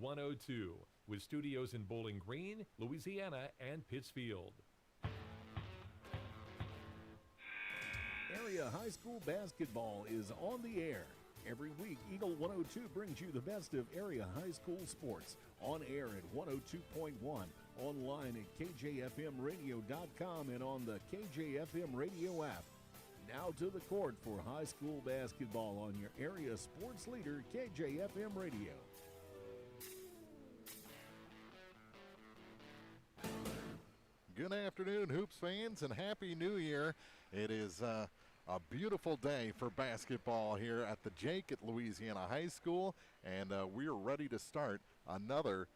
102, with studios in Bowling Green, Louisiana, and Pittsfield. Area high school basketball is on the air. Every week, Eagle 102 brings you the best of area high school sports. On air at 102.1, online at kjfmradio.com, and on the KJFM radio app. Now to the court for high school basketball on your area sports leader, KJFM Radio. Good afternoon, Hoops fans, and Happy New Year. It is a beautiful day for basketball here at the Jake at Louisiana High School, and we are ready to start another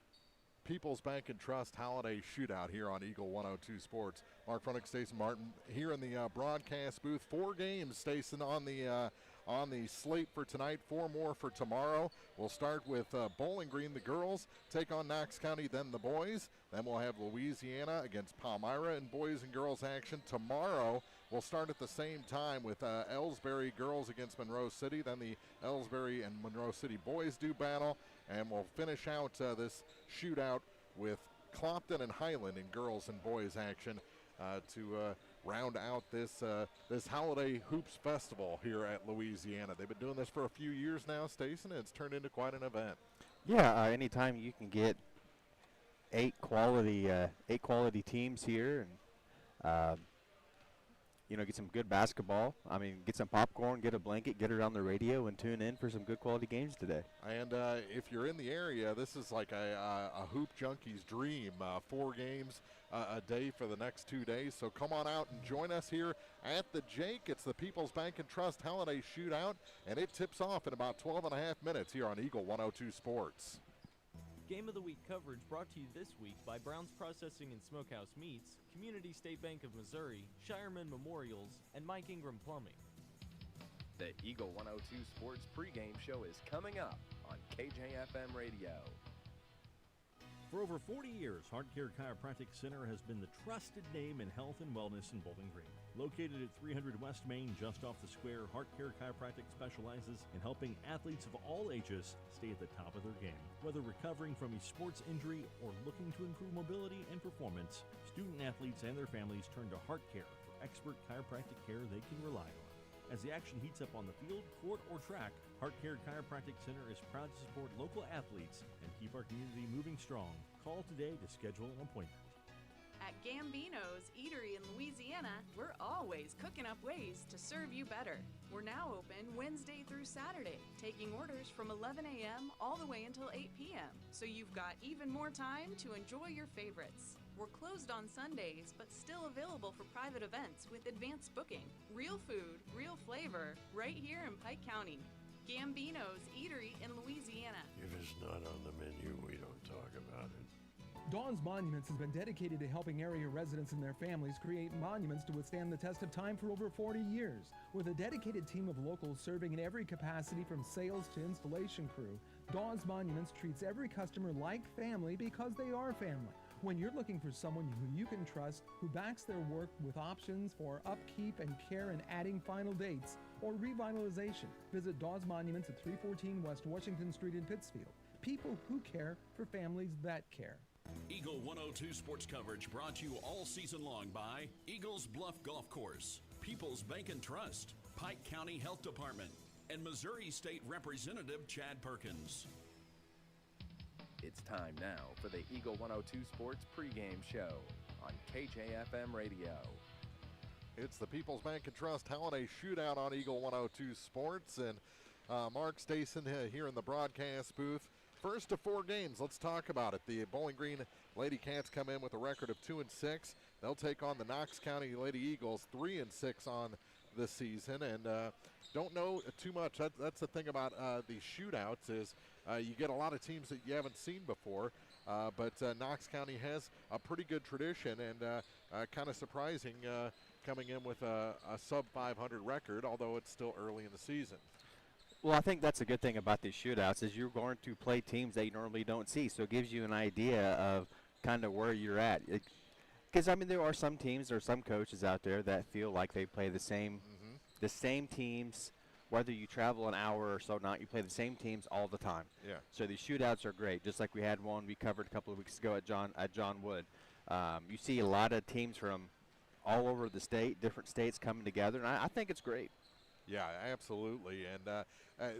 People's Bank and Trust Holiday Shootout here on Eagle 102 Sports. Mark Fronick, Stacey Martin here in the broadcast booth. 4 games, Stacey, on the slate for tonight, 4 more for tomorrow. We'll start with Bowling Green. The girls take on Knox County, then the boys. Then we'll have Louisiana against Palmyra in boys and girls action. Tomorrow we'll start at the same time with Ellsbury girls against Monroe City. Then the Ellsbury and Monroe City boys do battle. And we'll finish out this shootout with Clopton and Highland in girls and boys action to round out this holiday hoops festival here at Louisiana. They've been doing this for a few years now, Stacey, and it's turned into quite an event. Yeah, anytime you can get 8 quality teams here, and get some good basketball. I mean, get some popcorn, get a blanket, get it on the radio, and tune in for some good quality games today. And if you're in the area, this is like a hoop junkie's dream. 4 games a day for the next 2 days. So come on out and join us here at the Jake. It's the People's Bank and Trust Holiday Shootout, and it tips off in about 12 and a half minutes here on Eagle 102 Sports. Game of the Week coverage brought to you this week by Brown's Processing and Smokehouse Meats, Community State Bank of Missouri, Shireman Memorials, and Mike Ingram Plumbing. The Eagle 102 Sports pregame show is coming up on KJFM Radio. For over 40 years, HeartCare Chiropractic Center has been the trusted name in health and wellness in Bowling Green. Located at 300 West Main, just off the square, HeartCare Chiropractic specializes in helping athletes of all ages stay at the top of their game. Whether recovering from a sports injury or looking to improve mobility and performance, student athletes and their families turn to HeartCare for expert chiropractic care they can rely on. As the action heats up on the field, court, or track, HeartCare Chiropractic Center is proud to support local athletes and keep our community moving strong. Call today to schedule an appointment. At Gambino's Eatery in Louisiana, we're always cooking up ways to serve you better. We're now open Wednesday through Saturday, taking orders from 11 a.m. all the way until 8 p.m. So you've got even more time to enjoy your favorites. We're closed on Sundays, but still available for private events with advanced booking. Real food, real flavor, right here in Pike County. Gambino's Eatery in Louisiana. If it's not on the menu, we don't talk about it. Dawn's Monuments has been dedicated to helping area residents and their families create monuments to withstand the test of time for over 40 years. With a dedicated team of locals serving in every capacity from sales to installation crew, Dawn's Monuments treats every customer like family because they are family. When you're looking for someone who you can trust, who backs their work with options for upkeep and care and adding final dates or revitalization, visit Dawes Monuments at 314 West Washington Street in Pittsfield. People who care for families that care. Eagle 102 sports coverage brought to you all season long by Eagles Bluff Golf Course, People's Bank and Trust, Pike County Health Department, and Missouri State Representative Chad Perkins. It's time now for the Eagle 102 Sports pregame show on KJFM Radio. It's the People's Bank and Trust Holiday Shootout on Eagle 102 Sports, and Mark Stason here in the broadcast booth. First of 4 games, let's talk about it. The Bowling Green Lady Cats come in with a record of 2-6. They'll take on the Knox County Lady Eagles, 3-6 on the season, and don't know too much. That's the thing about these shootouts is you get a lot of teams that you haven't seen before, but Knox County has a pretty good tradition, and kind of surprising coming in with a sub-500 record, although it's still early in the season. Well, I think that's a good thing about these shootouts is you're going to play teams that you normally don't see, so it gives you an idea of kind of where you're at. Because, I mean, there are some teams or some coaches out there that feel like they play the same teams whether you travel an hour or so or not, you play the same teams all the time. Yeah. So these shootouts are great, just like we had one we covered a couple of weeks ago at John Wood. You see a lot of teams from all over the state, different states coming together, and I think it's great. Yeah, absolutely. And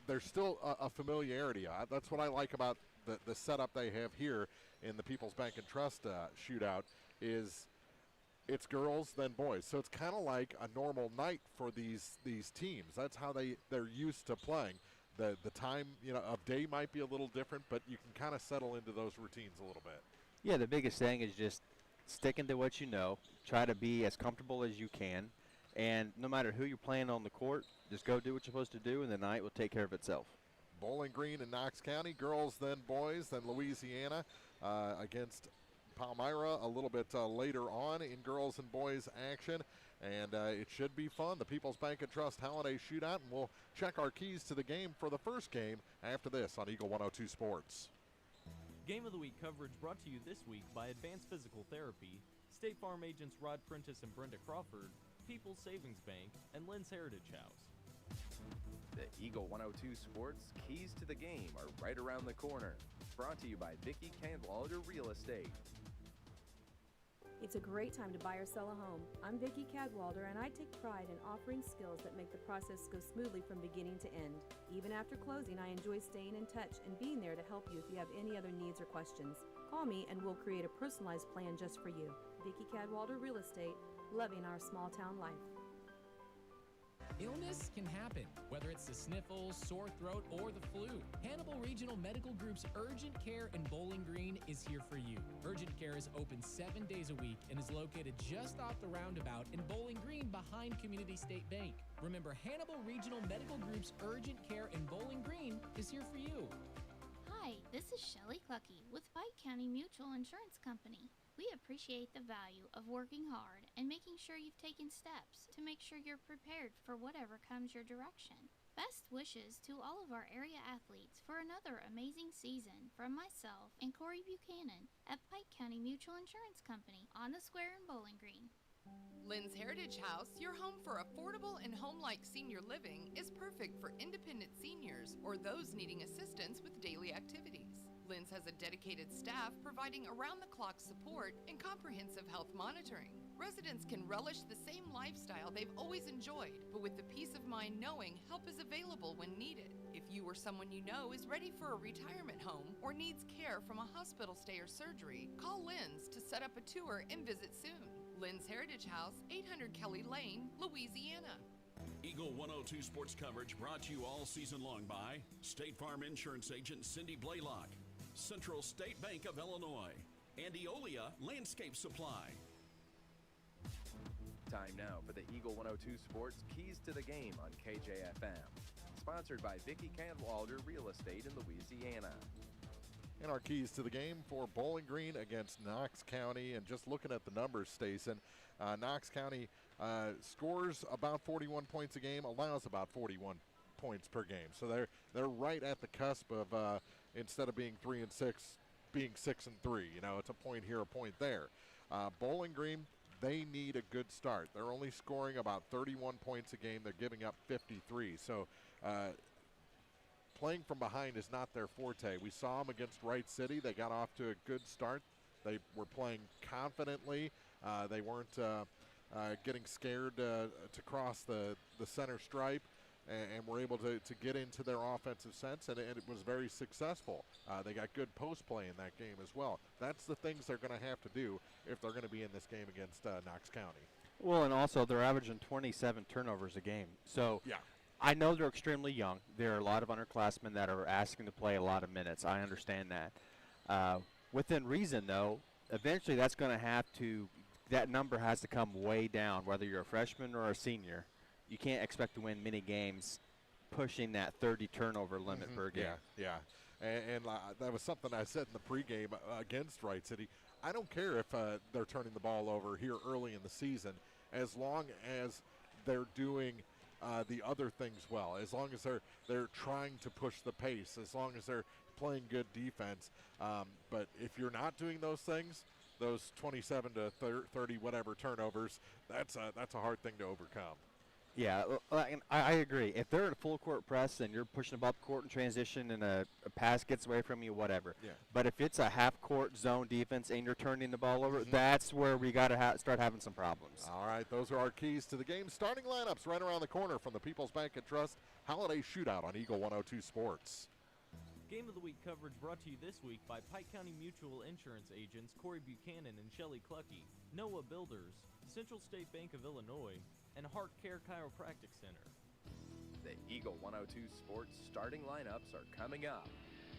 there's still a familiarity. That's what I like about the setup they have here in the People's Bank and Trust shootout is it's girls, then boys. So it's kind of like a normal night for these teams. That's how they're used to playing. The time of day might be a little different, but you can kind of settle into those routines a little bit. Yeah, the biggest thing is just sticking to what you know. Try to be as comfortable as you can. And no matter who you're playing on the court, just go do what you're supposed to do, and the night will take care of itself. Bowling Green in Knox County, girls, then boys, then Louisiana against Palmyra a little bit later on in girls and boys action. And it should be fun. The People's Bank and Trust Holiday Shootout, and we'll check our keys to the game for the first game after this on Eagle 102 Sports. Game of the Week coverage brought to you this week by Advanced Physical Therapy, State Farm agents Rod Prentice and Brenda Crawford, People's Savings Bank, and Lynn's Heritage House. The Eagle 102 Sports Keys to the Game are right around the corner. Brought to you by Vicki Cadwalder Real Estate. It's a great time to buy or sell a home. I'm Vicki Cadwalder, and I take pride in offering skills that make the process go smoothly from beginning to end. Even after closing, I enjoy staying in touch and being there to help you if you have any other needs or questions. Call me and we'll create a personalized plan just for you. Vicki Cadwalder Real Estate, loving our small town life. Illness can happen, whether it's the sniffles, sore throat, or the flu. Hannibal Regional Medical Group's Urgent Care in Bowling Green is here for you. Urgent Care is open 7 days a week and is located just off the roundabout in Bowling Green behind Community State Bank. Remember, Hannibal Regional Medical Group's Urgent Care in Bowling Green is here for you. Hi, this is Shelley Clucky with Pike County Mutual Insurance Company. We appreciate the value of working hard and making sure you've taken steps to make sure you're prepared for whatever comes your direction. Best wishes to all of our area athletes for another amazing season from myself and Corey Buchanan at Pike County Mutual Insurance Company on the Square in Bowling Green. Lynn's Heritage House, your home for affordable and home-like senior living, is perfect for independent seniors or those needing assistance with daily activities. Lynn's has a dedicated staff providing around-the-clock support and comprehensive health monitoring. Residents can relish the same lifestyle they've always enjoyed, but with the peace of mind knowing help is available when needed. If you or someone you know is ready for a retirement home or needs care from a hospital stay or surgery, call Lynn's to set up a tour and visit soon. Lynn's Heritage House, 800 Kelly Lane, Louisiana. Eagle 102 Sports coverage brought to you all season long by State Farm Insurance Agent Cindy Blaylock, Central State Bank of Illinois, and Eolia Landscape Supply. Time now for the Eagle 102 Sports Keys to the Game on KJFM. Sponsored by Vicki Cadwalder Real Estate in Louisiana. And our keys to the game for Bowling Green against Knox County. And just looking at the numbers, Stacen, Knox County scores about 41 points a game, allows about 41 points per game. So they're right at the cusp of instead of being 3-6, being 6-3. You know, it's a point here, a point there. Bowling Green, they need a good start. They're only scoring about 31 points a game. They're giving up 53. So playing from behind is not their forte. We saw them against Wright City. They got off to a good start. They were playing confidently. They weren't getting scared to cross the center stripe, and were able to get into their offensive sense, and it was very successful. They got good post play in that game as well. That's the things they're going to have to do if they're going to be in this game against Knox County. Well, and also they're averaging 27 turnovers a game. So yeah. I know they're extremely young. There are a lot of underclassmen that are asking to play a lot of minutes. I understand that. Within reason, though, eventually that number has to come way down, whether you're a freshman or a senior. You can't expect to win many games pushing that 30 turnover limit per game. Yeah. And that was something I said in the pregame against Wright City. I don't care if they're turning the ball over here early in the season, as long as they're doing the other things well, as long as they're trying to push the pace, as long as they're playing good defense. But if you're not doing those things, those 27 to 30 whatever turnovers, that's a hard thing to overcome. Yeah, and I agree. If they're in a full court press and you're pushing them up court in transition and a pass gets away from you, whatever. Yeah. But if it's a half court zone defense and you're turning the ball over, that's where we got to start having some problems. All right, those are our keys to the game. Starting lineups right around the corner from the People's Bank and Trust Holiday Shootout on Eagle 102 Sports. Game of the Week coverage brought to you this week by Pike County Mutual Insurance agents Corey Buchanan and Shelley Clucky, Noah Builders, Central State Bank of Illinois, and Heart Care Chiropractic Center. The Eagle 102 Sports starting lineups are coming up.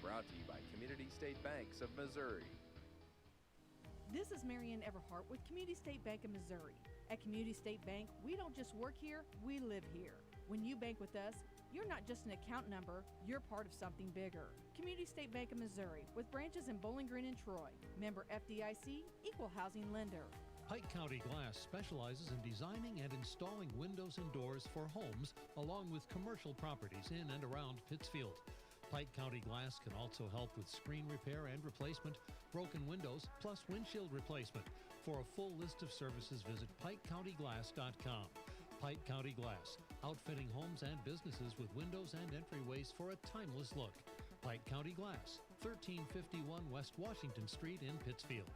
Brought to you by Community State Banks of Missouri. This is Marianne Everhart with Community State Bank of Missouri. At Community State Bank, we don't just work here, we live here. When you bank with us, you're not just an account number, you're part of something bigger. Community State Bank of Missouri, with branches in Bowling Green and Troy. Member FDIC, equal housing lender. Pike County Glass specializes in designing and installing windows and doors for homes, along with commercial properties in and around Pittsfield. Pike County Glass can also help with screen repair and replacement, broken windows, plus windshield replacement. For a full list of services, visit PikeCountyGlass.com. Pike County Glass, outfitting homes and businesses with windows and entryways for a timeless look. Pike County Glass, 1351 West Washington Street in Pittsfield.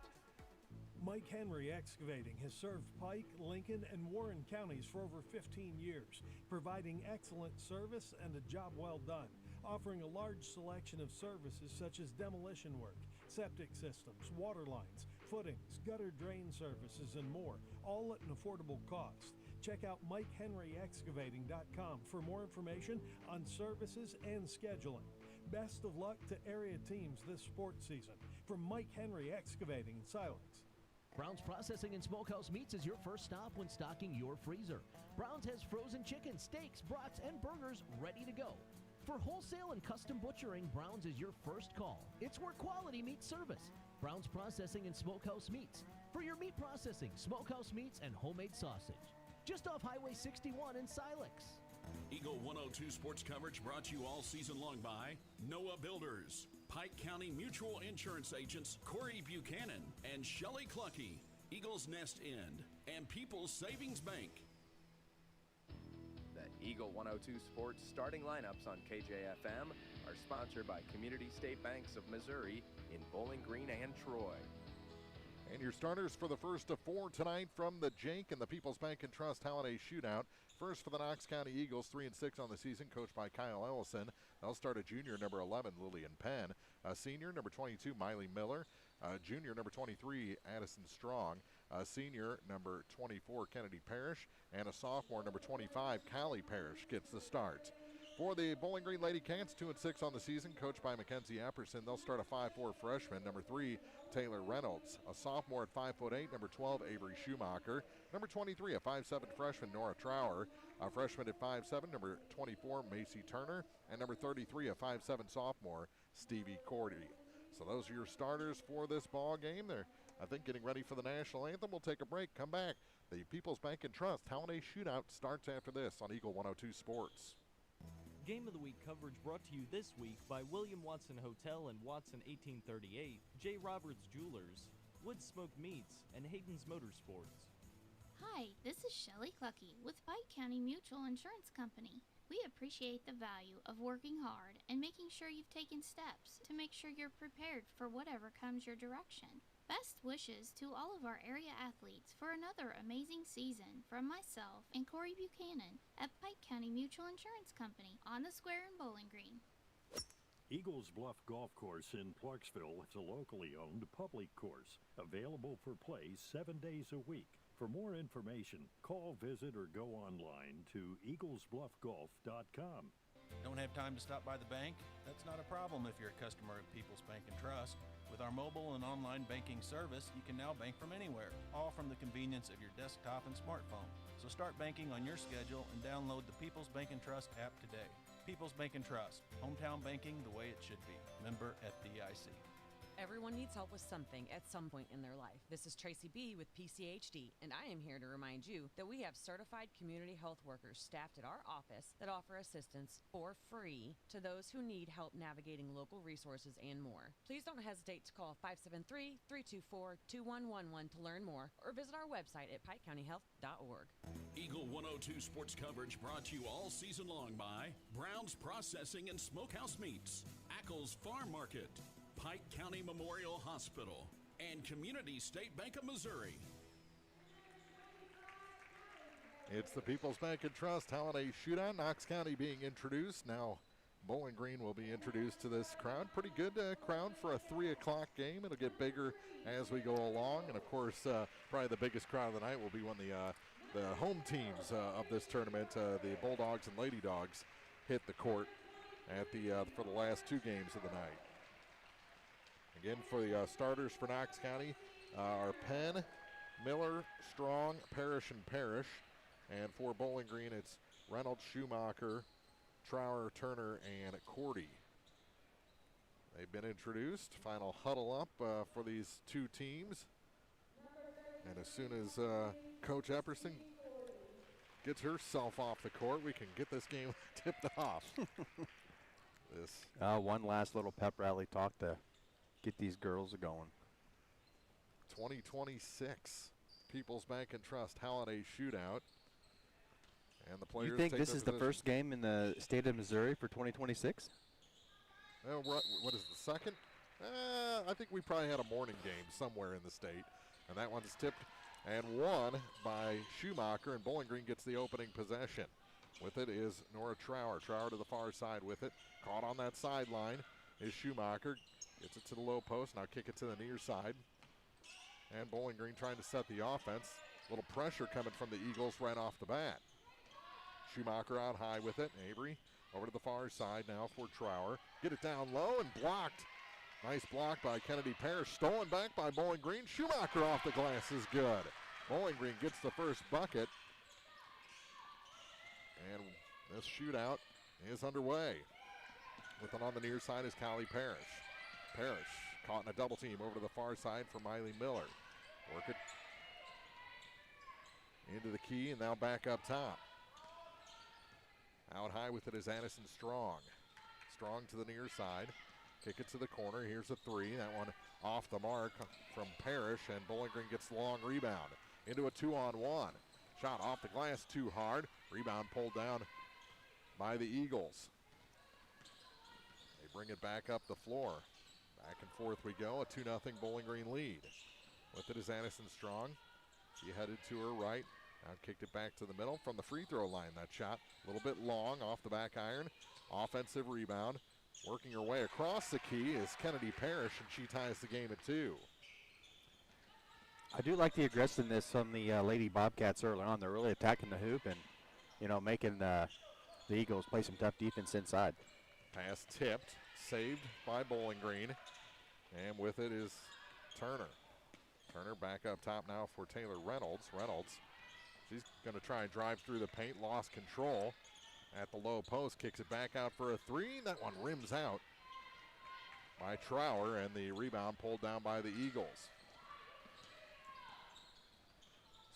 Mike Henry Excavating has served Pike, Lincoln, and Warren counties for over 15 years, providing excellent service and a job well done, offering a large selection of services such as demolition work, septic systems, water lines, footings, gutter drain services, and more, all at an affordable cost. Check out MikeHenryExcavating.com for more information on services and scheduling. Best of luck to area teams this sports season. From Mike Henry Excavating in Silex. Brown's Processing and Smokehouse Meats is your first stop when stocking your freezer. Brown's has frozen chicken, steaks, brats, and burgers ready to go. For wholesale and custom butchering, Brown's is your first call. It's where quality meets service. Brown's Processing and Smokehouse Meats. For your meat processing, smokehouse meats, and homemade sausage. Just off Highway 61 in Silex. Eagle 102 sports coverage brought to you all season long by Noah Builders, Pike County Mutual Insurance agents Corey Buchanan and Shelley Clucky, Eagles Nest Inn, and People's Savings Bank. The Eagle 102 Sports starting lineups on KJFM are sponsored by Community State Banks of Missouri in Bowling Green and Troy. And your starters for the first of four tonight from the Jake and the People's Bank and Trust Holiday Shootout. First for the Knox County Eagles, 3-6 on the season, coached by Kyle Ellison. They'll start a junior, number 11, Lillian Penn. A senior, number 22, Miley Miller. Junior, number 23, Addison Strong. A senior, number 24, Kennedy Parrish. And a sophomore, number 25, Callie Parrish, gets the start. For the Bowling Green Lady Cats, 2-6 on the season, coached by Mackenzie Apperson. They'll start a 5'4" freshman, number 3, Taylor Reynolds. A sophomore at 5'8", number 12, Avery Schumacher. Number 23, a 5'7" freshman, Nora Trower. A freshman at 5'7", number 24, Macy Turner. And number 33, a 5'7" sophomore, Stevie Cordy. So those are your starters for this ball game. They're, I think, getting ready for the national anthem. We'll take a break, come back. The People's Bank and Trust Holiday Shootout starts after this on Eagle 102 Sports. Game of the Week coverage brought to you this week by William Watson Hotel and Watson 1838, J. Roberts Jewelers, Wood Smoked Meats, and Hayden's Motorsports. Hi, this is Shelley Clucky with Pike County Mutual Insurance Company. We appreciate the value of working hard and making sure you've taken steps to make sure you're prepared for whatever comes your direction. Best wishes to all of our area athletes for another amazing season from myself and Corey Buchanan at Pike County Mutual Insurance Company on the square in Bowling Green. Eagles Bluff Golf Course in Clarksville is a locally owned public course, available for play 7 days a week. For more information, call, visit, or go online to eaglesbluffgolf.com. Don't have time to stop by the bank? That's not a problem if you're a customer of People's Bank and Trust. With our mobile and online banking service, you can now bank from anywhere, all from the convenience of your desktop and smartphone. So start banking on your schedule and download the People's Bank and Trust app today. People's Bank and Trust, hometown banking the way it should be. Member FDIC. Everyone needs help with something at some point in their life. This is Tracy B. with PCHD, and I am here to remind you that we have certified community health workers staffed at our office that offer assistance for free to those who need help navigating local resources and more. Please don't hesitate to call 573-324-2111 to learn more, or visit our website at pikecountyhealth.org. Eagle 102 sports coverage brought to you all season long by Brown's Processing and Smokehouse Meats, Ackles Farm Market, Pike County Memorial Hospital, and Community State Bank of Missouri. It's the People's Bank and Trust Holiday Shootout. Knox County being introduced. Now Bowling Green will be introduced to this crowd. Pretty good crowd for a 3 o'clock game. It'll get bigger as we go along. And, of course, probably the biggest crowd of the night will be when the home teams of this tournament, the Bulldogs and Lady Dogs, hit the court at for the last 2 games of the night. Again, for the starters for Knox County are Penn, Miller, Strong, Parrish, and Parrish. And for Bowling Green, it's Reynolds, Schumacher, Trower, Turner, and Cordy. They've been introduced. Final huddle up for these 2 teams. And as soon as Coach Epperson gets herself off the court, we can get this game tipped off. One last little pep rally talk to get these girls going. 2026 People's Bank and Trust Holiday Shootout. And the players You think this is the position. first game in the state of Missouri for 2026? Well, what is the second? I think we probably had a morning game somewhere in the state. And that one's tipped and won by Schumacher, and Bowling Green gets the opening possession. With it is Nora Trower. Trower to the far side with it. Caught on that sideline is Schumacher. Gets it to the low post. Now kick it to the near side. And Bowling Green trying to set the offense. A little pressure coming from the Eagles right off the bat. Schumacher out high with it. Avery over to the far side now for Trower. Get it down low and blocked. Nice block by Kennedy Parrish. Stolen back by Bowling Green. Schumacher off the glass is good. Bowling Green gets the first bucket. And this shootout is underway. With it on the near side is Callie Parrish. Parrish caught in a double team over to the far side for Miley Miller. Work it into the key and now back up top. Out high with it is Addison Strong. Strong to the near side. Kick it to the corner. Here's a 3. That one off the mark from Parrish, and Bowling Green gets the long rebound. Into a 2-on-1. Shot off the glass too hard. Rebound pulled down by the Eagles. They bring it back up the floor. Back and forth we go. A 2-0 Bowling Green lead. With it is Addison Strong. She headed to her right. Now kicked it back to the middle from the free throw line. That shot a little bit long off the back iron. Offensive rebound. Working her way across the key is Kennedy Parrish, and she ties the game at 2. I do like the aggressiveness from the Lady Bobcats early on. They're really attacking the hoop and, making the Eagles play some tough defense inside. Pass tipped, saved by Bowling Green. And with it is Turner. Turner back up top now for Taylor Reynolds. Reynolds, she's going to try and drive through the paint, lost control at the low post, kicks it back out for a 3. That one rims out by Trower, and the rebound pulled down by the Eagles.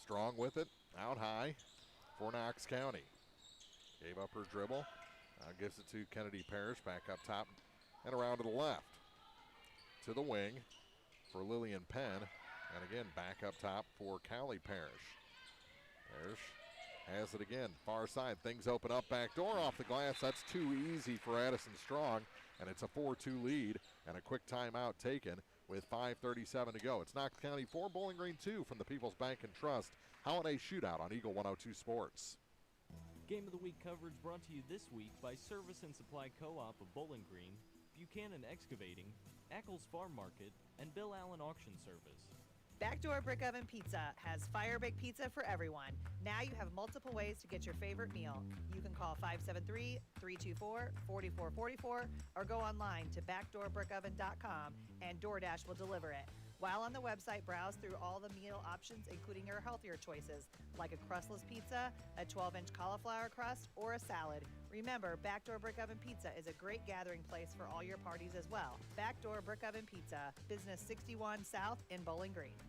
Strong with it, out high for Knox County. Gave up her dribble, now gives it to Kennedy Parrish, back up top and around to the left. To the wing for Lillian Penn, and again back up top for Callie Parrish. Parrish has it again, far side, things open up, back door off the glass. That's too easy for Addison Strong, and it's a 4-2 lead, and a quick timeout taken with 5:37 to go. It's Knox County 4, Bowling Green 2 from the People's Bank and Trust Holiday Shootout on Eagle 102 Sports. Game of the Week coverage brought to you this week by Service and Supply Co-op of Bowling Green, Buchanan Excavating, Ackles Farm Market, and Bill Allen Auction Service. Backdoor Brick Oven Pizza has fire baked pizza for everyone. Now you have multiple ways to get your favorite meal. You can call 573-324-4444 or go online to backdoorbrickoven.com and DoorDash will deliver it. While on the website, browse through all the meal options, including your healthier choices, like a crustless pizza, a 12-inch cauliflower crust, or a salad. Remember, Backdoor Brick Oven Pizza is a great gathering place for all your parties as well. Backdoor Brick Oven Pizza, Business 61 South in Bowling Green.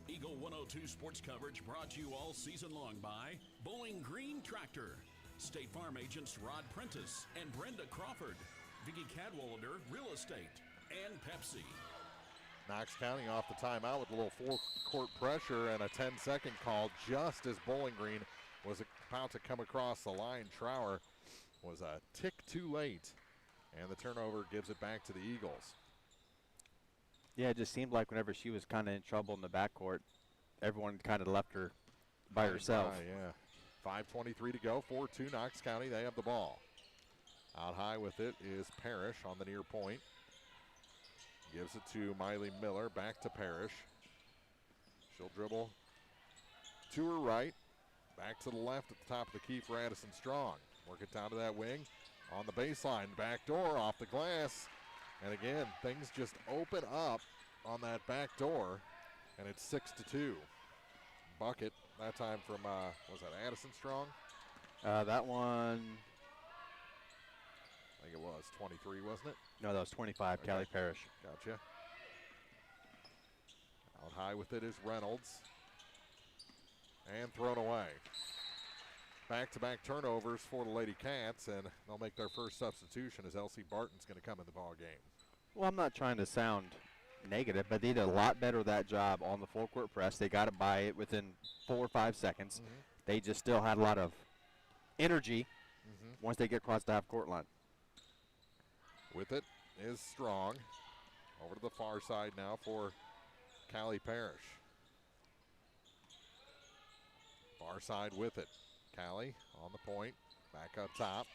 Eagle 102 sports coverage brought to you all season long by Bowling Green Tractor, State Farm agents Rod Prentice and Brenda Crawford, Vicki Cadwalder Real Estate, and Pepsi. Knox County off the timeout with a little full-court pressure and a 10-second call just as Bowling Green was about to come across the line. Trower was a tick too late, and the turnover gives it back to the Eagles. Yeah, it just seemed like whenever she was kind of in trouble in the backcourt, everyone kind of left her by herself. Yeah. 5:23 to go, 4-2 Knox County. They have the ball. Out high with it is Parrish on the near point. Gives it to Miley Miller, back to Parrish. She'll dribble to her right, back to the left at the top of the key for Addison Strong. Work it down to that wing, on the baseline, back door, off the glass. And again, things just open up on that back door, and it's 6-2. Bucket, that time from, was that Addison Strong? That one, I think it was 23, wasn't it? no, that was 25, Okay. Callie Parrish. Gotcha. Out high with it is Reynolds. And thrown away. Back-to-back turnovers for the Lady Cats, and they'll make their first substitution as Elsie Barton's going to come in the ball game. Well, I'm not trying to sound negative, but they did a lot better of that job on the full court press. They got it by it within 4 or 5 seconds. They just still had a lot of energy once they get across the half-court line. With it is Strong. Over to the far side now for Callie Parrish. Far side with it. Callie on the point, back up top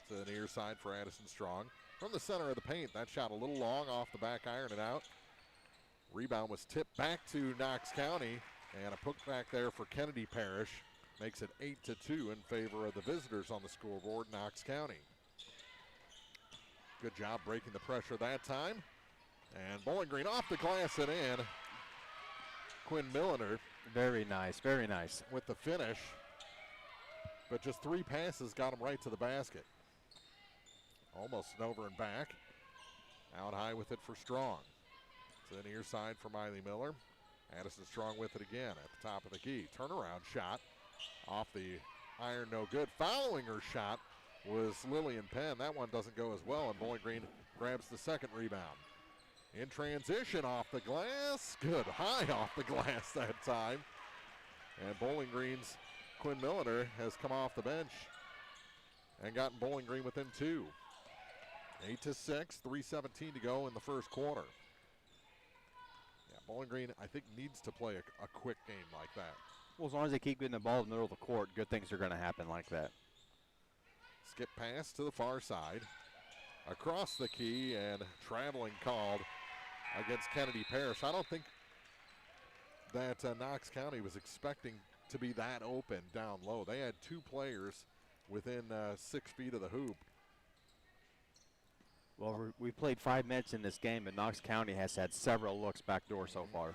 to the near side for Addison Strong. From the center of the paint, that shot a little long off the back iron and out. Rebound was tipped back to Knox County, and a putback there for Kennedy Parrish makes it 8-2 in favor of the visitors on the scoreboard, Knox County. Good job breaking the pressure that time. And Bowling Green off the glass and in. Quinn Milliner. Very nice, very nice. With the finish. But just 3 passes got him right to the basket. Almost an over and back. Out high with it for Strong. To the near side for Miley Miller. Addison Strong with it again at the top of the key. Turnaround shot off the iron, no good. Following her shot was Lillian Penn. That one doesn't go as well, and Bowling Green grabs the second rebound. In transition off the glass. Good, high off the glass that time. And Bowling Green's Quinn Milliner has come off the bench and gotten Bowling Green within 2. 8-6, 3:17 to go in the first quarter. Yeah, Bowling Green, I think, needs to play a quick game like that. Well, as long as they keep getting the ball in the middle of the court, good things are going to happen like that. Skip pass to the far side. Across the key, and traveling called against Kennedy Parrish. I don't think that Knox County was expecting to be that open down low. They had 2 players within 6 feet of the hoop. Well, we played 5 minutes in this game, but Knox County has had several looks backdoor so far.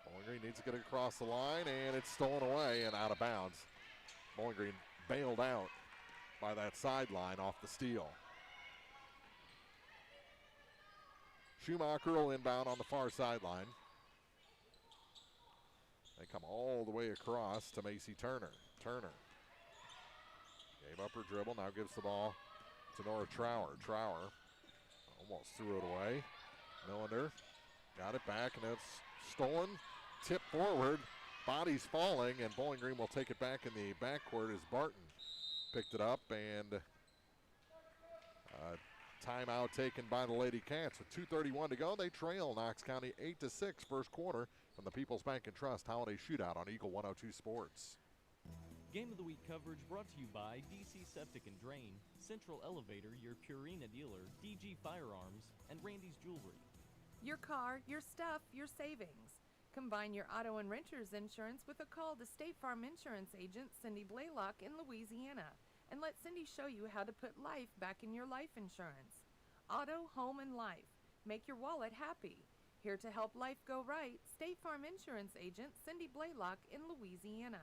Bowling Green needs to get it across the line, and it's stolen away and out of bounds. Bowling Green bailed out by that sideline off the steal. Schumacher will inbound on the far sideline. They come all the way across to Macy Turner. Turner gave up her dribble, now gives the ball to Nora Trower. Trower almost threw it away. Millender got it back, and it's stolen. Tip forward, bodies falling, and Bowling Green will take it back in the backcourt as Barton picked it up, and timeout taken by the Lady Cats. With 2:31 to go, they trail Knox County 8-6 first quarter from the People's Bank and Trust Holiday Shootout on Eagle 102 Sports. Game of the Week coverage brought to you by DC Septic and Drain, Central Elevator, your Purina dealer, DG Firearms, and Randy's Jewelry. Your car, your stuff, your savings. Combine your auto and renter's insurance with a call to State Farm Insurance agent Cindy Blaylock in Louisiana, and let Cindy show you how to put life back in your life insurance. Auto, home, and life. Make your wallet happy. Here to help life go right, State Farm Insurance Agent Cindy Blaylock in Louisiana.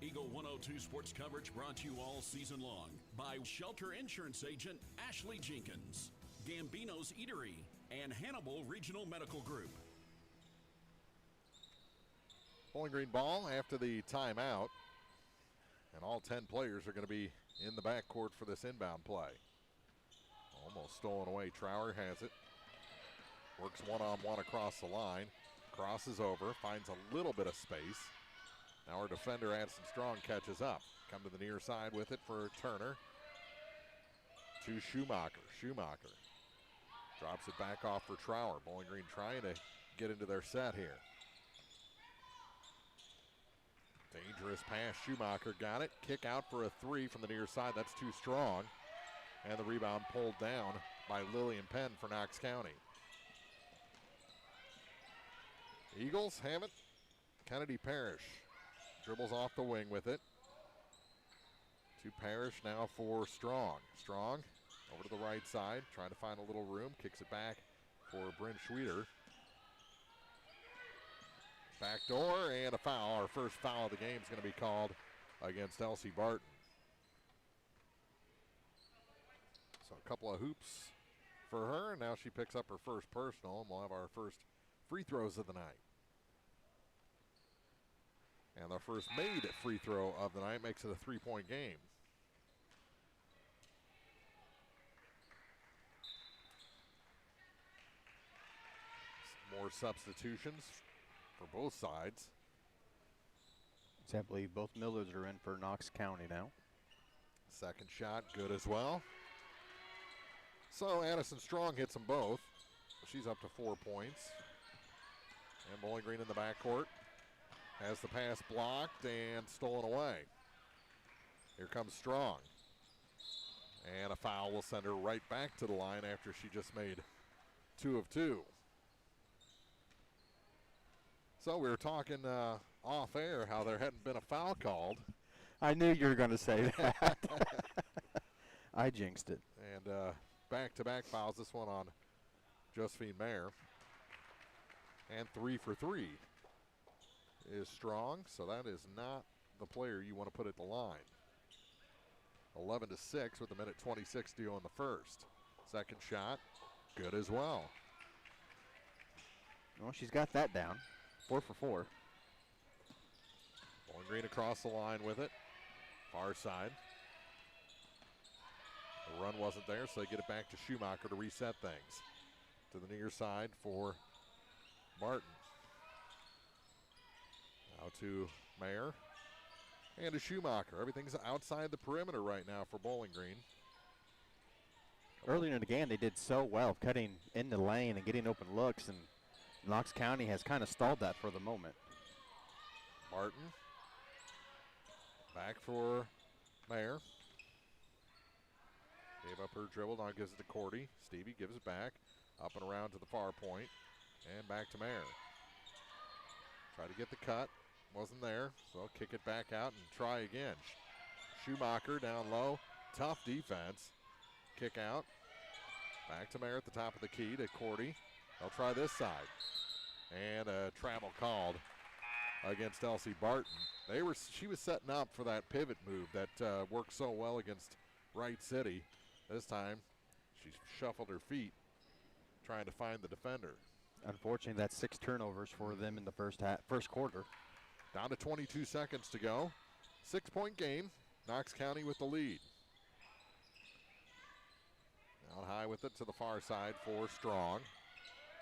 Eagle 102 sports coverage brought to you all season long by Shelter Insurance Agent Ashley Jenkins, Gambino's Eatery, and Hannibal Regional Medical Group. Bowling Green ball after the timeout. And all 10 players are going to be in the backcourt for this inbound play. Almost stolen away. Trower has it. Works one-on-one across the line. Crosses over. Finds a little bit of space. Now our defender, Addison Strong, catches up. Come to the near side with it for Turner. To Schumacher. Schumacher drops it back off for Trower. Bowling Green trying to get into their set here. Dangerous pass. Schumacher got it. Kick out for a three from the near side. That's too strong. And the rebound pulled down by Lillian Penn for Knox County. Eagles have it. Kennedy Parrish dribbles off the wing with it. To Parrish now for Strong. Strong over to the right side, trying to find a little room. Kicks it back for Bryn Schweeder. Back door and a foul. Our first foul of the game is going to be called against Elsie Barton. So a couple of hoops for her. Now she picks up her first personal, and we'll have our first free throws of the night. And our first made free throw of the night makes it a three-point game. Some more substitutions for both sides. I believe both Millers are in for Knox County now. Second shot, good as well. So Addison Strong hits them both. She's up to 4 points. And Bowling Green in the backcourt has the pass blocked and stolen away. Here comes Strong. And a foul will send her right back to the line after she just made 2 of 2. So we were talking off air how there hadn't been a foul called. I knew you were going to say that. I jinxed it. And back-to-back fouls, this one on Josephine Mayer. And 3 for 3 is Strong, so that is not the player you want to put at the line. 11-6 with a minute 26 to go in the first. Second shot, good as well. Well, she's got that down. 4 for 4. Bowling Green across the line with it. Far side. The run wasn't there, so they get it back to Schumacher to reset things. To the near side for Martin. Now to Mayer. And to Schumacher. Everything's outside the perimeter right now for Bowling Green. Earlier in the game, they did so well cutting in the lane and getting open looks, and Knox County has kind of stalled that for the moment. Martin. Back for Mayer. Gave up her dribble, now gives it to Cordy. Stevie gives it back. Up and around to the far point. And back to Mayer. Try to get the cut. Wasn't there, so kick it back out and try again. Schumacher down low. Tough defense. Kick out. Back to Mayer at the top of the key to Cordy. They'll try this side. And a travel called against Elsie Barton. She was setting up for that pivot move that worked so well against Wright City. This time, she shuffled her feet, trying to find the defender. Unfortunately, that's 6 turnovers for them in the first quarter. Down to 22 seconds to go. 6-point game. Knox County with the lead. Out high with it to the far side for Strong.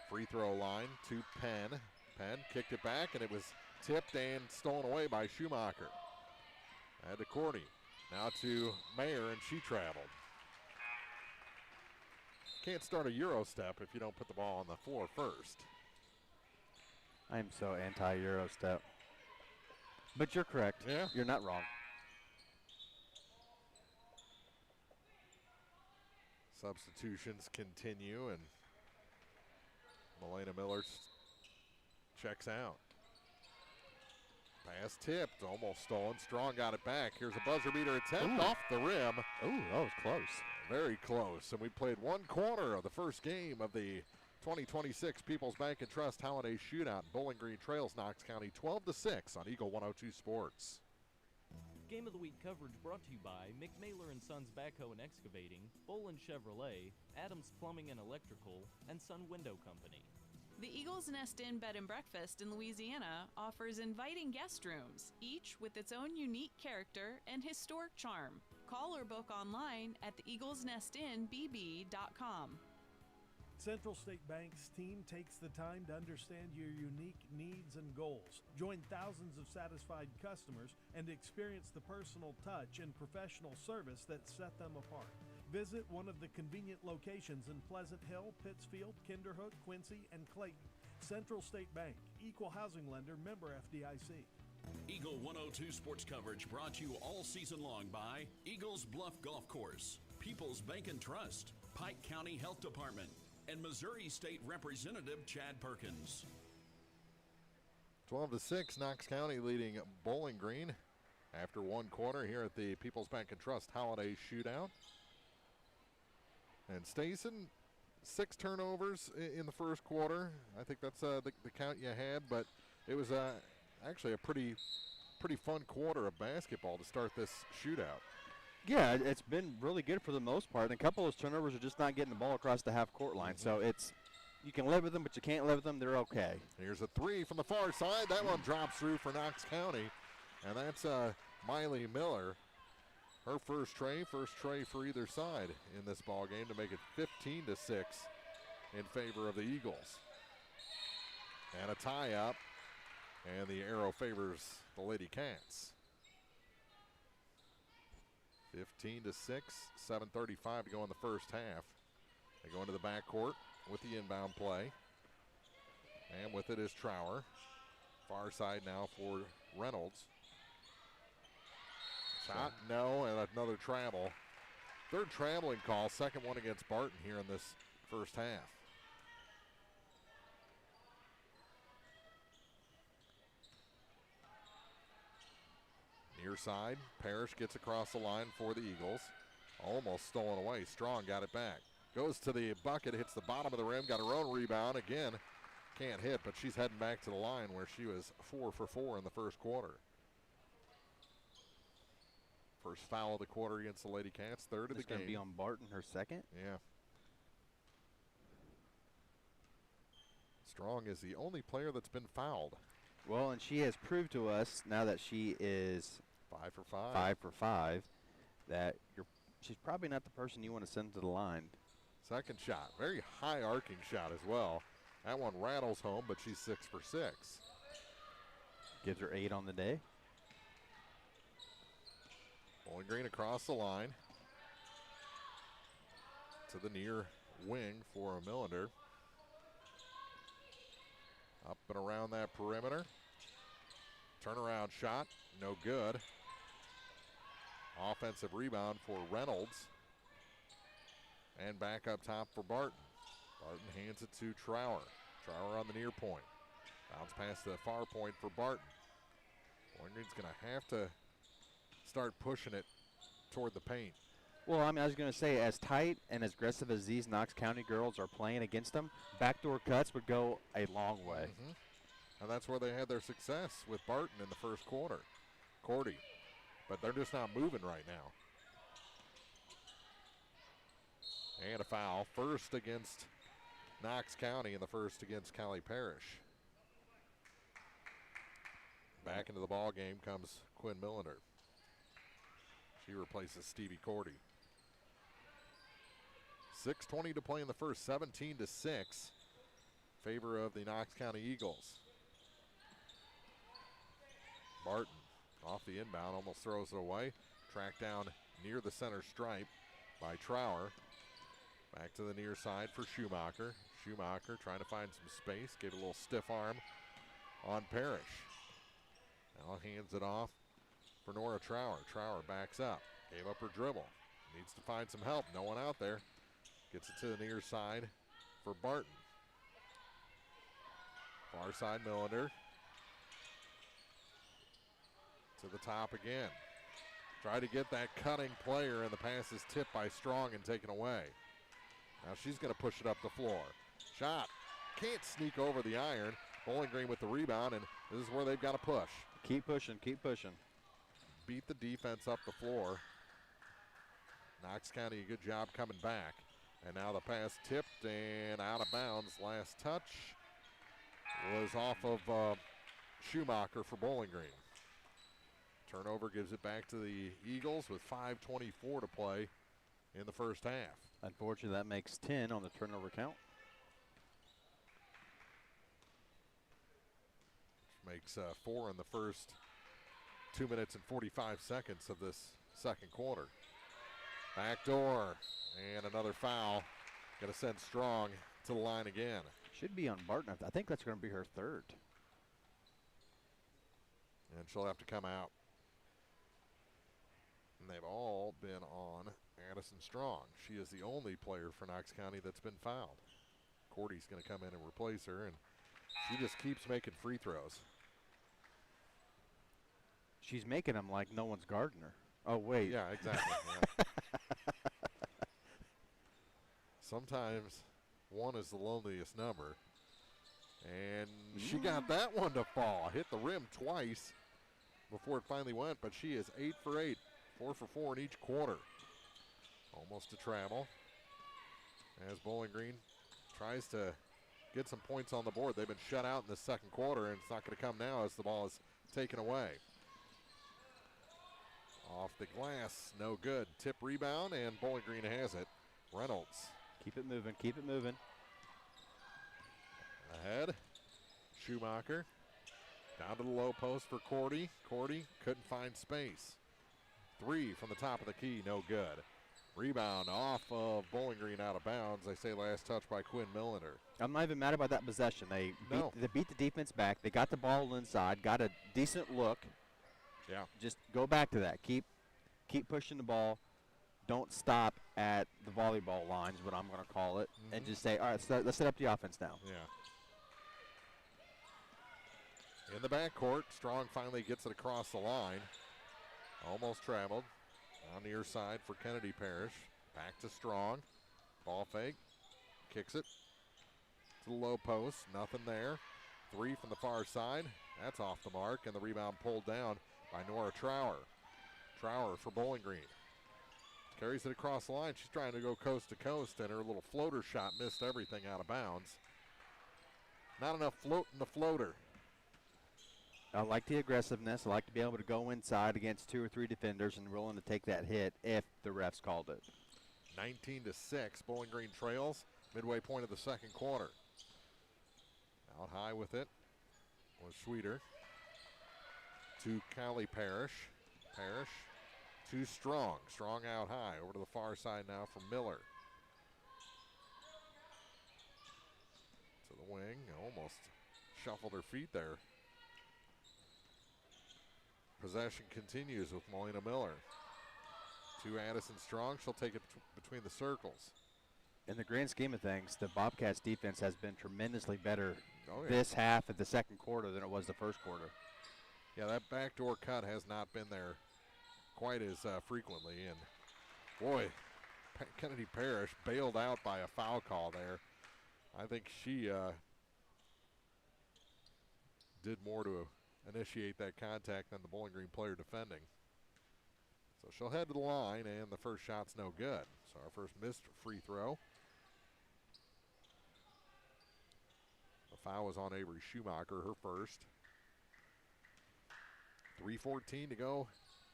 Free throw line to Penn. Penn kicked it back, and it was tipped and stolen away by Schumacher. And to Cordy. Now to Mayer, and she traveled. Can't start a Euro step if you don't put the ball on the floor first. I'm so anti-Euro step. But you're correct. Yeah. You're not wrong. Substitutions continue, and Melena Miller checks out. Pass tipped, almost stolen. Strong got it back. Here's a buzzer beater attempt off the rim. Ooh, that was close. Very close. And we played one quarter of the first game of the 2026 People's Bank and Trust Holiday Shootout in Bowling Green Trails, Knox County, 12-6 on Eagle 102 Sports. Game of the Week coverage brought to you by McMailer & Sons Backhoe and Excavating, Bolin Chevrolet, Adams Plumbing and Electrical, and Sun Window Company. The Eagles Nest Inn Bed and Breakfast in Louisiana offers inviting guest rooms, each with its own unique character and historic charm. Call or book online at theeaglesnestinbb.com. Central State Bank's team takes the time to understand your unique needs and goals. Join thousands of satisfied customers and experience the personal touch and professional service that set them apart. Visit one of the convenient locations in Pleasant Hill, Pittsfield, Kinderhook, Quincy, and Clayton. Central State Bank, equal housing lender, member FDIC. Eagle 102 sports coverage brought to you all season long by Eagles Bluff Golf Course, People's Bank and Trust, Pike County Health Department, and Missouri State Representative Chad Perkins. 12-6, Knox County leading Bowling Green after one quarter here at the People's Bank and Trust Holiday Shootout. And Stason, 6 turnovers in the first quarter. I think that's the count you had, but it was actually a pretty fun quarter of basketball to start this shootout. Yeah, it's been really good for the most part. And a couple of those turnovers are just not getting the ball across the half-court line. So you can live with them, but you can't live with them. They're okay. Here's a 3 from the far side. That one drops through for Knox County. And that's Miley Miller. Her first tray for either side in this ball game to make it 15-6 in favor of the Eagles. And a tie-up. And the arrow favors the Lady Cats. 15-6, 7:35 to go in the first half. They go into the backcourt with the inbound play. And with it is Trower. Far side now for Reynolds. Shot, no, and another travel. Third traveling call, second one against Barton here in this first half. Near side, Parrish gets across the line for the Eagles. Almost stolen away. Strong got it back. Goes to the bucket, hits the bottom of the rim, got her own rebound. Again, can't hit, but she's heading back to the line where she was 4 for 4 in the first quarter. First foul of the quarter against the Lady Cats, third of the game. It's going to be on Barton, her second? Yeah. Strong is the only player that's been fouled. Well, and she has proved to us now that she is 5 for 5. 5 for 5, that she's probably not the person you want to send to the line. Second shot, very high arcing shot as well. That one rattles home, but she's 6 for 6. Gives her 8 on the day. Bowling Green across the line to the near wing for Millender. Up and around that perimeter. Turnaround shot, no good. Offensive rebound for Reynolds. And back up top for Barton. Barton hands it to Trower. Trower on the near point. Bounce past the far point for Barton. Bowling Green's going to have to start pushing it toward the paint. Well, I was going to say, as tight and as aggressive as these Knox County girls are playing against them, backdoor cuts would go a long way. And that's where they had their success with Barton in the first quarter. Cordy. But they're just not moving right now. And a foul. First against Knox County and the first against Callie Parrish. Back into the ball game comes Quinn Millender. She replaces Stevie Cordy. 6:20 to play in the first, 17-6. Favor of the Knox County Eagles. Barton off the inbound, almost throws it away. Tracked down near the center stripe by Trower. Back to the near side for Schumacher. Schumacher trying to find some space, gave a little stiff arm on Parrish. Now hands it off for Nora Trower. Trower backs up, gave up her dribble. Needs to find some help, no one out there. Gets it to the near side for Barton. Far side Millender. To the top again. Try to get that cutting player, and the pass is tipped by Strong and taken away. Now she's going to push it up the floor. Shot. Can't sneak over the iron. Bowling Green with the rebound, and this is where they've got to push. Keep pushing, keep pushing. Beat the defense up the floor. Knox County, a good job coming back. And now the pass tipped and out of bounds. Last touch was off of Schumacher for Bowling Green. Turnover gives it back to the Eagles with 5:24 to play in the first half. Unfortunately, that makes 10 on the turnover count. Makes 4 in the first 2 minutes and 45 seconds of this second quarter. Back door and another foul. Going to send Strong to the line again. Should be on Barton. I think that's going to be her third. And she'll have to come out. And they've all been on Addison Strong. She is the only player for Knox County that's been fouled. Cordy's going to come in and replace her, and she just keeps making free throws. She's making them like no one's guarding her. Oh, wait. Yeah, exactly. Yeah. Sometimes one is the loneliest number. And she got that one to fall. Hit the rim twice before it finally went, but she is 8 for 8. 4 for 4 in each quarter. Almost a travel. As Bowling Green tries to get some points on the board. They've been shut out in the second quarter, and it's not going to come now as the ball is taken away. Off the glass, no good. Tip rebound, and Bowling Green has it. Reynolds. Keep it moving, keep it moving. Ahead. Schumacher. Down to the low post for Cordy. Cordy couldn't find space. 3 from the top of the key, no good. Rebound off of Bowling Green out of bounds. They say last touch by Quinn Milliner. I'm not even mad about that possession. They beat the defense back. They got the ball inside, got a decent look. Yeah. Just go back to that. Keep pushing the ball. Don't stop at the volleyball line is what I'm going to call it. And just say, all right, let's set up the offense now. Yeah. In the backcourt, Strong finally gets it across the line. Almost traveled. On the near side for Kennedy Parrish. Back to Strong. Ball fake. Kicks it to the low post. Nothing there. 3 from the far side. That's off the mark. And the rebound pulled down by Nora Trower. Trower for Bowling Green. Carries it across the line. She's trying to go coast to coast, and her little floater shot missed everything out of bounds. Not enough float in the floater. I like the aggressiveness. I like to be able to go inside against 2 or 3 defenders and willing to take that hit if the refs called it. 19-6, Bowling Green trails. Midway point of the second quarter. Out high with it was Sweeter. To Callie Parrish. Parrish to Strong. Strong out high. Over to the far side now for Miller. To the wing. Almost shuffled her feet there. Possession continues with Melina Miller. To Addison Strong. She'll take it between the circles. In the grand scheme of things, the Bobcats defense has been tremendously better this half of the second quarter than it was the first quarter. Yeah, that backdoor cut has not been there quite as frequently. And boy, Kennedy Parrish bailed out by a foul call there. I think she did more to initiate that contact than the Bowling Green player defending. So she'll head to the line, and the first shot's no good. So our first missed free throw. The foul was on Avery Schumacher, her first. 3:14 to go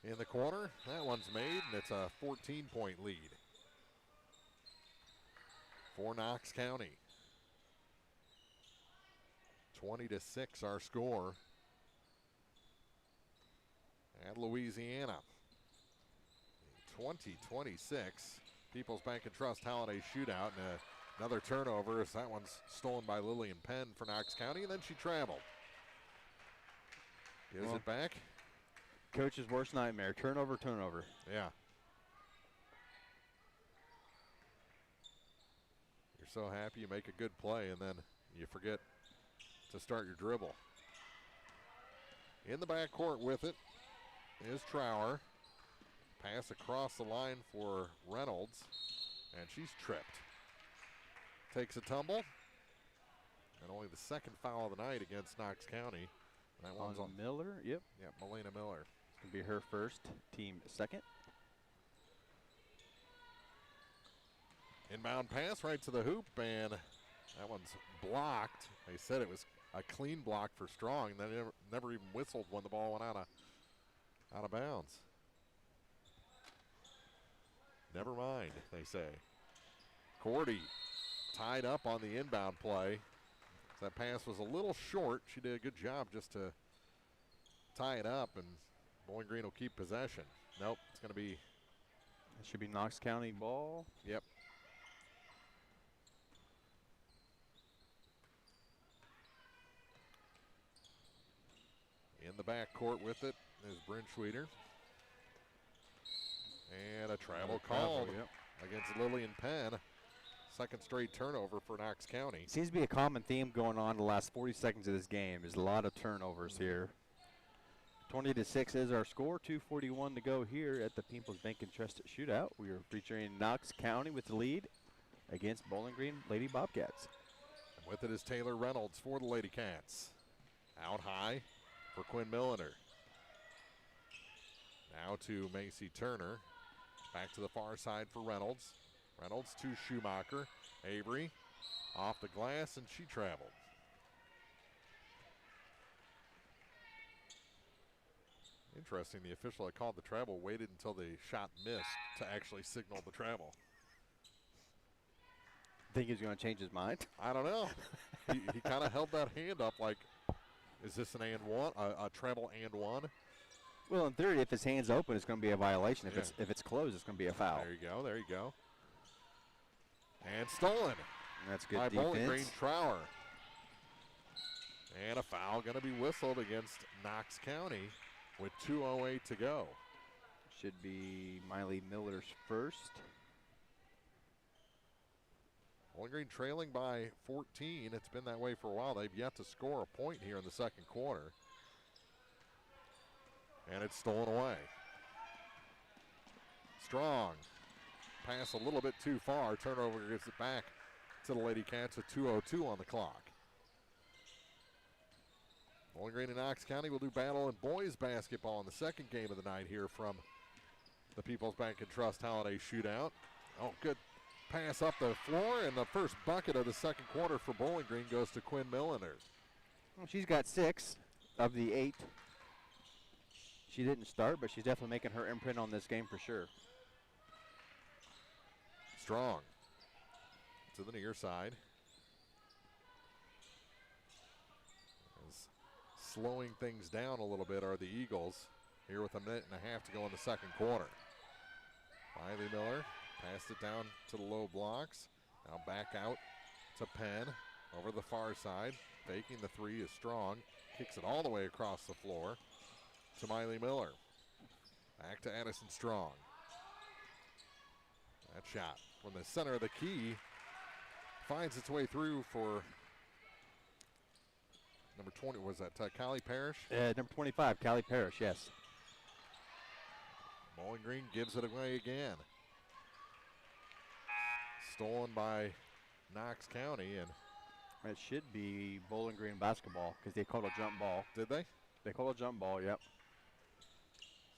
in the corner. That one's made, and it's a 14-point lead for Knox County. 20-6 our score at Louisiana. 20-26 People's Bank and Trust Holiday Shootout, and another turnover as that one's stolen by Lillian Penn for Knox County, and then she traveled. Gives it back. Coach's worst nightmare, turnover. Yeah. You're so happy you make a good play, and then you forget to start your dribble. In the backcourt with it is Trower. Pass across the line for Reynolds, and she's tripped. Takes a tumble, And only the second foul of the night against Knox County. And that one's on Miller. Yep. Yeah, Melina Miller. It's going to be her first, team second. Inbound pass right to the hoop, and that one's blocked. They said it was a clean block for Strong. They never even whistled when the ball went out of bounds. Never mind, they say. Cordy tied up on the inbound play. That pass was a little short. She did a good job just to tie it up, and Bowling Green will keep possession. Nope, it's going to be. It should be Knox County ball. Yep. In the backcourt with it is Bryn Schweeder. And a travel called against Lillian Penn. Second straight turnover for Knox County. Seems to be a common theme going on the last 40 seconds of this game. There's a lot of turnovers here. 20-6 is our score. 2:41 to go here at the People's Bank and Trust Shootout. We are featuring Knox County with the lead against Bowling Green Lady Bobcats. And with it is Taylor Reynolds for the Lady Cats. Out high for Quinn Milliner. Now to Macy Turner. Back to the far side for Reynolds. Reynolds to Schumacher. Avery off the glass, and she traveled. Interesting, the official that called the travel waited until the shot missed to actually signal the travel. Think he's going to change his mind? I don't know. he kind of held that hand up like, is this an and one, a travel and one? Well, in theory, if his hand's open, it's going to be a violation. If it's closed, it's going to be a foul. There you go. There you go. And stolen. That's good by defense. Bowling Green Trower. And a foul going to be whistled against Knox County with 2:08 to go. Should be Miley Miller's first. Bowling Green trailing by 14. It's been that way for a while. They've yet to score a point here in the second quarter. And it's stolen away. Strong. Pass a little bit too far. Turnover gets it back to the Lady Cats with 2:02 on the clock. Bowling Green and Knox County will do battle in boys basketball in the second game of the night here from the People's Bank and Trust Holiday Shootout. Oh, good pass up the floor, and the first bucket of the second quarter for Bowling Green goes to Quinn Milliner. Well, she's got 6 of the 8. She didn't start, but she's definitely making her imprint on this game for sure. Strong to the near side. As slowing things down a little bit are the Eagles here with a minute and a half to go in the second quarter. Miley Miller passed it down to the low blocks. Now back out to Penn over the far side. Faking the three is Strong. Kicks it all the way across the floor to Miley Miller. Back to Addison Strong. That shot from the center of the key finds its way through for number 20. Was that Callie Parrish? Number 25, Callie Parrish, yes. Bowling Green gives it away again. Stolen by Knox County, and it should be Bowling Green basketball because they called a jump ball. Did they? They called a jump ball, yep.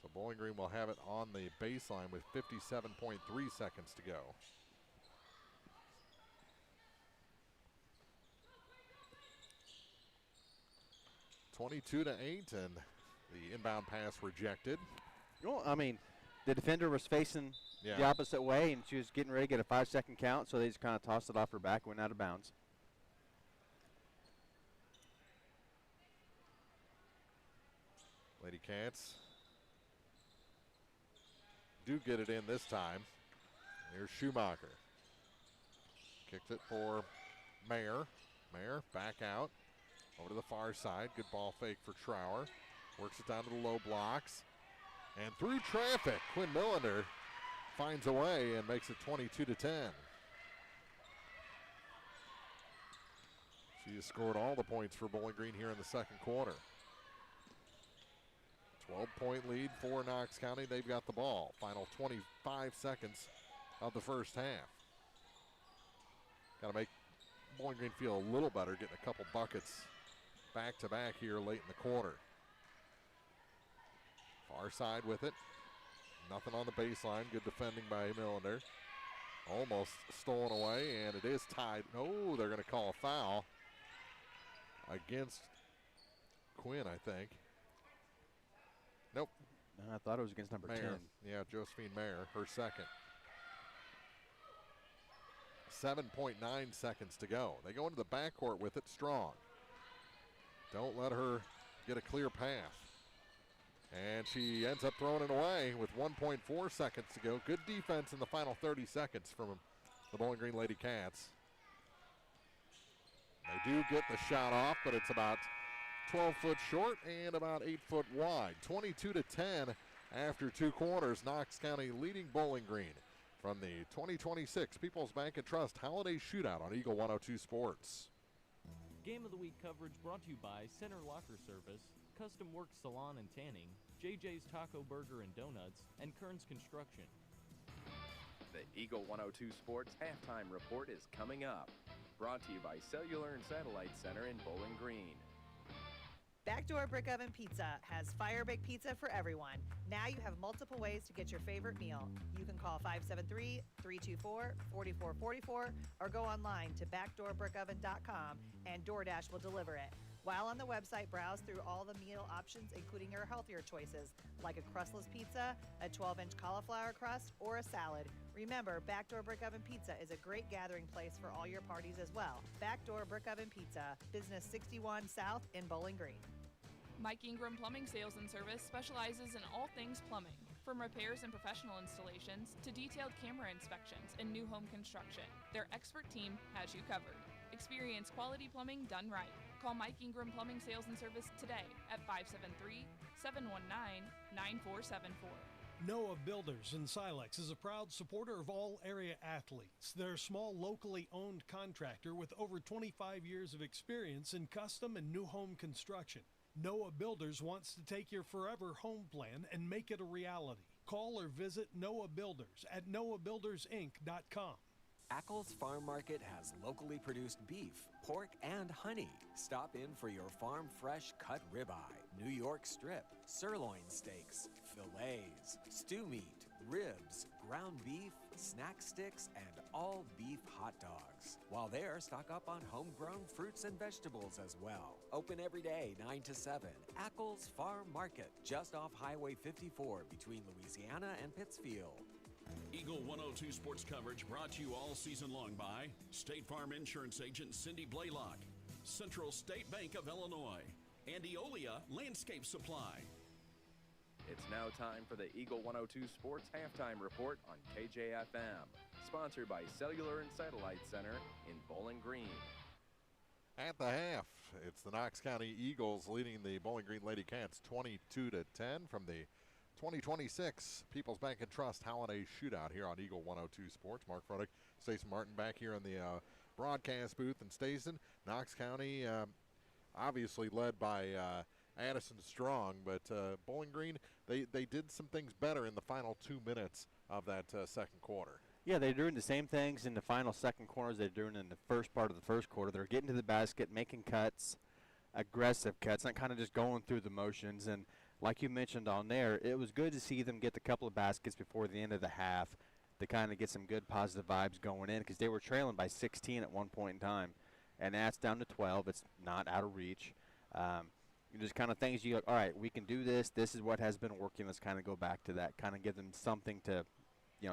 So Bowling Green will have it on the baseline with 57.3 seconds to go. (22-8), and the inbound pass rejected. Well, I mean, the defender was facing the opposite way, and she was getting ready to get a 5-second count, so they just kind of tossed it off her back, went out of bounds. Lady Cats do get it in this time. Here's Schumacher. Kicked it for Mayer. Mayer back out. Over to the far side. Good ball fake for Trower. Works it down to the low blocks. And through traffic, Quinn Milliner finds a way and makes it 22-10. She has scored all the points for Bowling Green here in the second quarter. 12-point lead for Knox County. They've got the ball. Final 25 seconds of the first half. Got to make Bowling Green feel a little better, getting a couple buckets back-to-back here late in the quarter. Far side with it. Nothing on the baseline. Good defending by Millender. Almost stolen away, and it is tied. No, they're going to call a foul against Quinn, I think. Nope. No, I thought it was against number 10. Yeah, Josephine Mayer, her second. 7.9 seconds to go. They go into the backcourt with it strong. Don't let her get a clear path. And she ends up throwing it away with 1.4 seconds to go. Good defense in the final 30 seconds from the Bowling Green Lady Cats. They do get the shot off, but it's about 12 foot short and about 8 foot wide. 22-10 after 2 quarters. Knox County leading Bowling Green from the 2026 People's Bank and Trust Holiday Shootout on Eagle 102 Sports. Game of the Week coverage brought to you by Center Locker Service, Custom Work Salon and Tanning, JJ's Taco Burger and Donuts, and Kern's Construction. The Eagle 102 Sports Halftime Report is coming up. Brought to you by Cellular and Satellite Center in Bowling Green. Backdoor Brick Oven Pizza has fire baked pizza for everyone. Now you have multiple ways to get your favorite meal. You can call 573-324-4444 or go online to backdoorbrickoven.com and DoorDash will deliver it. While on the website, browse through all the meal options, including your healthier choices, like a crustless pizza, a 12-inch cauliflower crust, or a salad. Remember, Backdoor Brick Oven Pizza is a great gathering place for all your parties as well. Backdoor Brick Oven Pizza, Business 61 South in Bowling Green. Mike Ingram Plumbing Sales and Service specializes in all things plumbing, from repairs and professional installations to detailed camera inspections and new home construction. Their expert team has you covered. Experience quality plumbing done right. Call Mike Ingram Plumbing Sales and Service today at 573-719-9474. Noah Builders in Silex is a proud supporter of all area athletes. They're a small, locally owned contractor with over 25 years of experience in custom and new home construction. Noah Builders wants to take your forever home plan and make it a reality. Call or visit Noah Builders at noahbuildersinc.com. Ackles Farm Market has locally produced beef, pork, and honey. Stop in for your farm fresh cut ribeye, New York strip, sirloin steaks, fillets, stew meat, ribs, ground beef, snack sticks, and all beef hot dogs. While there, stock up on homegrown fruits and vegetables as well. Open every day, 9 to 7. Ackles Farm Market, just off Highway 54 between Louisiana and Pittsfield. Eagle 102 sports coverage brought to you all season long by State Farm Insurance Agent Cindy Blaylock, Central State Bank of Illinois, and Eolia Landscape Supply. It's now time for the Eagle 102 Sports Halftime Report on KJFM, sponsored by Cellular and Satellite Center in Bowling Green. At the half, it's the Knox County Eagles leading the Bowling Green Lady Cats 22-10 from the 2026 People's Bank and Trust Holiday Shootout here on Eagle 102 Sports. Mark Frodick, Stacey Martin back here in the broadcast booth in Stayson. Knox County obviously led by Addison Strong, but Bowling Green, they did some things better in the final 2 minutes of that second quarter. Yeah, they're doing the same things in the final second quarters they're doing in the first part of the first quarter. They're getting to the basket, making cuts, aggressive cuts, not kind of just going through the motions. And like you mentioned on there, it was good to see them get a couple of baskets before the end of the half to kind of get some good positive vibes going in, because they were trailing by 16 at one point in time. And that's down to 12. It's not out of reach. Just kind of things you go, all right, we can do this. This is what has been working. Let's kind of go back to that, kind of give them something to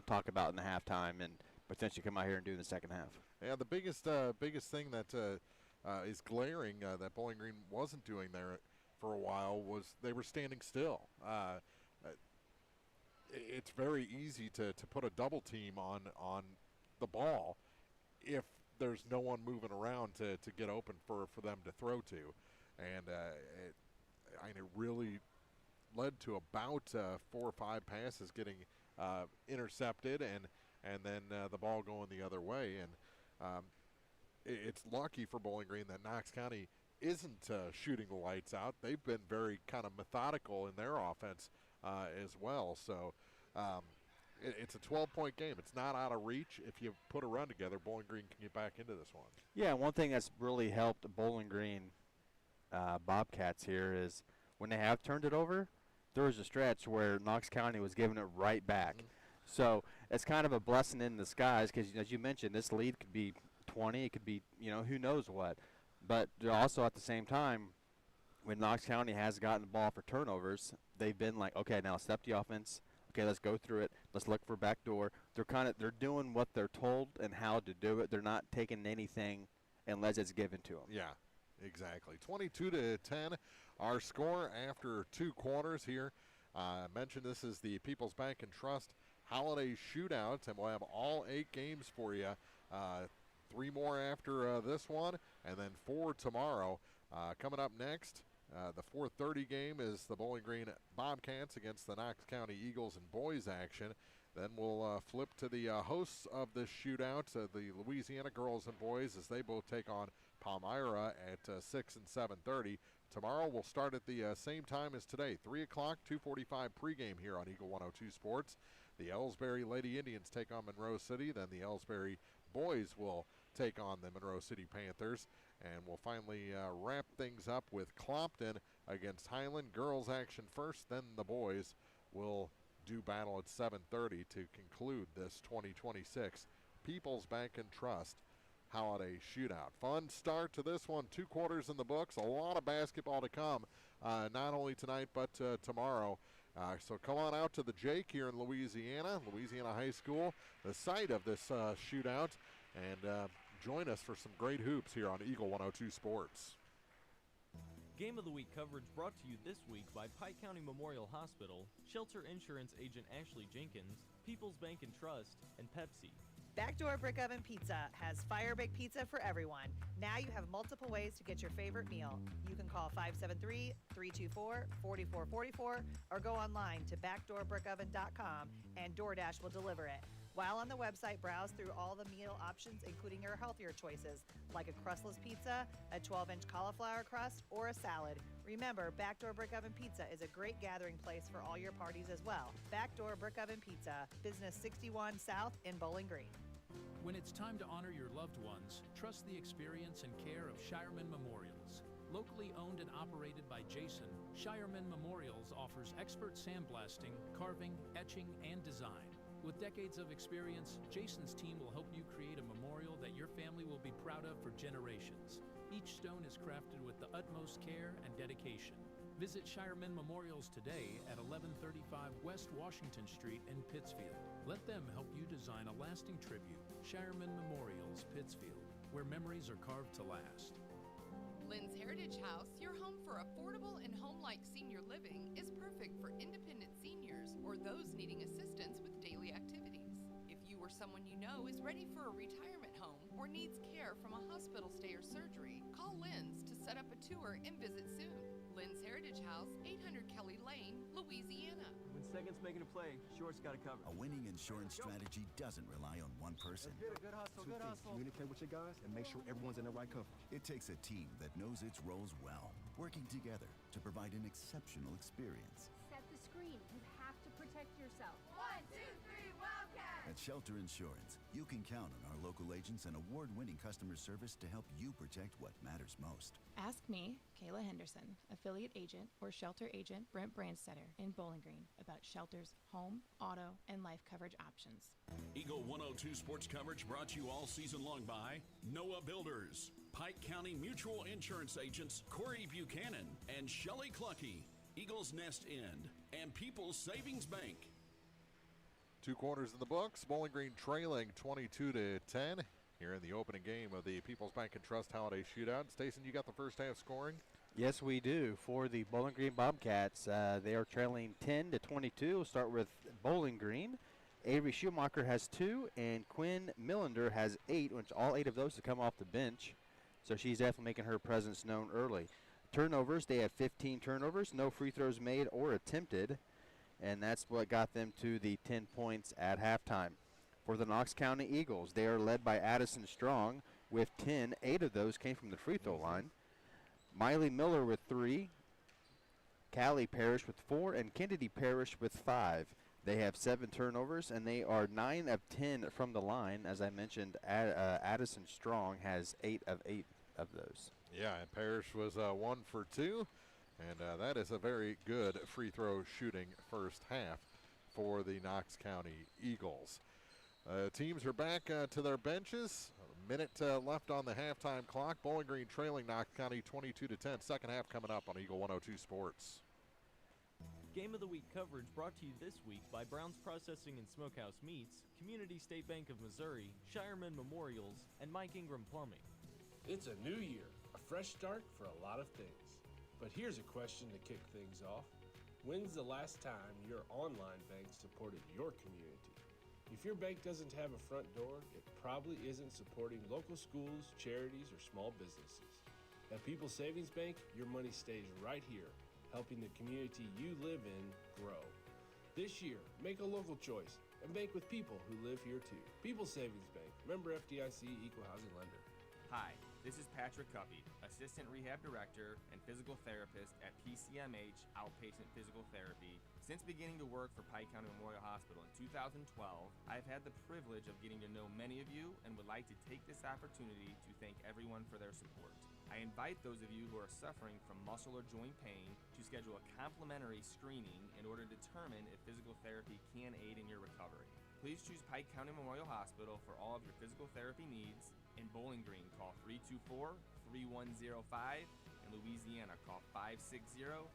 talk about in the halftime and potentially come out here and do in the second half. Yeah, the biggest thing that is glaring that Bowling Green wasn't doing there for a while was they were standing still. It's very easy to put a double team on the ball if there's no one moving around to get open for them to throw to. And it really led to about 4 or 5 passes getting intercepted and then the ball going the other way. And it's lucky for Bowling Green that Knox County isn't shooting the lights out. They've been very kind of methodical in their offense as well. So it's a 12-point game. It's not out of reach. If you put a run together, Bowling Green can get back into this one. Yeah, one thing that's really helped the Bowling Green Bobcats here is when they have turned it over, there was a stretch where Knox County was giving it right back. So it's kind of a blessing in disguise because, as you mentioned, this lead could be 20. It could be, who knows what. But also at the same time, when Knox County has gotten the ball for turnovers, they've been like, okay, now step the offense. Okay, let's go through it. Let's look for back door. They're doing what they're told and how to do it. They're not taking anything unless it's given to them. Yeah, exactly. 22-10, our score after 2 quarters here. I mentioned this is the People's Bank and Trust Holiday Shootout, and we'll have all 8 games for you. 3 more after this one, and then 4 tomorrow. Coming up next, the 4:30 game is the Bowling Green Bobcats against the Knox County Eagles in boys action. Then we'll flip to the hosts of this shootout, the Louisiana girls and boys, as they both take on Palmyra at 6 and 7:30. Tomorrow we'll start at the same time as today, 3 o'clock, 2:45 pregame here on Eagle 102 Sports. The Ellsbury Lady Indians take on Monroe City. Then the Ellsbury boys will take on the Monroe City Panthers. And we'll finally wrap things up with Clopton against Highland. Girls action first, then the boys will do battle at 7:30 to conclude this 2026 People's Bank and Trust Holiday Shootout. Fun start to this one. 2 quarters in the books. A lot of basketball to come, not only tonight but tomorrow. So come on out to the Jake here in Louisiana High School, the site of this shootout, and join us for some great hoops here on Eagle 102 Sports. Game of the Week coverage brought to you this week by Pike County Memorial Hospital, Shelter Insurance Agent Ashley Jenkins, People's Bank and Trust, and Pepsi. Backdoor Brick Oven Pizza has fire baked pizza for everyone. Now you have multiple ways to get your favorite meal. You can call 573-324-4444 or go online to backdoorbrickoven.com and DoorDash will deliver it. While on the website, browse through all the meal options, including your healthier choices, like a crustless pizza, a 12-inch cauliflower crust, or a salad. Remember, Backdoor Brick Oven Pizza is a great gathering place for all your parties as well. Backdoor Brick Oven Pizza, Business 61 South in Bowling Green. When it's time to honor your loved ones, trust the experience and care of Shireman Memorials. Locally owned and operated by Jason, Shireman Memorials offers expert sandblasting, carving, etching, and design. With decades of experience, Jason's team will help you create a memorial that your family will be proud of for generations. Each stone is crafted with the utmost care and dedication. Visit Shireman Memorials today at 1135 West Washington Street in Pittsfield. Let them help you design a lasting tribute. Shireman Memorials, Pittsfield, where memories are carved to last. Lynn's Heritage House, your home for affordable and home-like senior living, is perfect for independent seniors or those needing assistance with daily activities. If you or someone you know is ready for a retirement home or needs care from a hospital stay or surgery, call Lynn's to set up a tour and visit soon. Lynn's Heritage House, 800 Kelly Lane, Louisiana. When second's making a play, short's got to cover. A winning insurance strategy doesn't rely on one person. Good hustle, good hustle. Communicate with your guys and make sure everyone's in the right cover. It takes a team that knows its roles well, working together to provide an exceptional experience. Set the screen. You have to protect yourself. 1, 2, 3, Wildcats! At Shelter Insurance, you can count on our local agents and award-winning customer service to help you protect what matters most. Ask me, Kayla Henderson, affiliate agent or shelter agent Brent Brandstetter in Bowling Green about Shelter's home, auto, and life coverage options. Eagle 102 Sports coverage brought to you all season long by Noah Builders, Pike County Mutual Insurance agents Corey Buchanan and Shelley Clucky, Eagles Nest End, and People's Savings Bank. 2 quarters in the books. Bowling Green trailing 22-10 here in the opening game of the People's Bank and Trust Holiday Shootout. Stason, you got the first half scoring? Yes, we do. For the Bowling Green Bobcats, they are trailing 10-22. We'll start with Bowling Green. Avery Schumacher has 2, and Quinn Millender has 8, which all 8 of those have come off the bench. So she's definitely making her presence known early. Turnovers, they had 15 turnovers, no free throws made or attempted. And that's what got them to the 10 points at halftime. For the Knox County Eagles, they are led by Addison Strong with 10. 8 of those came from the free throw line. Miley Miller with 3. Callie Parrish with 4. And Kennedy Parrish with 5. They have 7 turnovers, and they are 9 of 10 from the line. As I mentioned, Addison Strong has 8 of 8 of those. Yeah, and Parrish was 1 for 2, and that is a very good free throw shooting first half for the Knox County Eagles. Teams are back to their benches. A minute left on the halftime clock. Bowling Green trailing Knox County 22-10. Second half coming up on Eagle 102 Sports. Game of the Week coverage brought to you this week by Brown's Processing and Smokehouse Meats, Community State Bank of Missouri, Shireman Memorials, and Mike Ingram Plumbing. It's a new year, a fresh start for a lot of things. But here's a question to kick things off. When's the last time your online bank supported your community? If your bank doesn't have a front door, it probably isn't supporting local schools, charities, or small businesses. At People's Savings Bank, your money stays right here, helping the community you live in grow. This year, make a local choice and bank with people who live here too. People's Savings Bank, member FDIC, equal housing lender. Hi, this is Patrick Cuppy, Assistant Rehab Director and Physical Therapist at PCMH Outpatient Physical Therapy. Since beginning to work for Pike County Memorial Hospital in 2012, I've had the privilege of getting to know many of you and would like to take this opportunity to thank everyone for their support. I invite those of you who are suffering from muscle or joint pain to schedule a complimentary screening in order to determine if physical therapy can aid in your recovery. Please choose Pike County Memorial Hospital for all of your physical therapy needs. In Bowling Green, call 324-3105. In Louisiana, call 560-5530.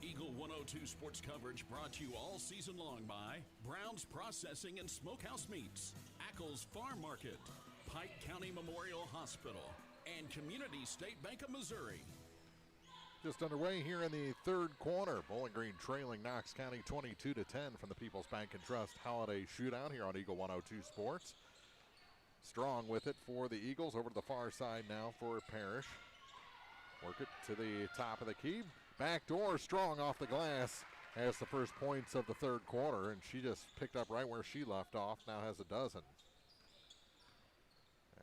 Eagle 102 Sports coverage brought to you all season long by Brown's Processing and Smokehouse Meats, Ackles Farm Market, Pike County Memorial Hospital, and Community State Bank of Missouri. Just underway here in the third quarter. Bowling Green trailing Knox County 22-10 from the People's Bank and Trust Holiday Shootout here on Eagle 102 Sports. Strong with it for the Eagles. Over to the far side now for Parrish. Work it to the top of the key. Backdoor, Strong off the glass. Has the first points of the third quarter, and she just picked up right where she left off. Now has a dozen.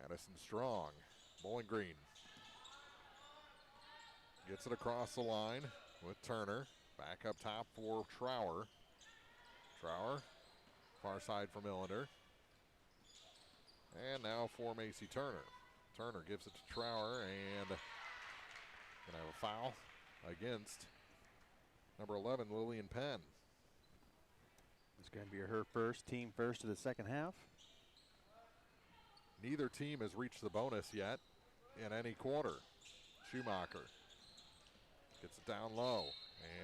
Addison Strong, Bowling Green. Gets it across the line with Turner. Back up top for Trower. Trower, far side for Millender. And now for Macy Turner. Turner gives it to Trower, and gonna have a foul against number 11, Lillian Penn. It's going to be her first, team first of the second half. Neither team has reached the bonus yet in any quarter. Schumacher gets it down low,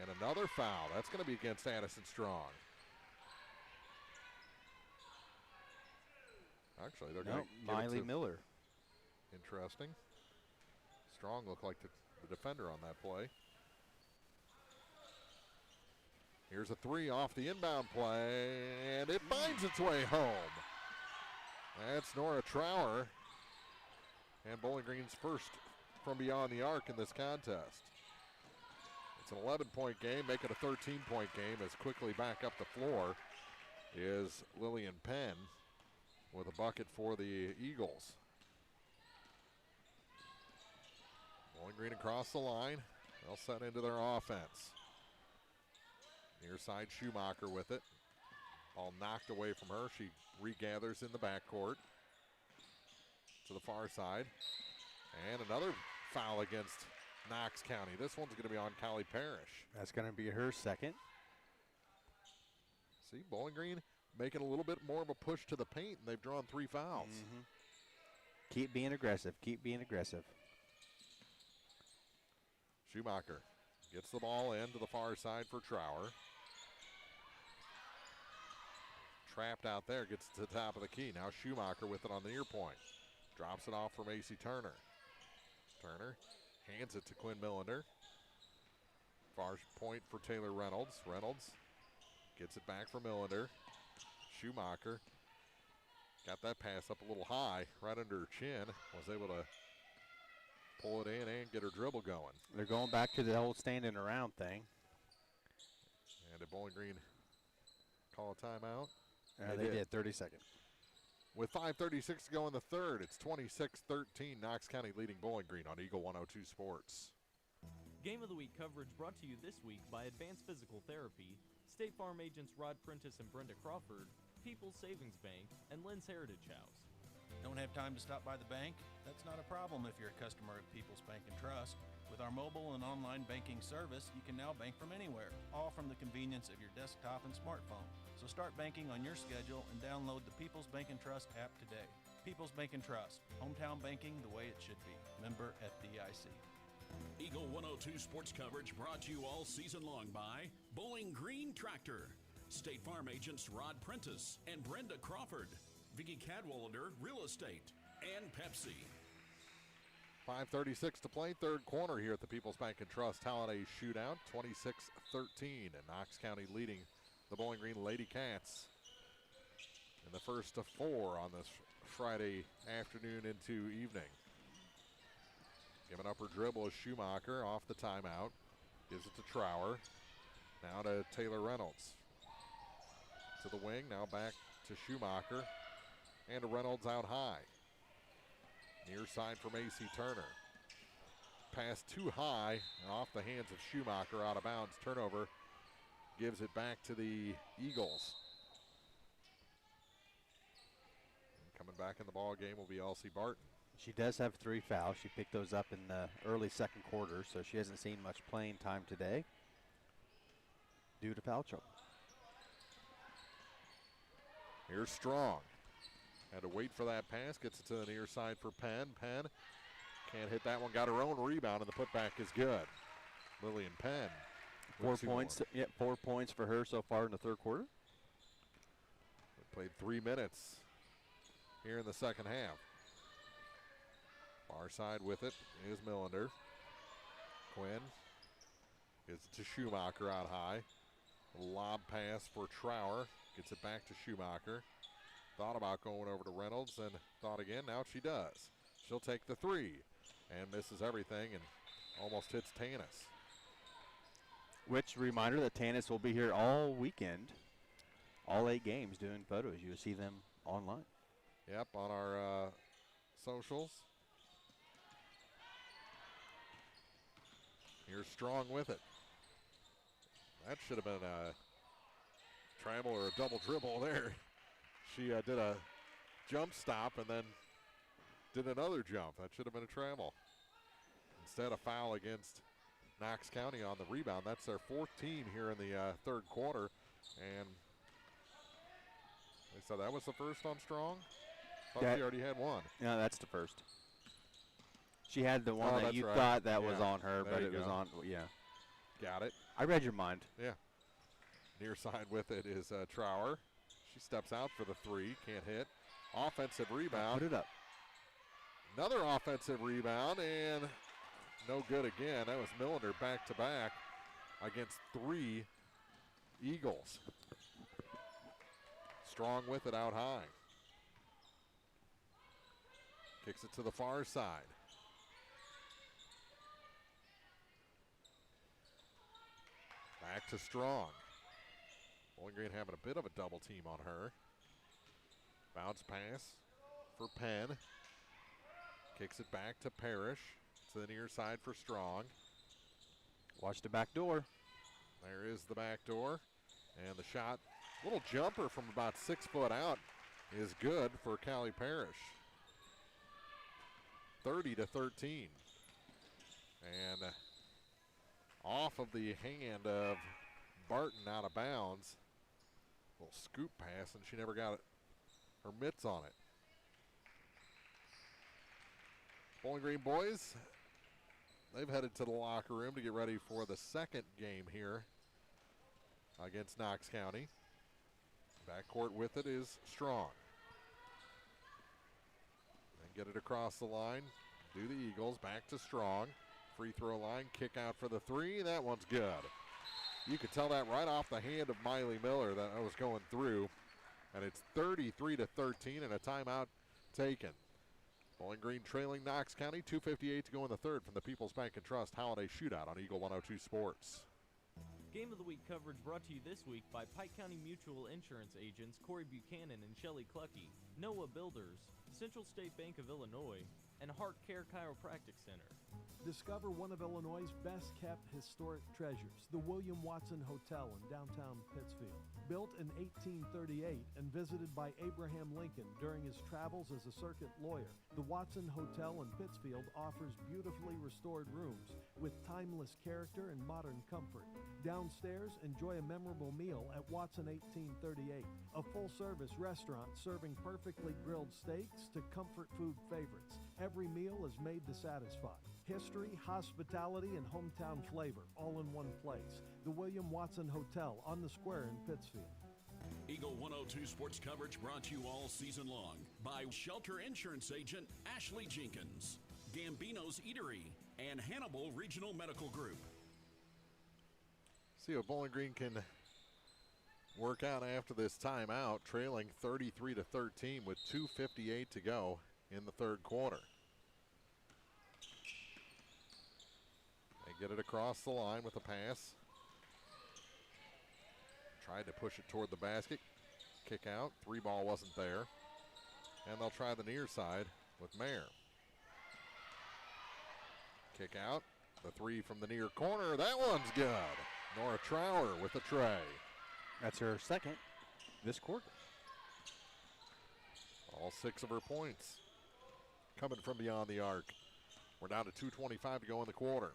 and another foul. That's going to be against Addison Strong. Actually, they're going to Miley Miller. Interesting. Strong looked like the defender on that play. Here's a three off the inbound play, and it finds its way home. That's Nora Trower, and Bowling Green's first from beyond the arc in this contest. It's an 11-point game, make it a 13-point game as quickly back up the floor is Lillian Penn with a bucket for the Eagles. Bowling Green across the line. They'll set into their offense. Near side, Schumacher with it. Ball knocked away from her. She regathers in the backcourt to the far side. And another foul against Knox County. This one's going to be on Callie Parrish. That's going to be her second. See, Bowling Green making a little bit more of a push to the paint, and they've drawn 3 fouls. Mm-hmm. Keep being aggressive. Keep being aggressive. Schumacher gets the ball in to the far side for Trower. Trapped out there, gets to the top of the key. Now Schumacher with it on the near point. Drops it off for Macy Turner. Turner hands it to Quinn Millender. Far point for Taylor Reynolds. Reynolds gets it back for Millender. Schumacher got that pass up a little high, right under her chin. Was able to pull it in and get her dribble going. They're going back to the whole standing around thing. And did Bowling Green call a timeout? They did, 30 seconds. With 5:36 to go in the third, it's 26-13, Knox County leading Bowling Green on Eagle 102 Sports. Game of the Week coverage brought to you this week by Advanced Physical Therapy, State Farm agents Rod Prentice and Brenda Crawford, People's Savings Bank, and Lynn's Heritage House. Don't have time to stop by the bank? That's not a problem if you're a customer of People's Bank and Trust. With our mobile and online banking service, you can now bank from anywhere, all from the convenience of your desktop and smartphone. So start banking on your schedule and download the People's Bank and Trust app today. People's Bank and Trust, hometown banking the way it should be. Member FDIC. Eagle 102 sports coverage brought to you all season long by Bowling Green Tractor, State Farm agents Rod Prentice and Brenda Crawford, Vicki Cadwallader Real Estate, and Pepsi. 5:36 to play, third quarter here at the People's Bank and Trust Holiday Shootout, 26-13, and Knox County leading the Bowling Green Lady Cats in the first of 4 on this Friday afternoon into evening. Giving up her dribble is Schumacher off the timeout. Gives it to Trower. Now to Taylor Reynolds. To the wing, now back to Schumacher. And to Reynolds out high. Near side for Macy Turner. Pass too high and off the hands of Schumacher, out of bounds. Turnover gives it back to the Eagles. And coming back in the ball game will be Elsie Barton. She does have 3 fouls. She picked those up in the early second quarter, so she hasn't seen much playing time today due to foul trouble. Here's Strong. Had to wait for that pass. Gets it to the near side for Penn. Penn can't hit that one. Got her own rebound, and the putback is good. Lillian Penn. 4 points. Yeah, 4 points for her so far in the third quarter. Played 3 minutes here in the second half. Far side with it is Millender. Quinn gives it to Schumacher out high. Lob pass for Trower. Gets it back to Schumacher. Thought about going over to Reynolds and thought again. Now she does. She'll take the 3 and misses everything and almost hits Tanis. Which reminder that Tanis will be here all weekend, all 8 games doing photos. You will see them online. Yep, on our socials. Here's Strong with it. That should have been a travel or a double dribble there. She did a jump stop and then did another jump. That should have been a travel. Instead, a foul against Knox County on the rebound. That's their 4th team here in the third quarter. And they said that was the first on Strong? Thought she already had one. No, that's the first. She had the one that you thought that was on her, but it was on, yeah. Got it. I read your mind. Yeah. Near side with it is Trower. She steps out for the 3, can't hit. Offensive rebound. Put it up. Another offensive rebound, and no good again. That was Millender back-to-back against 3 Eagles. Strong with it out high. Kicks it to the far side. Back to Strong. Bowling Green having a bit of a double team on her. Bounce pass for Penn. Kicks it back to Parrish. To the near side for Strong. Watch the back door. There is the back door. And the shot, little jumper from about 6 foot out, is good for Callie Parrish. 30-13. And off of the hand of Barton out of bounds. Little scoop pass, and she never got her mitts on it. Bowling Green boys, they've headed to the locker room to get ready for the second game here against Knox County. Backcourt with it is Strong. And get it across the line. Do the Eagles. Back to Strong. Free throw line. Kick out for the 3. That one's good. You could tell that right off the hand of Miley Miller that was going through. And it's 33-13 and a timeout taken. Bowling Green trailing Knox County. 2:58 to go in the third from the People's Bank and Trust Holiday Shootout on Eagle 102 Sports. Game of the Week coverage brought to you this week by Pike County Mutual Insurance agents Corey Buchanan and Shelley Clucky, Noah Builders, Central State Bank of Illinois, and Heart Care Chiropractic Center. Discover one of Illinois' best-kept historic treasures, the William Watson Hotel in downtown Pittsfield. Built in 1838 and visited by Abraham Lincoln during his travels as a circuit lawyer, the Watson Hotel in Pittsfield offers beautifully restored rooms with timeless character and modern comfort. Downstairs, enjoy a memorable meal at Watson 1838, a full-service restaurant serving perfectly grilled steaks to comfort food favorites. Every meal is made to satisfy. History, hospitality, and hometown flavor all in one place. The William Watson Hotel on the Square in Pittsfield. Eagle 102 sports coverage brought to you all season long by Shelter Insurance Agent Ashley Jenkins, Gambino's Eatery, and Hannibal Regional Medical Group. See if Bowling Green can work out after this timeout, trailing 33-13 with 2:58 to go in the third quarter. They get it across the line with a pass. Tried to push it toward the basket. Kick out. Three ball wasn't there. And they'll try the near side with Mayer. Kick out. The three from the near corner. That one's good. Nora Trower with a tray. That's her second this quarter. All 6 of her points coming from beyond the arc. We're down to 2:25 to go in the quarter.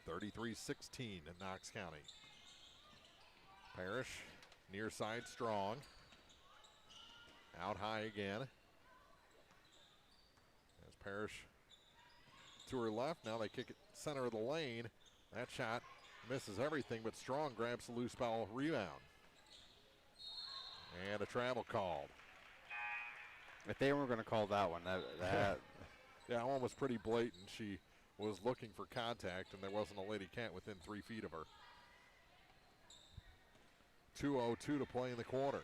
33-16 in Knox County. Parrish, near side strong. Out high again. As Parrish to her left, now they kick it center of the lane. That shot misses everything, but Strong grabs the loose ball rebound. And a travel called. If they were going to call that one, that that one was pretty blatant. She was looking for contact, and there wasn't a lady cat within 3 feet of her. 2:02 to play in the quarter.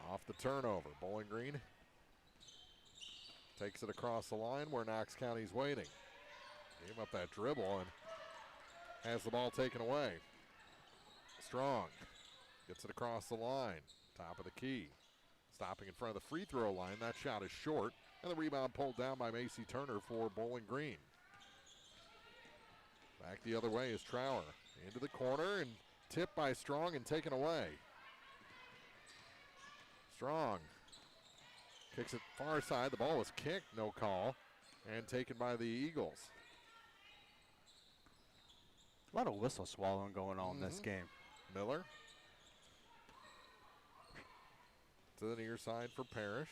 Off the turnover, Bowling Green takes it across the line where Knox County's waiting. Gave up that dribble and has the ball taken away. Strong gets it across the line, top of the key. Stopping in front of the free throw line. That shot is short, and the rebound pulled down by Macy Turner for Bowling Green. Back the other way is Trower. Into the corner and tipped by Strong and taken away. Strong kicks it far side. The ball was kicked, no call, and taken by the Eagles. A lot of whistle swallowing going on in this game. Miller to the near side for Parrish.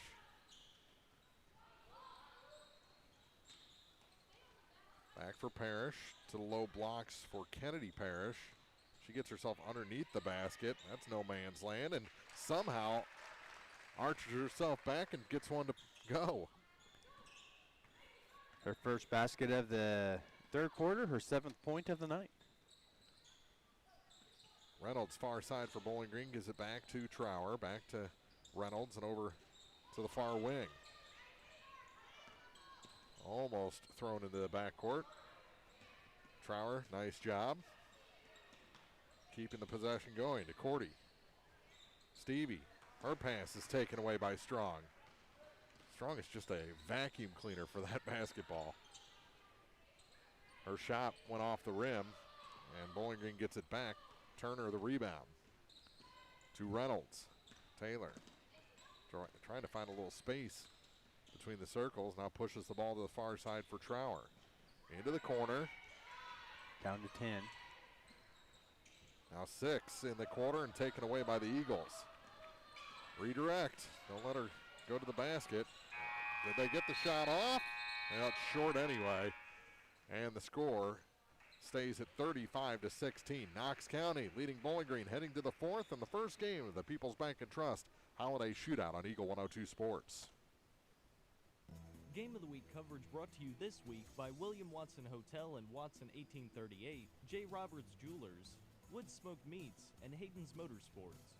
Back for Parrish to the low blocks for Kennedy Parrish. She gets herself underneath the basket. That's no man's land, and somehow arches herself back and gets one to go. Her first basket of the third quarter, her 7th point of the night. Reynolds far side for Bowling Green, gives it back to Trower, back to Reynolds and over to the far wing. Almost thrown into the backcourt. Trower, nice job. Keeping the possession going to Cordy. Stevie, her pass is taken away by Strong. Strong is just a vacuum cleaner for that basketball. Her shot went off the rim, and Bowling Green gets it back. Turner the rebound to Reynolds. Taylor trying to find a little space between the circles. Now pushes the ball to the far side for Trower. Into the corner. Down to 10. Now 6 in the quarter and taken away by the Eagles. Redirect. Don't let her go to the basket. Did they get the shot off? Well, it's short anyway. And the score stays at 35-16. Knox County leading Bowling Green, heading to the 4th and the first game of the People's Bank and Trust Holiday Shootout on Eagle 102 Sports. Game of the Week coverage brought to you this week by William Watson Hotel and Watson 1838, J. Roberts Jewelers, Wood Smoked Meats, and Hayden's Motorsports.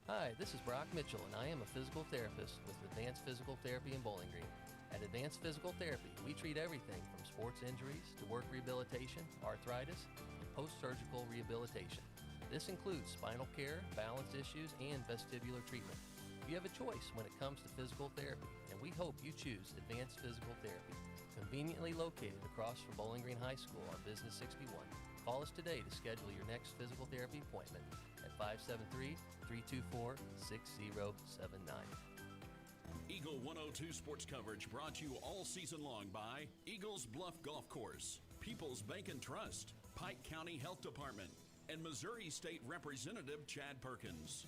Hi, this is Brock Mitchell, and I am a physical therapist with Advanced Physical Therapy in Bowling Green. At Advanced Physical Therapy, we treat everything from sports injuries to work rehabilitation, arthritis, and post-surgical rehabilitation. This includes spinal care, balance issues, and vestibular treatment. You have a choice when it comes to physical therapy, and we hope you choose Advanced Physical Therapy. Conveniently located across from Bowling Green High School on Business 61. Call us today to schedule your next physical therapy appointment at 573-324-6079. Eagle 102 sports coverage brought to you all season long by Eagles Bluff Golf Course, People's Bank and Trust, Pike County Health Department, and Missouri State Representative Chad Perkins.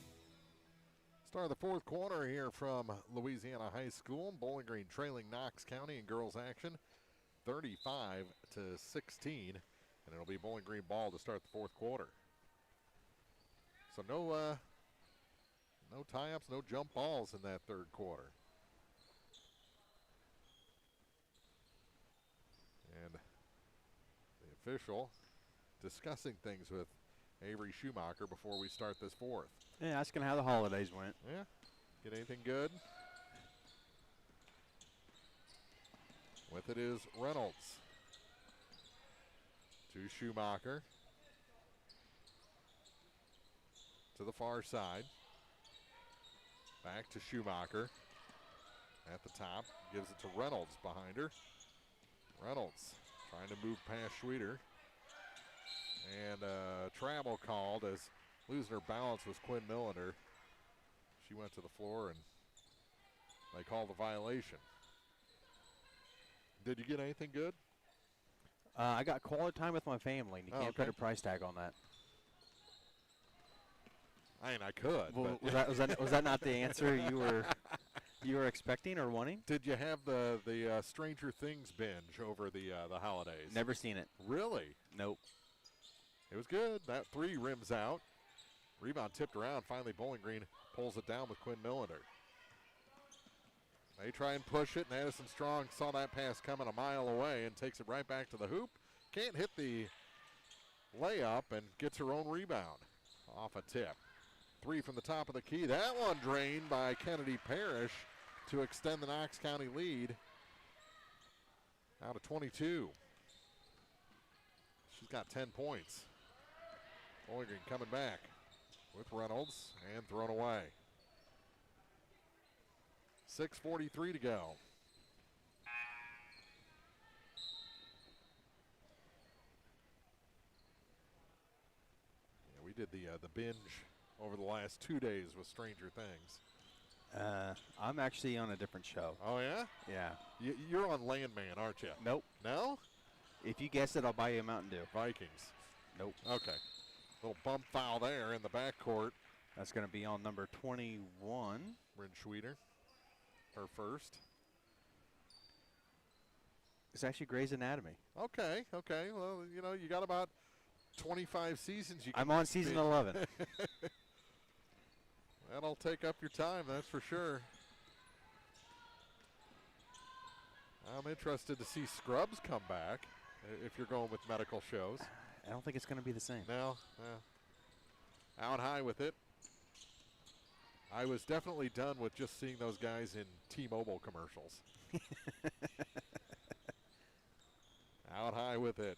Start of the fourth quarter here from Louisiana High School. Bowling Green trailing Knox County in girls action 35-16. And it'll be Bowling Green ball to start the fourth quarter. So no tie-ups, no jump balls in that third quarter. And the official discussing things with Avery Schumacher before we start this fourth. Yeah, asking how the holidays went. Yeah, get anything good? With it is Reynolds. To Schumacher. To the far side. Back to Schumacher. At the top, gives it to Reynolds behind her. Reynolds trying to move past Schweeder. And travel called as losing her balance was Quinn Millender. She went to the floor and they called the violation. Did you get anything good? I got quality time with my family, and you can't put a price tag on that. I mean, I could. Well, but was that not the answer you were expecting or wanting? Did you have the Stranger Things binge over the holidays? Never seen it. Really? Nope. It was good. That three rims out. Rebound tipped around. Finally, Bowling Green pulls it down with Quinn Millender. They try and push it, and Addison Strong saw that pass coming a mile away and takes it right back to the hoop. Can't hit the layup and gets her own rebound off a tip. Three from the top of the key. That one drained by Kennedy Parrish to extend the Knox County lead out of 22. She's got 10 points. Bowling Green coming back with Reynolds and thrown away. 6:43 to go. Yeah, we did the binge over the last 2 days with Stranger Things. I'm actually on a different show. Oh, yeah? Yeah. You're on Landman, aren't you? Nope. No? If you guess it, I'll buy you a Mountain Dew. Vikings. Nope. Okay. Little bump foul there in the backcourt. That's going to be on number 21. Bryn Schweeder, her first. It's actually Grey's Anatomy. Okay. Well, you got about 25 seasons. I'm on season 11. That'll take up your time, that's for sure. I'm interested to see Scrubs come back if you're going with medical shows. I don't think it's going to be the same. No. Out high with it. I was definitely done with just seeing those guys in T-Mobile commercials. Out high with it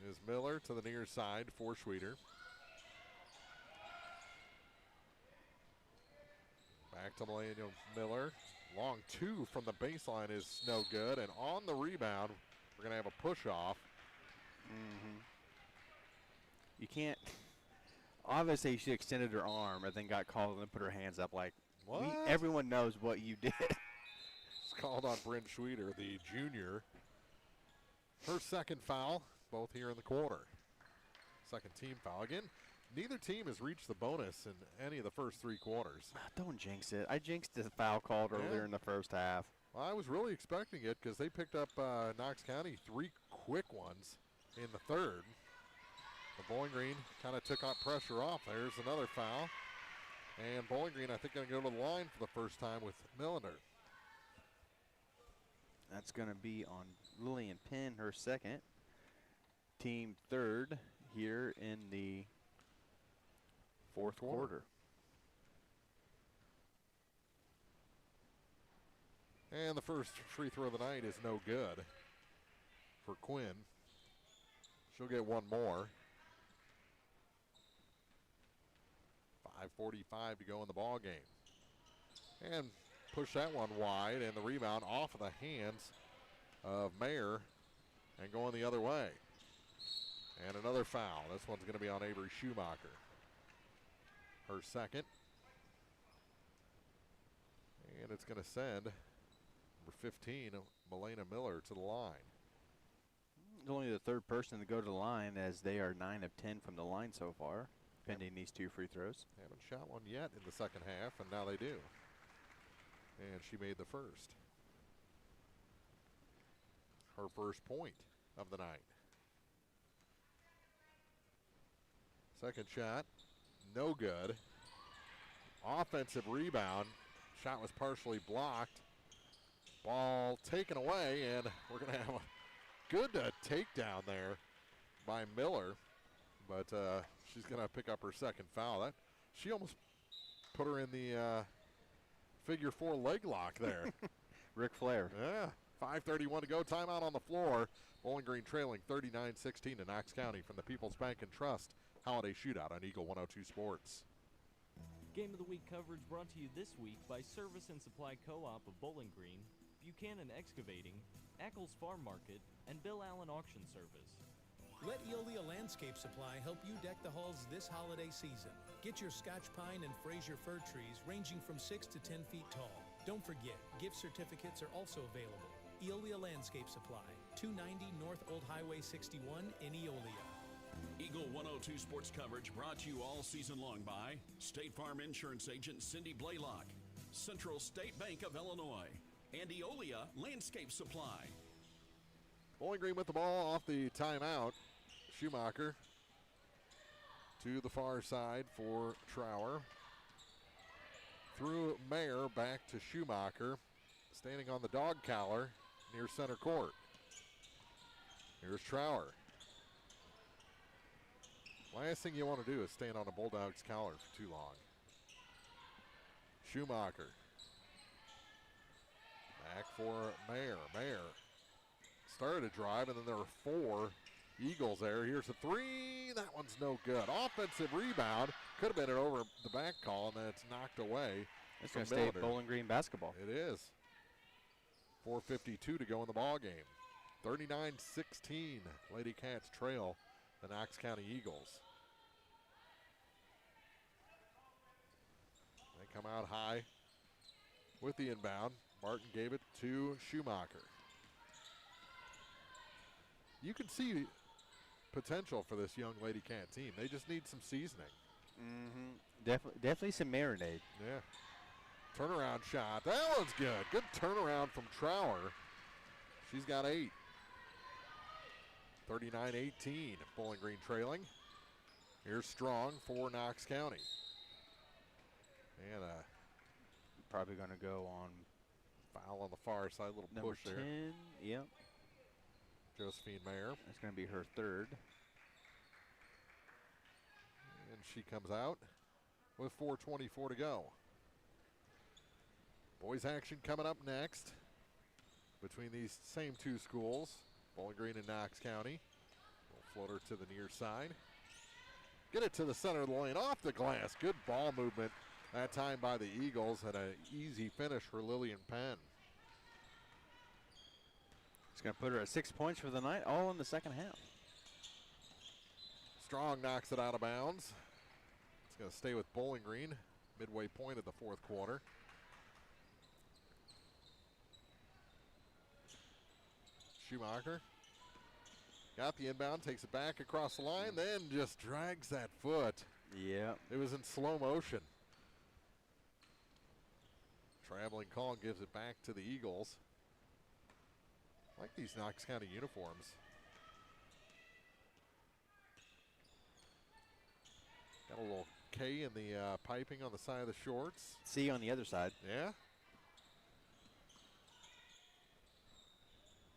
is Miller to the near side for Schweeder. Back to Miller. Long two from the baseline is no good. And on the rebound, we're going to have a push-off. Mm-hmm. You can't. Obviously, she extended her arm and then got called and put her hands up like, what? Everyone knows what you did. It's called on Bryn Schweeder, the junior. Her second foul, both here in the quarter. Second team foul. Again, neither team has reached the bonus in any of the first three quarters. Don't jinx it. I jinxed the foul called earlier in the first half. Well, I was really expecting it because they picked up Knox County 3 quick ones in the third. The Bowling Green kind of took pressure off. There's another foul. And Bowling Green, I think, going to go to the line for the first time with Millender. That's going to be on Lillian Penn, her second. Team third here in the fourth quarter. And the first free throw of the night is no good for Quinn. She'll get one more. 5:45 to go in the ball game. And push that one wide, and the rebound off of the hands of Mayer and going the other way. And another foul. This one's going to be on Avery Schumacher. Her second. And it's going to send number 15, Melena Miller, to the line. Only the third person to go to the line, as they are 9 of 10 from the line so far, pending these 2 free throws. Haven't shot one yet in the second half, and now they do. And she made the first. Her first point of the night. Second shot, no good. Offensive rebound. Shot was partially blocked. Ball taken away, and we're going to have a good takedown there by Miller. But she's going to pick up her second foul. She almost put her in the figure 4 leg lock there. Ric Flair. Yeah. 5:31 to go. Timeout on the floor. Bowling Green trailing 39-16 to Knox County from the People's Bank and Trust Holiday Shootout on Eagle 102 Sports. Game of the Week coverage brought to you this week by Service and Supply Co-op of Bowling Green, Buchanan Excavating, Ackles Farm Market, and Bill Allen Auction Service. Let Eolia Landscape Supply help you deck the halls this holiday season. Get your Scotch pine and Fraser fir trees ranging from 6 to 10 feet tall. Don't forget, gift certificates are also available. Eolia Landscape Supply, 290 North Old Highway 61 in Eolia. Eagle 102 sports coverage brought to you all season long by State Farm Insurance Agent Cindy Blaylock, Central State Bank of Illinois, and Eolia Landscape Supply. Bowling Green with the ball off the timeout. Schumacher to the far side for Trower. Through Mayer, back to Schumacher, standing on the dog collar near center court. Here's Trower. Last thing you want to do is stand on a Bulldog's collar for too long. Schumacher. Back for Mayer. Mayer started a drive, and then there were 4 Eagles there. Here's a 3. That one's no good. Offensive rebound. Could have been it over the back call, and then it's knocked away. It's going to stay Bowling Green basketball. It is. 4:52 to go in the ball game. 39-16. Lady Cats trail the Knox County Eagles. They come out high with the inbound. Martin gave it to Schumacher. You can see potential for this young Lady Cat team. They just need some seasoning. Definitely some marinade. Yeah. Turnaround shot. That one's good. Good turnaround from Trower. She's got 8. 39-18. Bowling Green trailing. Here's Strong for Knox County. And probably going to go on foul on the far side. A little number push 10, there. Yep. Josephine Mayer. That's going to be her 3rd. And she comes out with 4:24 to go. Boys action coming up next between these same 2 schools, Bowling Green and Knox County. Little floater to the near side. Get it to the center of the lane, off the glass. Good ball movement that time by the Eagles, and an easy finish for Lillian Penn. It's going to put her at 6 points for the night, all in the second half. Strong knocks it out of bounds. It's going to stay with Bowling Green, midway point of the 4th quarter. Schumacher got the inbound, takes it back across the line, then just drags that foot. Yeah. It was in slow motion. Traveling call gives it back to the Eagles. I like these Knox County uniforms. Got a little K in the piping on the side of the shorts. C on the other side. Yeah.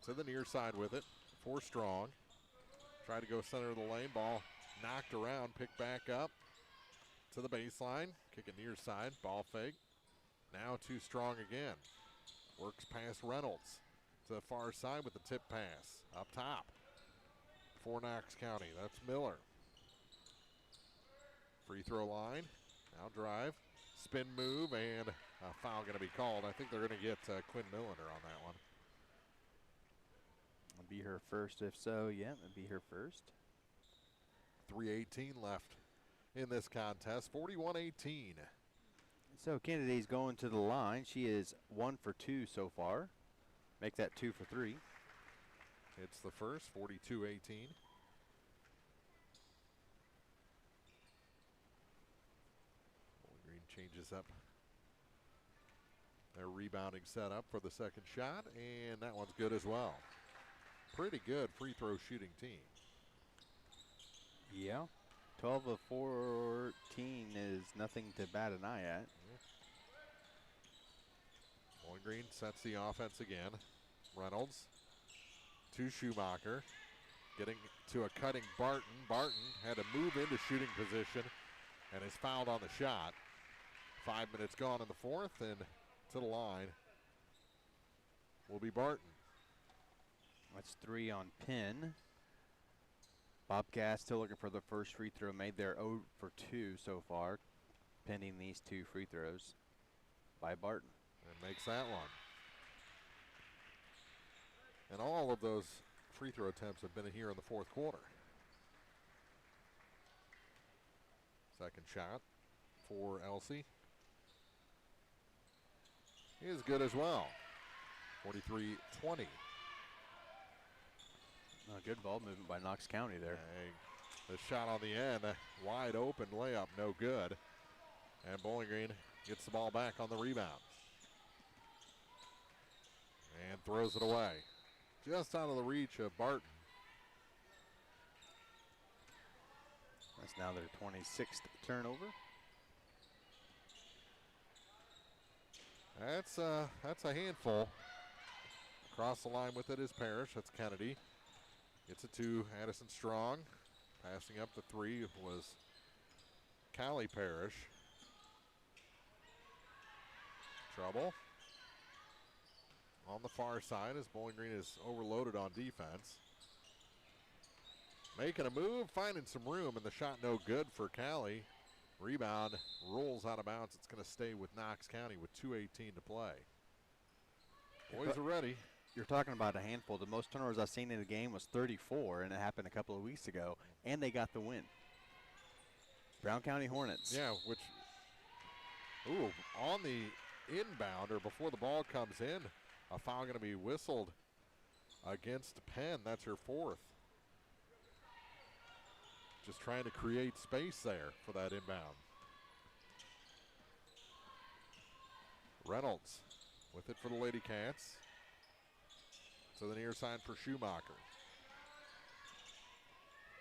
To the near side with it for Strong. Tried to go center of the lane. Ball knocked around, picked back up to the baseline. Kick it near side. Ball fake. Now too Strong again. Works past Reynolds to the far side with the tip pass. Up top for Knox County. That's Miller. Free throw line. Now drive. Spin move, and a foul going to be called. I think they're going to get Quinn Milliner on that one. It'll be her first, if so. Yeah, it'll be her first. 3:18 left in this contest. 41-18. So Kennedy's going to the line. She is 1 for 2 so far. Make that 2 for 3. It's the first, 42-18. Bowling Green changes up their rebounding setup for the second shot, and that one's good as well. Pretty good free throw shooting team. Yeah. 12 of 14 is nothing to bat an eye at. Bowling Green sets the offense again. Reynolds to Schumacher. Getting to a cutting Barton. Barton had to move into shooting position and is fouled on the shot. 5 minutes gone in the fourth, and to the line will be Barton. That's 3 on Penn. Bobcats still looking for the first free throw made. They're 0 for 2 so far, pending these 2 free throws by Barton. And makes that one. And all of those free throw attempts have been here in the fourth quarter. Second shot for Elsie is good as well. 43-20. Good ball movement by Knox County there. The shot on the end, a wide open layup, no good. And Bowling Green gets the ball back on the rebound. And throws it away. Just out of the reach of Barton. That's now their 26th turnover. That's a handful. Across the line with it is Parrish. That's Kennedy. Gets it to Addison Strong. Passing up the three was Callie Parrish. Trouble on the far side as Bowling Green is overloaded on defense. Making a move, finding some room, and the shot no good for Callie. Rebound rolls out of bounds. It's going to stay with Knox County with 2:18 to play. Boys are ready. You're talking about a handful. The most turnovers I've seen in the game was 34, and it happened a couple of weeks ago, and they got the win. Brown County Hornets. Yeah, which, ooh, on the inbound or before the ball comes in, a foul going to be whistled against Penn. That's her fourth. Just trying to create space there for that inbound. Reynolds with it for the Lady Cats. To the near side for Schumacher.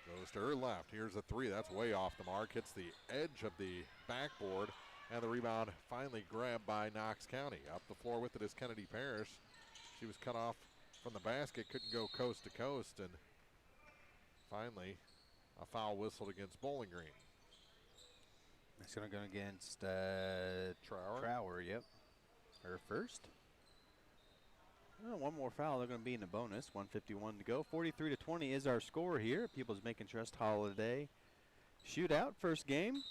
Goes to her left. Here's a three. That's way off the mark. Hits the edge of the backboard. And the rebound finally grabbed by Knox County. Up the floor with it is Kennedy Parrish. She was cut off from the basket. Couldn't go coast to coast. And finally, a foul whistled against Bowling Green. It's going to go against Trower. Trower, yep. Her first. Oh, one more foul. They're going to be in the bonus. 1:51 to go. 43-20 is our score here. People's Bank & Trust Holiday Shootout. First game.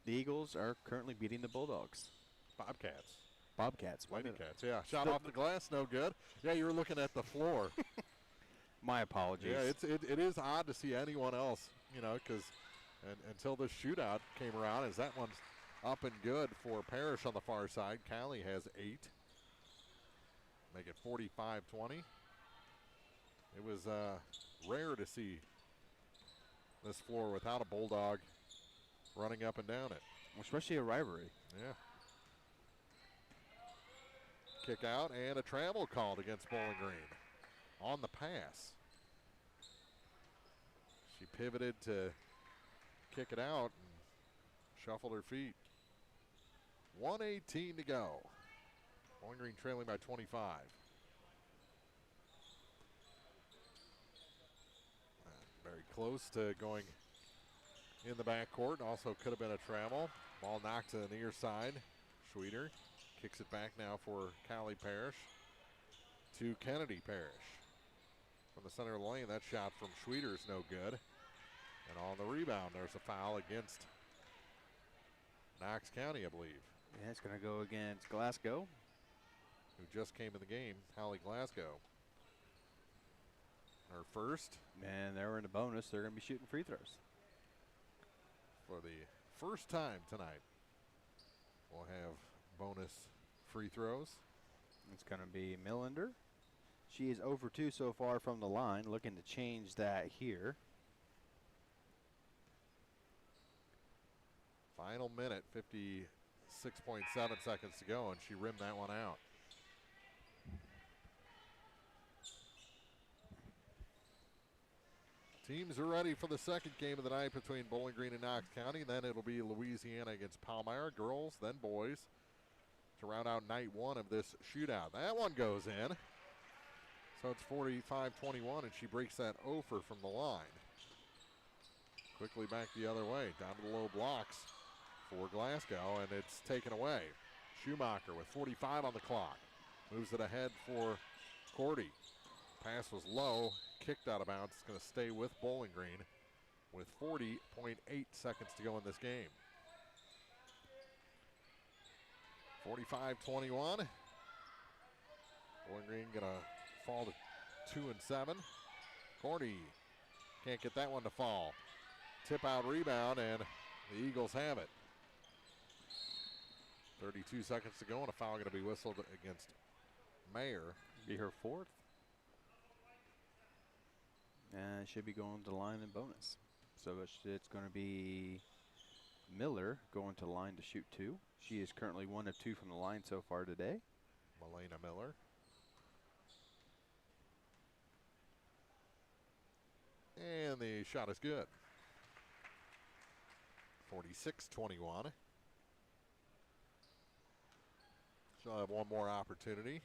The Eagles are currently beating the Bulldogs. Bobcats. Bobcats. Lady Cats, yeah. Shot off the glass, no good. Yeah, you were looking at the floor. My apologies. Yeah, it is odd to see anyone else, you know, because until this shootout came around, as that one's up and good for Parrish on the far side. Callie has 8. Make it 45-20. It was rare to see this floor without a Bulldog running up and down it. Especially a rivalry. Yeah. Kick out and a travel called against Bowling Green on the pass. She pivoted to kick it out and shuffled her feet. 1:18 to go. Bowling Green trailing by 25. Very close to going in the backcourt. Also could have been a travel. Ball knocked to the near side. Schweeder kicks it back now for Callie Parrish to Kennedy Parrish. From the center of the lane, that shot from Schweeder is no good. And on the rebound, there's a foul against Knox County, I believe. Yeah, it's going to go against Glasgow, who just came in the game, Holly Glasgow. her first. And they're in the bonus. They're going to be shooting free throws. For the first time tonight, we'll have bonus free throws. It's going to be Millender. She is over 2 so far from the line, looking to change that here. Final minute, 56.7 seconds to go, and she rimmed that one out. Teams are ready for the second game of the night between Bowling Green and Knox County. Then it'll be Louisiana against Palmyra, girls, then boys, to round out night one of this shootout. That one goes in. So it's 45-21, and she breaks that over from the line. Quickly back the other way, down to the low blocks for Glasgow, and it's taken away. Schumacher with 45 on the clock. Moves it ahead for Cordy. Pass was low, kicked out of bounds. It's going to stay with Bowling Green with 40.8 seconds to go in this game. 45-21. Bowling Green going to fall to 2 and 7. Cordy can't get that one to fall. Tip out rebound, and the Eagles have it. 32 seconds to go, and a foul going to be whistled against Mayer. Be her 4th. And should be going to the line in bonus. So it's going to be Miller going to the line to shoot 2. She is currently 1 of 2 from the line so far today. Melena Miller. And the shot is good. 46-21. She'll have one more opportunity.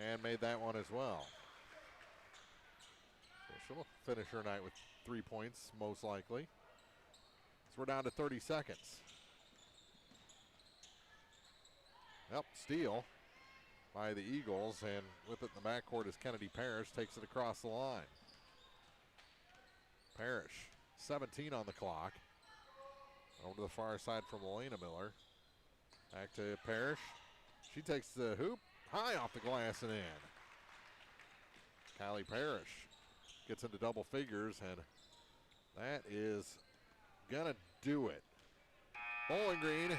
And made that one as well. So she'll finish her night with 3 points, most likely. So we're down to 30 seconds. Yep, steal by the Eagles, and with it in the backcourt is Kennedy Parrish, takes it across the line. Parrish, 17 on the clock. Over to the far side from Elena Miller. Back to Parrish. She takes the hoop high off the glass and in. Kylie Parrish gets into double figures, and that is gonna do it. Bowling Green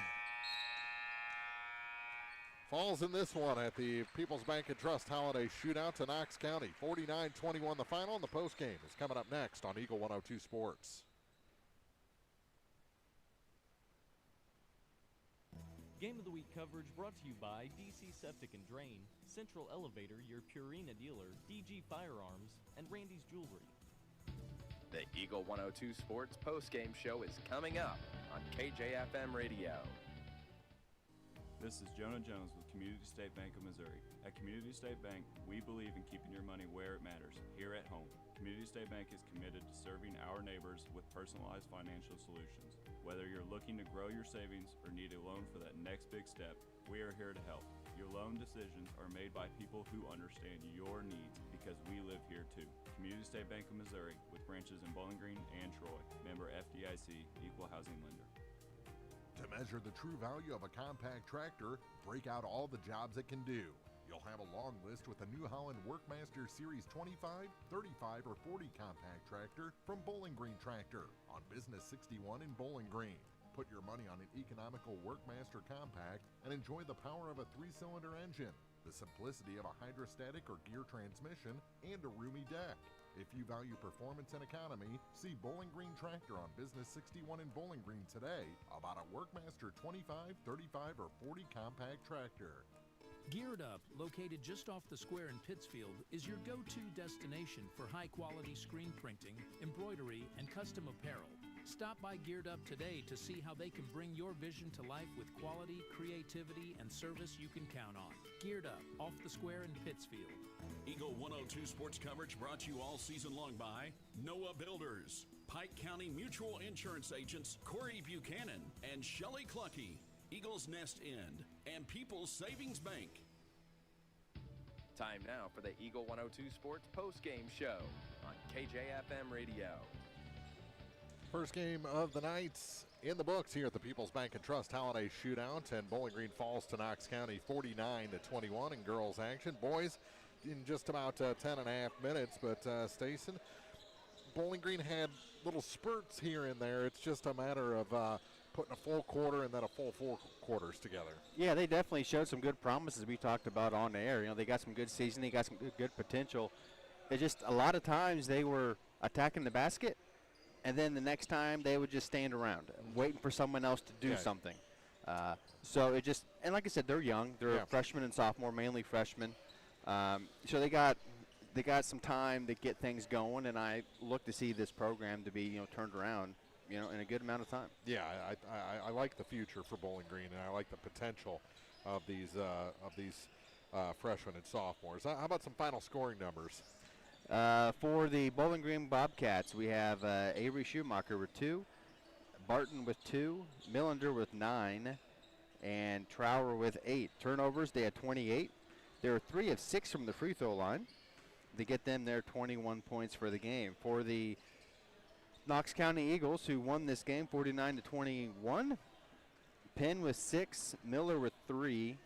falls in this one at the People's Bank and Trust Holiday Shootout to Knox County. 49-21 the final, and the postgame is coming up next on Eagle 102 Sports. Game of the Week coverage brought to you by DC Septic and Drain, Central Elevator, your Purina dealer, DG Firearms, and Randy's Jewelry. The Eagle 102 Sports postgame show is coming up on KJFM Radio. This is Jonah Jones with Community State Bank of Missouri. At Community State Bank, we believe in keeping your money where it matters, here at home. Community State Bank is committed to serving our neighbors with personalized financial solutions. Whether you're looking to grow your savings or need a loan for that next big step, we are here to help. Your loan decisions are made by people who understand your needs because we live here too. Community State Bank of Missouri with branches in Bowling Green and Troy. Member FDIC, Equal Housing Lender. To measure the true value of a compact tractor, break out all the jobs it can do. You'll have a long list with a New Holland Workmaster Series 25, 35, or 40 compact tractor from Bowling Green Tractor on Business 61 in Bowling Green. Put your money on an economical Workmaster compact and enjoy the power of a 3-cylinder engine, the simplicity of a hydrostatic or gear transmission, and a roomy deck. If you value performance and economy, see Bowling Green Tractor on Business 61 in Bowling Green today about a Workmaster 25, 35, or 40 compact tractor. Geared Up, located just off the square in Pittsfield, is your go-to destination for high-quality screen printing, embroidery, and custom apparel. Stop by Geared Up today to see how they can bring your vision to life with quality, creativity, and service you can count on. Geared Up, off the square in Pittsfield. Eagle 102 sports coverage brought to you all season long by Noah Builders, Pike County Mutual Insurance agents Corey Buchanan and Shelley Clucky, Eagles Nest Inn, and People's Savings Bank. Time now for the Eagle 102 Sports postgame show on KJFM Radio. First game of the night in the books here at the People's Bank and Trust Holiday Shootout, and Bowling Green falls to Knox County 49-21 in girls action. Boys in just about 10 and a half minutes, but Stacey, Bowling Green had little spurts here and there. It's just a matter of putting a full quarter and then a full 4 quarters together. Yeah, they definitely showed some good promises we talked about on the air. You know, they got some good seasoning, got some good potential. It just a lot of times they were attacking the basket, and then the next time they would just stand around waiting for someone else to do something. So it just, and like I said, they're young. They're freshmen and sophomore, mainly freshmen. So they got some time to get things going, and I look to see this program to be, turned around, in a good amount of time. Yeah, I like the future for Bowling Green, and I like the potential of these freshmen and sophomores. How about some final scoring numbers? For the Bowling Green Bobcats, we have Avery Schumacher with 2, Barton with 2, Millender with 9, and Trower with 8. Turnovers, they had 28. They were 3 of 6 from the free throw line to get them their 21 points for the game. For the Knox County Eagles, who won this game 49-21, Penn with 6, Miller with 3,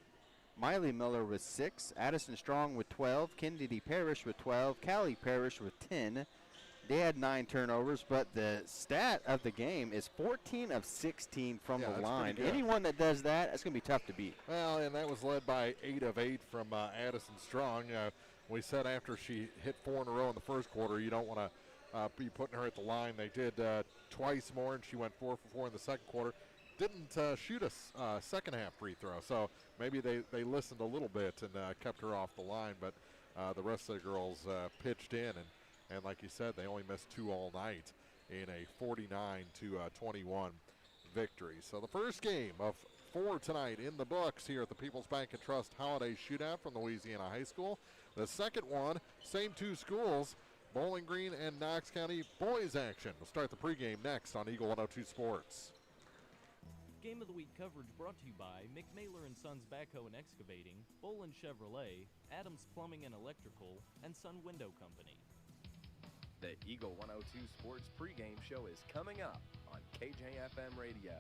Miley Miller with 6, Addison Strong with 12, Kennedy Parrish with 12, Callie Parrish with 10. They had 9 turnovers, but the stat of the game is 14 of 16 from the line. Anyone that does that, it's going to be tough to beat. Well, and that was led by 8 of 8 from Addison Strong. We said after she hit 4 in a row in the first quarter, you don't want to be putting her at the line. They did twice more, and she went 4 for 4 in the second quarter. Didn't shoot a second half free throw, so maybe they listened a little bit and kept her off the line, but the rest of the girls pitched in, and like you said, they only missed 2 all night in a 49-21 victory. So the first game of 4 tonight in the books here at the People's Bank and Trust Holiday Shootout from Louisiana High School. The second one, same 2 schools, Bowling Green and Knox County boys action. We'll start the pregame next on Eagle 102 Sports. Game of the Week coverage brought to you by McMailer & Sons Backhoe and Excavating, Bolin Chevrolet, Adams Plumbing and Electrical, and Sun Window Company. The Eagle 102 Sports pregame show is coming up on KJFM Radio.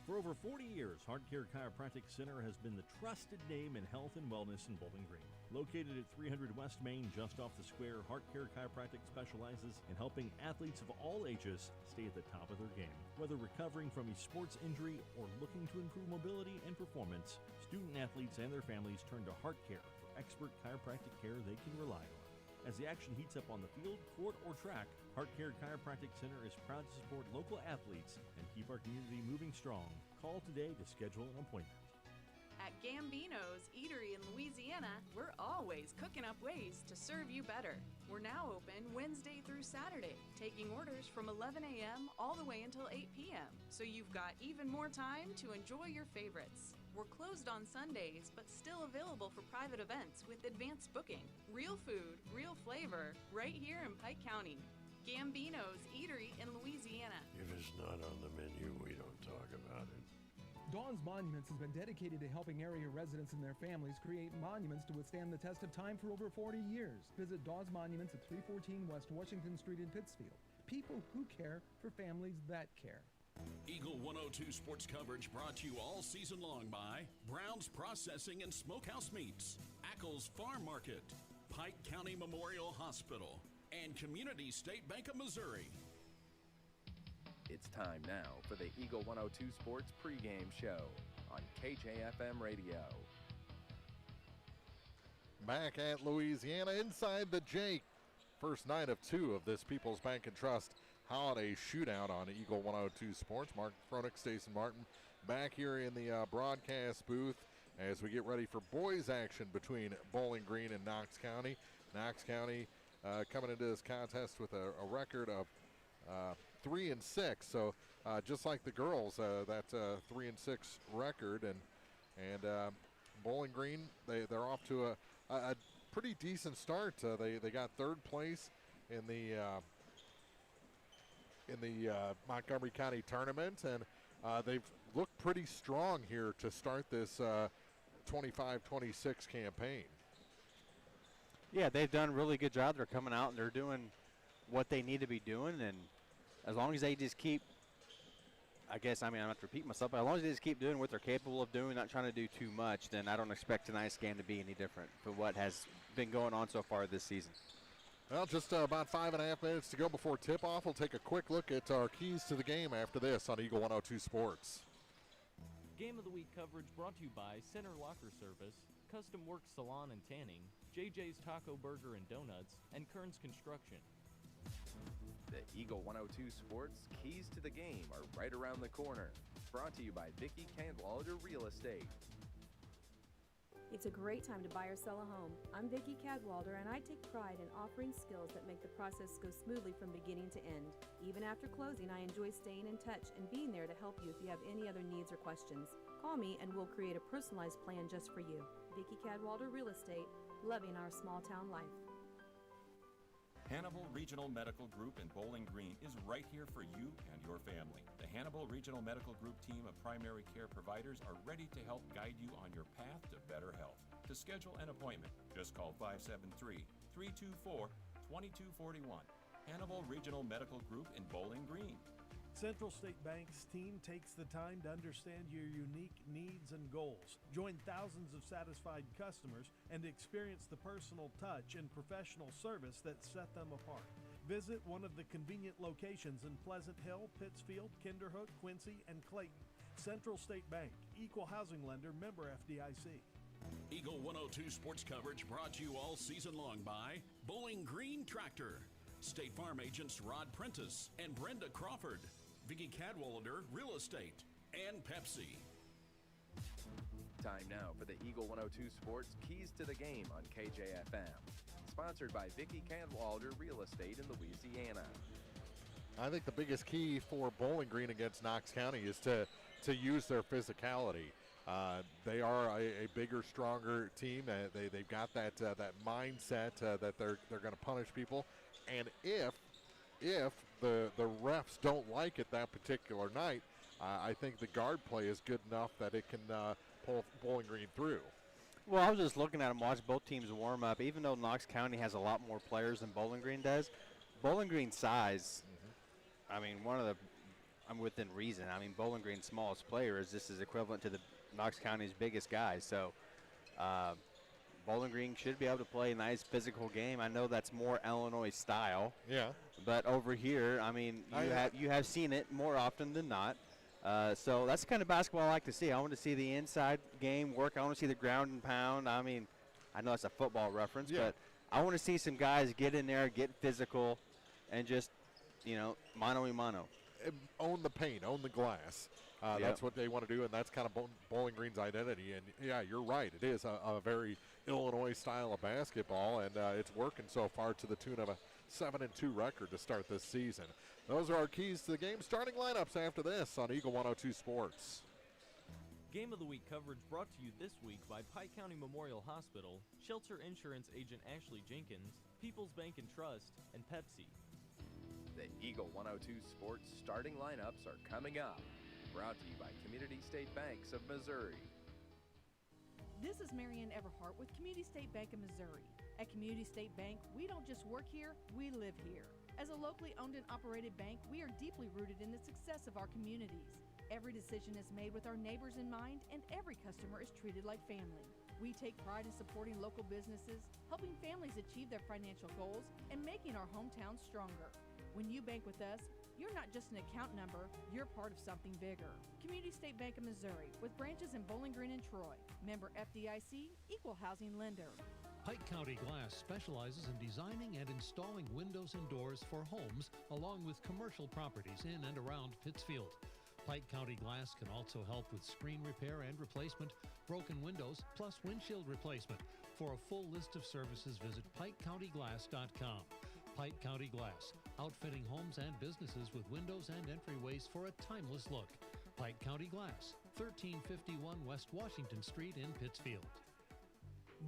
For over 40 years, Heart Care Chiropractic Center has been the trusted name in health and wellness in Bowling Green. Located at 300 West Main, just off the square, Heart Care Chiropractic specializes in helping athletes of all ages stay at the top of their game. Whether recovering from a sports injury or looking to improve mobility and performance, student athletes and their families turn to Heart Care for expert chiropractic care they can rely on. As the action heats up on the field, court, or track, Heart Care Chiropractic Center is proud to support local athletes and keep our community moving strong. Call today to schedule an appointment. At Gambino's Eatery in Louisiana, we're always cooking up ways to serve you better. We're now open Wednesday through Saturday, taking orders from 11 a.m. all the way until 8 p.m. So you've got even more time to enjoy your favorites. We're closed on Sundays, but still available for private events with advanced booking. Real food, real flavor, right here in Pike County. Gambino's Eatery in Louisiana. If it's not on the menu, we don't talk about it. Dawn's Monuments has been dedicated to helping area residents and their families create monuments to withstand the test of time for over 40 years. Visit Dawn's Monuments at 314 West Washington Street in Pittsfield. People who care for families that care. Eagle 102 sports coverage brought to you all season long by Brown's Processing and Smokehouse Meats, Ackles Farm Market, Pike County Memorial Hospital, and Community State Bank of Missouri. It's time now for the Eagle 102 Sports pregame show on KJFM Radio. Back at Louisiana inside the Jake. First night of 2 of this People's Bank and Trust Holiday Shootout on Eagle 102 Sports. Mark Froelich, Stacey Martin back here in the broadcast booth as we get ready for boys action between Bowling Green and Knox County. Knox County coming into this contest with a record of 3-6, so just like the girls, that 3-6 record, and Bowling Green, they're off to a pretty decent start. They got 3rd place in the Montgomery County tournament, and they've looked pretty strong here to start this 25-26 campaign. Yeah, they've done a really good job. They're coming out and they're doing what they need to be doing, and as long as they just keep, I guess, I mean, I'm not to repeat myself, but as long as they just keep doing what they're capable of doing, not trying to do too much, then I don't expect tonight's game to be any different from what has been going on so far this season. Well, just about 5.5 minutes to go before tip-off. We'll take a quick look at our keys to the game after this on Eagle 102 Sports. Game of the Week coverage brought to you by Center Locker Service, Custom Works Salon and Tanning, JJ's Taco Burger and Donuts, and Kearns Construction. The Eagle 102 Sports keys to the game are right around the corner. Brought to you by Vicki Cadwalder Real Estate. It's a great time to buy or sell a home. I'm Vicki Cadwalder, and I take pride in offering skills that make the process go smoothly from beginning to end. Even after closing, I enjoy staying in touch and being there to help you if you have any other needs or questions. Call me and we'll create a personalized plan just for you. Vicki Cadwalder Real Estate, loving our small town life. Hannibal Regional Medical Group in Bowling Green is right here for you and your family. The Hannibal Regional Medical Group team of primary care providers are ready to help guide you on your path to better health. To schedule an appointment, just call 573-324-2241. Hannibal Regional Medical Group in Bowling Green. Central State Bank's team takes the time to understand your unique needs and goals. Join thousands of satisfied customers and experience the personal touch and professional service that set them apart. Visit one of the convenient locations in Pleasant Hill, Pittsfield, Kinderhook, Quincy, and Clayton. Central State Bank, equal housing lender, member FDIC. Eagle 102 sports coverage brought to you all season long by Bowling Green Tractor, State Farm agents Rod Prentice and Brenda Crawford, Vicki Cadwalder Real Estate, and Pepsi. Time now for the Eagle 102 Sports Keys to the Game on KJFM. Sponsored by Vicki Cadwalder Real Estate in Louisiana. I think the biggest key for Bowling Green against Knox County is to use their physicality. They are a bigger, stronger team. They've got that mindset that they're going to punish people. And if the refs don't like it that particular night, I think the guard play is good enough that it can pull Bowling Green through. Well, I was just looking at them, watch both teams warm up. Even though Knox County has a lot more players than Bowling Green does, Bowling Green's size, I mean, I'm within reason. I mean, Bowling Green's smallest player is just as equivalent to the Knox County's biggest guy. So Bowling Green should be able to play a nice physical game. I know that's more Illinois style. Yeah. But over here, I mean, you have seen it more often than not. So that's the kind of basketball I like to see. I want to see the inside game work. I want to see the ground and pound. I mean, I know it's a football reference, but I want to see some guys get in there, get physical, and just, mano a mano. Own the paint, own the glass. That's what they want to do, and that's kind of Bowling Green's identity. And, yeah, you're right. It is a very Illinois style of basketball, and it's working so far to the tune of a 7-2 record to start this season. Those are our keys to the game. Starting lineups after this on Eagle 102 Sports. Game of the Week coverage brought to you this week by Pike County Memorial Hospital, Shelter Insurance Agent Ashley Jenkins, People's Bank and Trust, and Pepsi. The Eagle 102 Sports starting lineups are coming up. Brought to you by Community State Banks of Missouri. This is Marianne Everhart with Community State Bank of Missouri. At Community State Bank, we don't just work here, we live here. As a locally owned and operated bank, we are deeply rooted in the success of our communities. Every decision is made with our neighbors in mind, and every customer is treated like family. We take pride in supporting local businesses, helping families achieve their financial goals, and making our hometown stronger. When you bank with us, you're not just an account number, you're part of something bigger. Community State Bank of Missouri, with branches in Bowling Green and Troy. Member FDIC, equal housing lender. Pike County Glass specializes in designing and installing windows and doors for homes, along with commercial properties in and around Pittsfield. Pike County Glass can also help with screen repair and replacement, broken windows, plus windshield replacement. For a full list of services, visit PikeCountyGlass.com. Pike County Glass, outfitting homes and businesses with windows and entryways for a timeless look. Pike County Glass, 1351 West Washington Street in Pittsfield.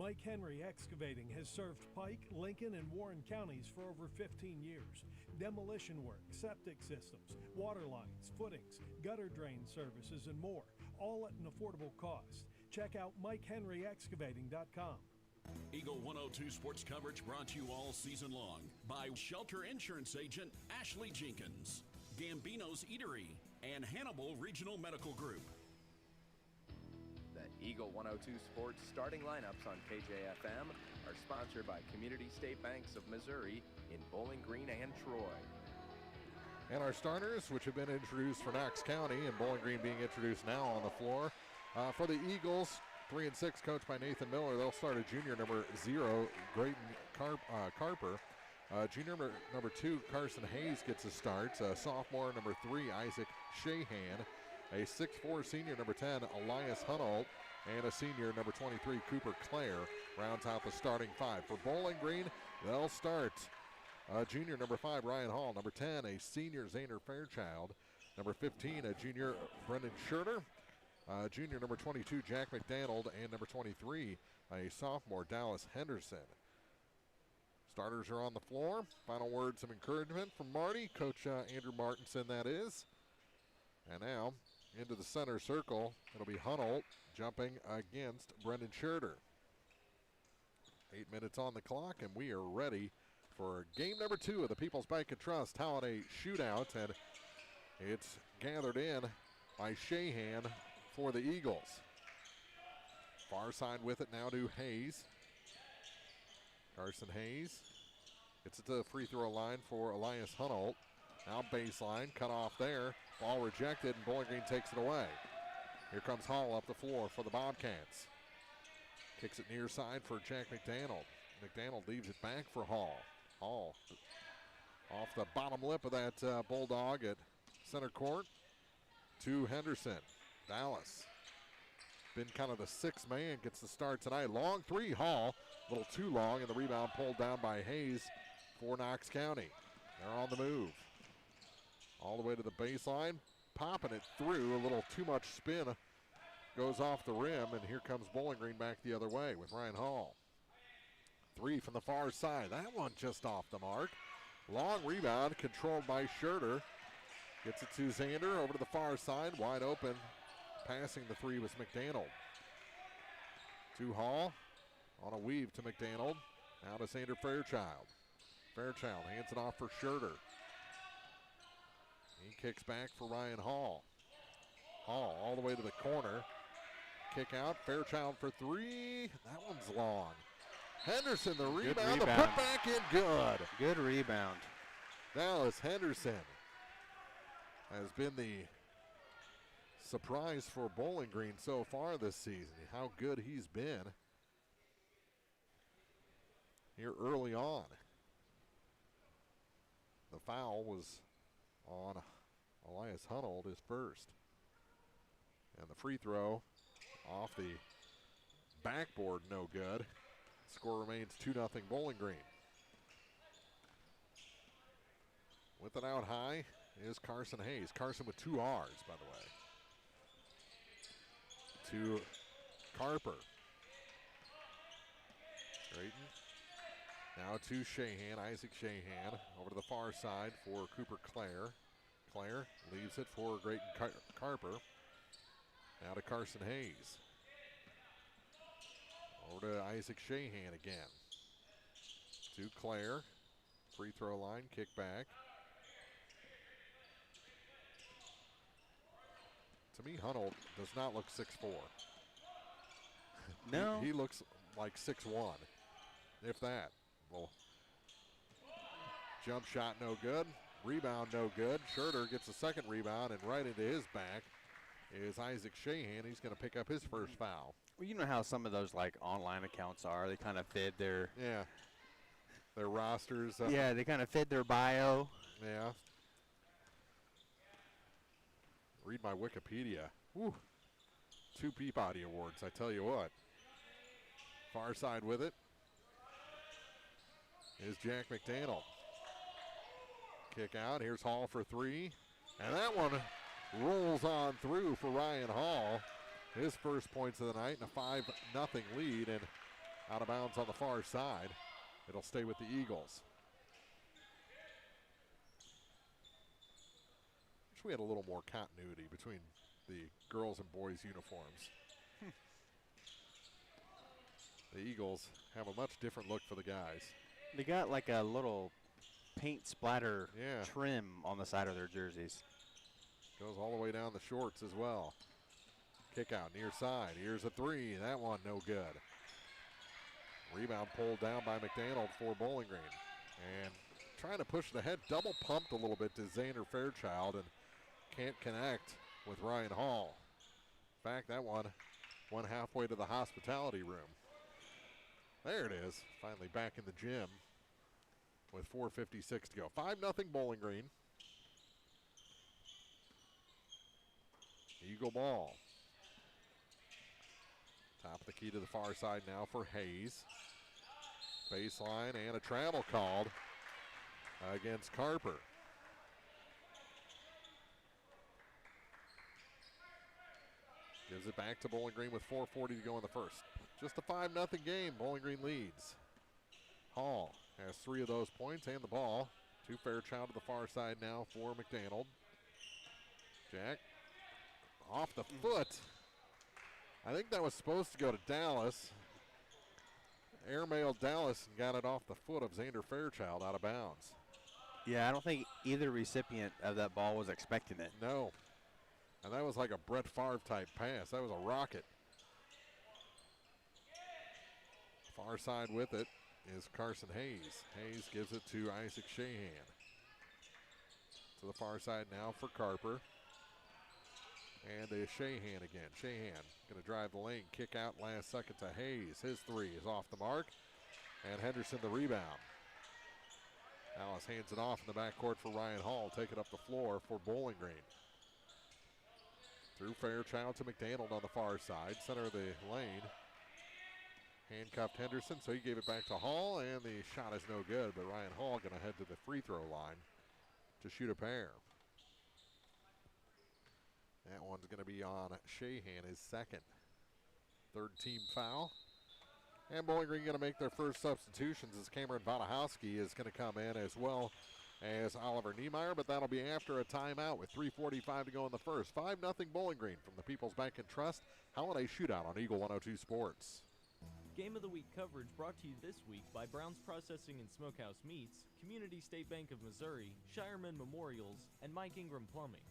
Mike Henry Excavating has served Pike, Lincoln, and Warren counties for over 15 years. Demolition work, septic systems, water lines, footings, gutter drain services, and more, all at an affordable cost. Check out MikeHenryExcavating.com. Eagle 102 sports coverage brought to you all season long by Shelter Insurance Agent Ashley Jenkins. Gambino's Eatery, and Hannibal Regional Medical Group. The Eagle 102 Sports starting lineups on KJFM are sponsored by Community State Banks of Missouri in Bowling Green and Troy. And our starters, which have been introduced for Knox County, and Bowling Green being introduced now on the floor. For the Eagles, 3 and 6, coached by Nathan Miller. They'll start a junior number 0, Grayton Carper. Junior number 2, Carson Hayes gets a start. Sophomore number 3, Isaac Shahan. A 6'4" senior number 10, Elias Hunold. And a senior number 23, Cooper Clare, rounds out the starting 5. For Bowling Green, they'll start junior number 5, Ryan Hall. Number 10, a senior, Zander Fairchild. Number 15, a junior, Brendan Scherter. Junior number 22, Jack McDonald. And number 23, a sophomore, Dallas Henderson. Starters are on the floor. Final words of encouragement from Marty. Coach Andrew Martinson, that is. And now into the center circle. It'll be Hunold jumping against Brendan Scherter. 8 minutes on the clock, and we are ready for game number 2 of the People's Bank and Trust Holiday Shootout. And it's gathered in by Shahan for the Eagles. Far side with it now to Hayes. Carson Hayes gets it to the free throw line for Elias Hunold. Now baseline, cut off there. Ball rejected, and Bowling Green takes it away. Here comes Hall up the floor for the Bobcats. Kicks it near side for Jack McDonald. McDonald leaves it back for Hall. Hall off the bottom lip of that Bulldog at center court to Henderson. Dallas been kind of the sixth man, gets the start tonight. Long three, Hall, a little too long, and the rebound pulled down by Hayes for Knox County. They're on the move. All the way to the baseline, popping it through, a little too much spin, goes off the rim, and here comes Bowling Green back the other way with Ryan Hall. 3 from the far side, that one just off the mark. Long rebound, controlled by Scherter. Gets it to Zander, over to the far side, wide open. Passing the 3 was McDonald. To Hall, on a weave to McDonald. Now to Zander Fairchild. Fairchild hands it off for Scherter. He kicks back for Ryan Hall. Hall all the way to the corner. Kick out, Fairchild for 3. That one's long. Henderson, the rebound, the putback in, good. Good rebound. Dallas Henderson has been the surprise for Bowling Green so far this season. How good he's been here early on. The foul was on Elias Hunold, his first. And the free throw off the backboard, no good. Score remains 2-0 Bowling Green. With it out high is Carson Hayes. Carson with 2 R's, by the way. To Carper. Drayton. Now to Shahan, Isaac Shahan. Over to the far side for Cooper Clare. Clare leaves it for Grayton Carper. Now to Carson Hayes. Over to Isaac Shahan again. To Clare. Free throw line, kick back. To me, Hunold does not look 6'4". No. He looks like 6'1", if that. Well, jump shot no good. Rebound no good. Scherter gets a second rebound, and right into his back is Isaac Shahan. He's going to pick up his first foul. Well, you know how some of those like online accounts are. They kind of fit their their rosters. Yeah, they kind of fit their bio. Yeah. Read my Wikipedia. Woo. 2 Peabody Awards, I tell you what. Far side with it is Jack McDonald. Kick out. Here's Hall for 3. And that one rolls on through for Ryan Hall. His first points of the night and a 5-0 lead, and out of bounds on the far side. It'll stay with the Eagles. Wish we had a little more continuity between the girls and boys uniforms. The Eagles have a much different look for the guys. They got like a little paint splatter trim on the side of their jerseys. Goes all the way down the shorts as well. Kick out near side. Here's a three. That one no good. Rebound pulled down by McDonald for Bowling Green. And trying to push it ahead. Double pumped a little bit to Xander Fairchild and can't connect with Ryan Hall. In fact, that one went halfway to the hospitality room. There it is. Finally back in the gym with 4:56 to go. 5-0 Bowling Green. Eagle ball. Top of the key to the far side now for Hayes. Baseline and a travel called against Carper. Gives it back to Bowling Green with 4:40 to go in the first. Just a 5-0 game. Bowling Green leads. Hall has 3 of those points and the ball. To Fairchild to the far side now for McDonald. Jack off the foot. I think that was supposed to go to Dallas. Airmailed Dallas and got it off the foot of Xander Fairchild out of bounds. Yeah, I don't think either recipient of that ball was expecting it. No. And that was like a Brett Favre type pass. That was a rocket. Far side with it is Carson Hayes. Hayes gives it to Isaac Shahan. To the far side now for Carper. And a Shahan again. Shahan going to drive the lane. Kick out last second to Hayes. His three is off the mark. And Henderson the rebound. Alice hands it off in the backcourt for Ryan Hall. Take it up the floor for Bowling Green. Through Fairchild to McDonald on the far side. Center of the lane. Handcuffed Henderson, so he gave it back to Hall. And the shot is no good. But Ryan Hall going to head to the free throw line to shoot a pair. That one's going to be on Shahan, his second. Third team foul. And Bowling Green going to make their first substitutions as Cameron Wadahowski is going to come in as well as Oliver Niemeyer, but that'll be after a timeout with 3:45 to go in the first. 5-0 Bowling Green from the People's Bank and Trust Holiday Shootout on Eagle 102 Sports. Game of the Week coverage brought to you this week by Brown's Processing and Smokehouse Meats, Community State Bank of Missouri, Shireman Memorials, and Mike Ingram Plumbing.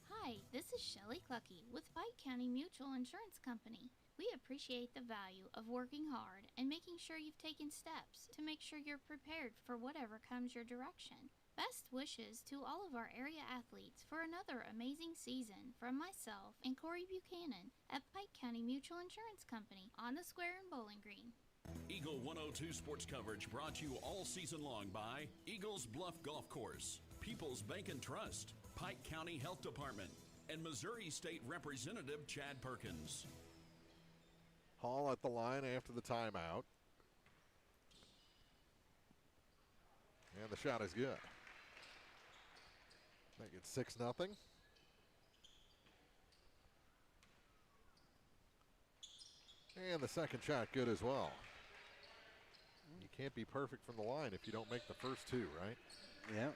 Hi, this is Shelley Clucky with Pike County Mutual Insurance Company. We appreciate the value of working hard and making sure you've taken steps to make sure you're prepared for whatever comes your direction. Best wishes to all of our area athletes for another amazing season from myself and Corey Buchanan at Pike County Mutual Insurance Company on the square in Bowling Green. Eagle 102 sports coverage brought to you all season long by Eagles Bluff Golf Course, People's Bank and Trust, Pike County Health Department, and Missouri State Representative Chad Perkins. Hall at the line after the timeout. And the shot is good. Make it 6-0. And the second shot good as well. You can't be perfect from the line if you don't make the first two, right? Yeah.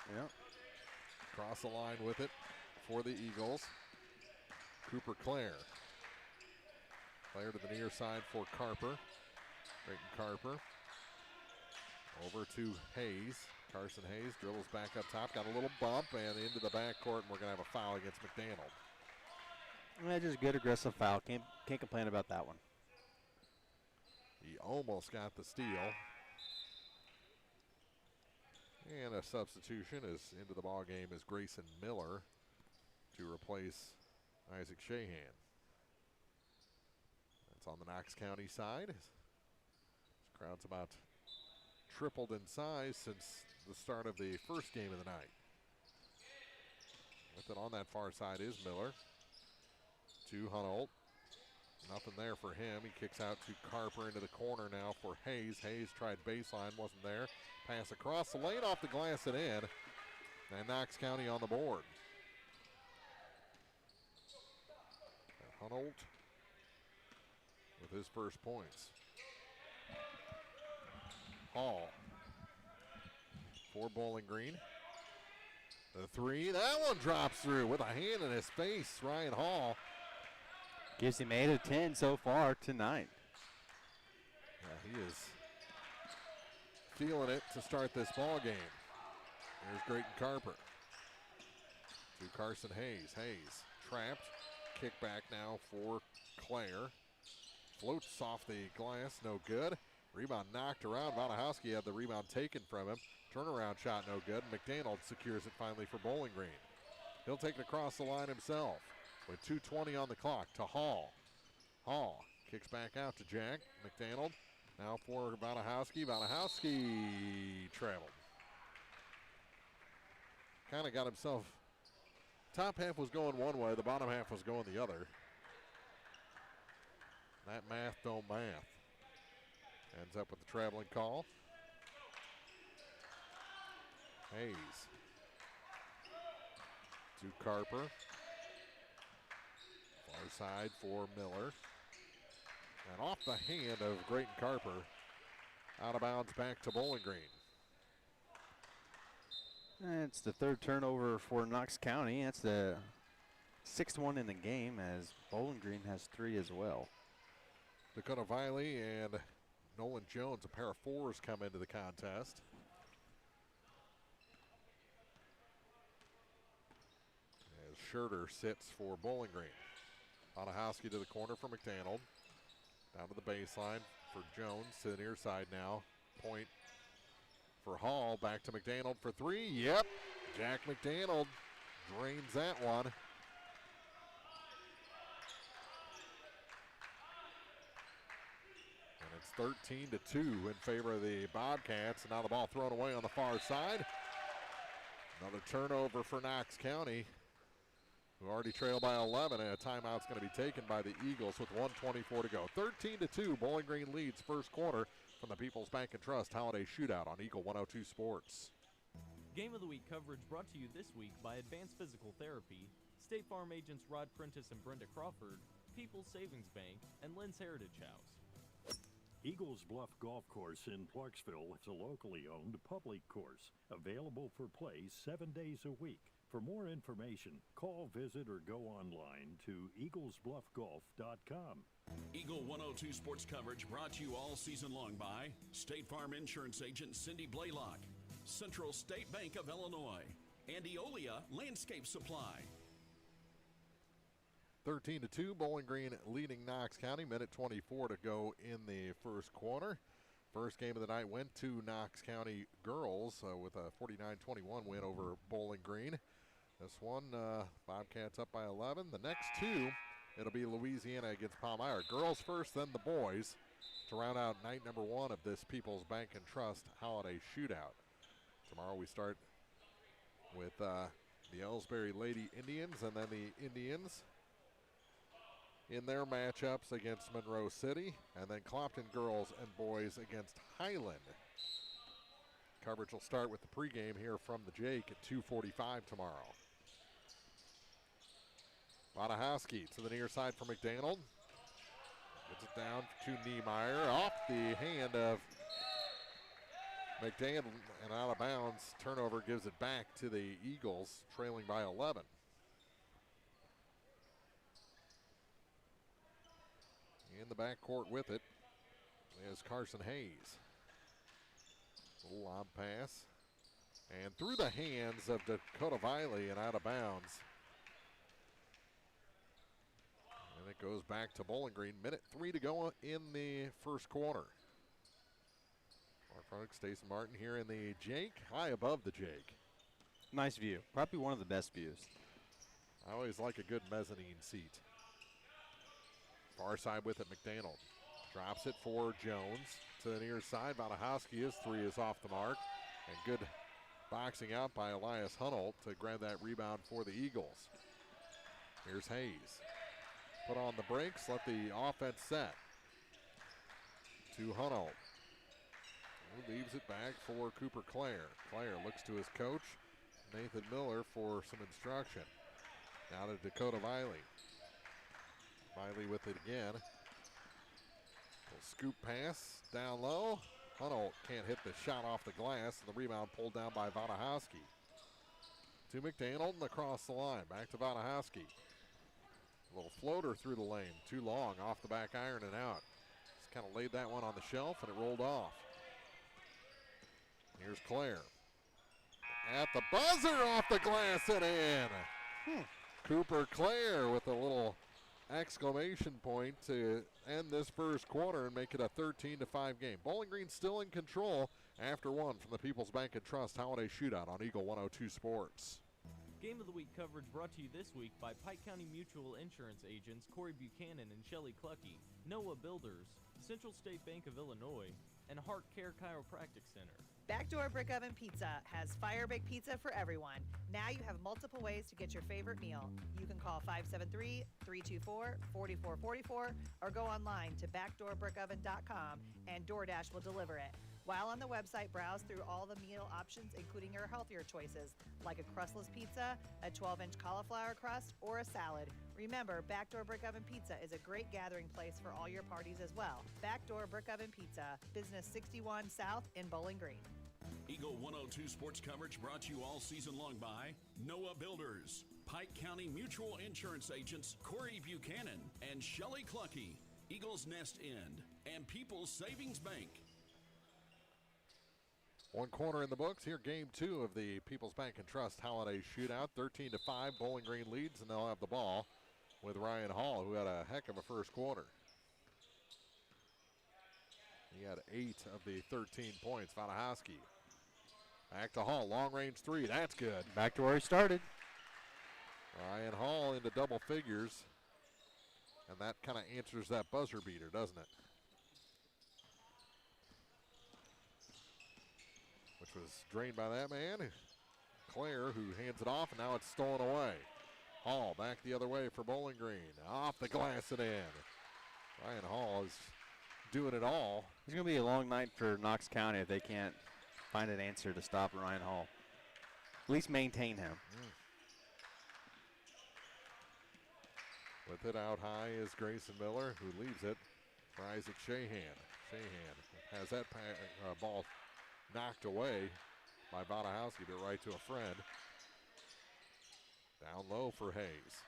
Cross the line with it for the Eagles. Cooper Clare. Clare to the near side for Carper. Creighton Carper. Over to Hayes. Carson Hayes dribbles back up top. Got a little bump and into the backcourt, and we're going to have a foul against McDonald. Just good aggressive foul. Can't complain about that one. He almost got the steal. And a substitution is into the ball game is Grayson Miller to replace Isaac Shahan. That's on the Knox County side. This crowd's about tripled in size since the start of the first game of the night. With it on that far side is Miller. To Hunolt. Nothing there for him. He kicks out to Carper into the corner now for Hayes. Hayes tried baseline, wasn't there. Pass across the lane, off the glass and in. And Knox County on the board. And Hunolt with his first points. Hall for Bowling Green. The three, that one drops through with a hand in his face. Ryan Hall. Gives him 8 of 10 so far tonight. Yeah, he is feeling it to start this ball game. Here's Grayton Carper. To Carson Hayes. Hayes trapped. Kick back now for Claire. Floats off the glass, no good. Rebound knocked around. Vanahowski had the rebound taken from him. Turnaround shot, no good. McDaniel secures it finally for Bowling Green. He'll take it across the line himself with 2:20 on the clock to Hall. Hall kicks back out to Jack. McDaniel now for Vanahowski. Vanahowski traveled. Kind of got himself, top half was going one way, the bottom half was going the other. That math don't math. Ends up with the traveling call. Hayes to Carper. Far side for Miller. And off the hand of Grayton Carper. Out of bounds back to Bowling Green. It's the third turnover for Knox County. That's the 6th one in the game, as Bowling Green has 3 as well. Dakota Viley and Nolan Jones, a pair of 4s, come into the contest. As Scherter sits for Bowling Green. Vanahowski to the corner for McDaniel. Down to the baseline for Jones to the near side now. Point for Hall, back to McDaniel for 3. Yep, Jack McDaniel drains that one. And it's 13-2 in favor of the Bobcats. And now the ball thrown away on the far side. Another turnover for Knox County, who already trail by 11, and a timeout's going to be taken by the Eagles with 1:24 to go. 13-2, Bowling Green leads first quarter from the People's Bank and Trust Holiday Shootout on Eagle 102 Sports. Game of the Week coverage brought to you this week by Advanced Physical Therapy, State Farm agents Rod Prentice and Brenda Crawford, People's Savings Bank, and Lynn's Heritage House. Eagles Bluff Golf Course in Clarksville is a locally owned public course, available for play 7 days a week. For more information, call, visit, or go online to eaglesbluffgolf.com. Eagle 102 sports coverage brought to you all season long by State Farm Insurance Agent Cindy Blaylock, Central State Bank of Illinois, and Eolia Landscape Supply. 13-2, Bowling Green leading Knox County. Minute 24 to go in the first quarter. First game of the night went to Knox County girls with a 49-21 win over Bowling Green. This one, Bobcats up by 11. The next two, it'll be Louisiana against Palmyra. Girls first, then the boys, to round out night number 1 of this People's Bank and Trust Holiday Shootout. Tomorrow we start with the Ellsbury Lady Indians, and then the Indians in their matchups against Monroe City, and then Clopton girls and boys against Highland. Coverage will start with the pregame here from the Jake at 2:45 tomorrow. Vanahowski to the near side for McDaniel. Gets it down to Niemeyer. Off the hand of McDaniel and out of bounds. Turnover gives it back to the Eagles, trailing by 11. In the backcourt with it is Carson Hayes. Little lob pass. And through the hands of Dakota Viley and out of bounds. And it goes back to Bowling Green. Minute 3 to go in the first quarter. Mark Fronick, Stacey Martin here in the Jake, high above the Jake. Nice view. Probably one of the best views. I always like a good mezzanine seat. Far side with it, McDaniel. Drops it for Jones to the near side. Vanahowski, his 3 is off the mark. And good boxing out by Elias Hunolt to grab that rebound for the Eagles. Here's Hayes. Put on the brakes, let the offense set. To Hunolt. Who leaves it back for Cooper Clare. Clare looks to his coach, Nathan Miller, for some instruction. Now to Dakota Viley. Viley with it again. Little scoop pass down low. Hunolt can't hit the shot off the glass, and the rebound pulled down by Vanahowski. To McDaniel and across the line. Back to Vanahowski. A little floater through the lane. Too long, off the back iron and out. Just kind of laid that one on the shelf, and it rolled off. Here's Clare. at the buzzer, off the glass and in. Cooper Clare with a little exclamation point to end this first quarter and make it a 13-5 game. Bowling Green still in control after one from the People's Bank and Trust Holiday Shootout on Eagle 102 Sports. Game of the Week coverage brought to you this week by Pike County Mutual Insurance agents Corey Buchanan and Shelley Clucky, Noah Builders, Central State Bank of Illinois, and Heart Care Chiropractic Center. Backdoor Brick Oven Pizza has fire baked pizza for everyone. Now you have multiple ways to get your favorite meal. You can call 573-324-4444 or go online to backdoorbrickoven.com and DoorDash will deliver it. While on the website, browse through all the meal options, including your healthier choices, like a crustless pizza, a 12-inch cauliflower crust, or a salad. Remember, Backdoor Brick Oven Pizza is a great gathering place for all your parties as well. Backdoor Brick Oven Pizza, Business 61 South in Bowling Green. Eagle 102 sports coverage brought to you all season long by Noah Builders, Pike County Mutual Insurance agents Corey Buchanan and Shelley Clucky, Eagles Nest Inn, and People's Savings Bank. One quarter in the books. Here, game two of the People's Bank and Trust Holiday Shootout. 13-5, Bowling Green leads, and they'll have the ball with Ryan Hall, who had a heck of a first quarter. He had 8 of the 13 points. Vanahowski back to Hall, long range three. That's good. Back to where he started. Ryan Hall into double figures, and that kind of answers that buzzer beater, doesn't it? Which was drained by that man, Clare, who hands it off, and now it's stolen away. Hall back the other way for Bowling Green. Off the glass and in. Ryan Hall is doing it all. It's going to be a long night for Knox County if they can't find an answer to stop Ryan Hall. At least maintain him. With it out high is Grayson Miller, who leaves it. Tries it Shahan. Shahan has that ball knocked away by Vanahowski, but right to a friend. Down low for Hayes.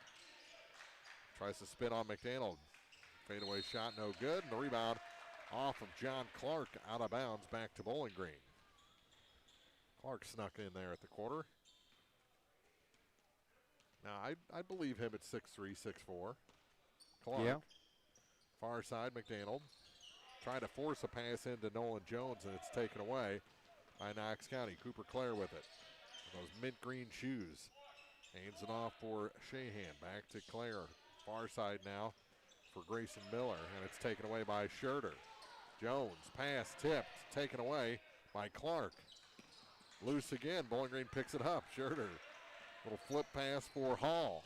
Tries to spin on McDaniel. Fadeaway shot, no good. And the rebound off of John Clark, out of bounds, back to Bowling Green. Clark snuck in there at the quarter. Now, I believe him at 6'3", 6'4". Clark. Yeah. Far side, McDaniel. Trying to force a pass into Nolan Jones, and it's taken away by Knox County. Cooper Clare with it. Those mint green shoes. Hands it off for Shahan. Back to Clare. Far side now for Grayson Miller, and it's taken away by Scherter. Jones, pass tipped, taken away by Clark. Loose again, Bowling Green picks it up. Scherter, little flip pass for Hall.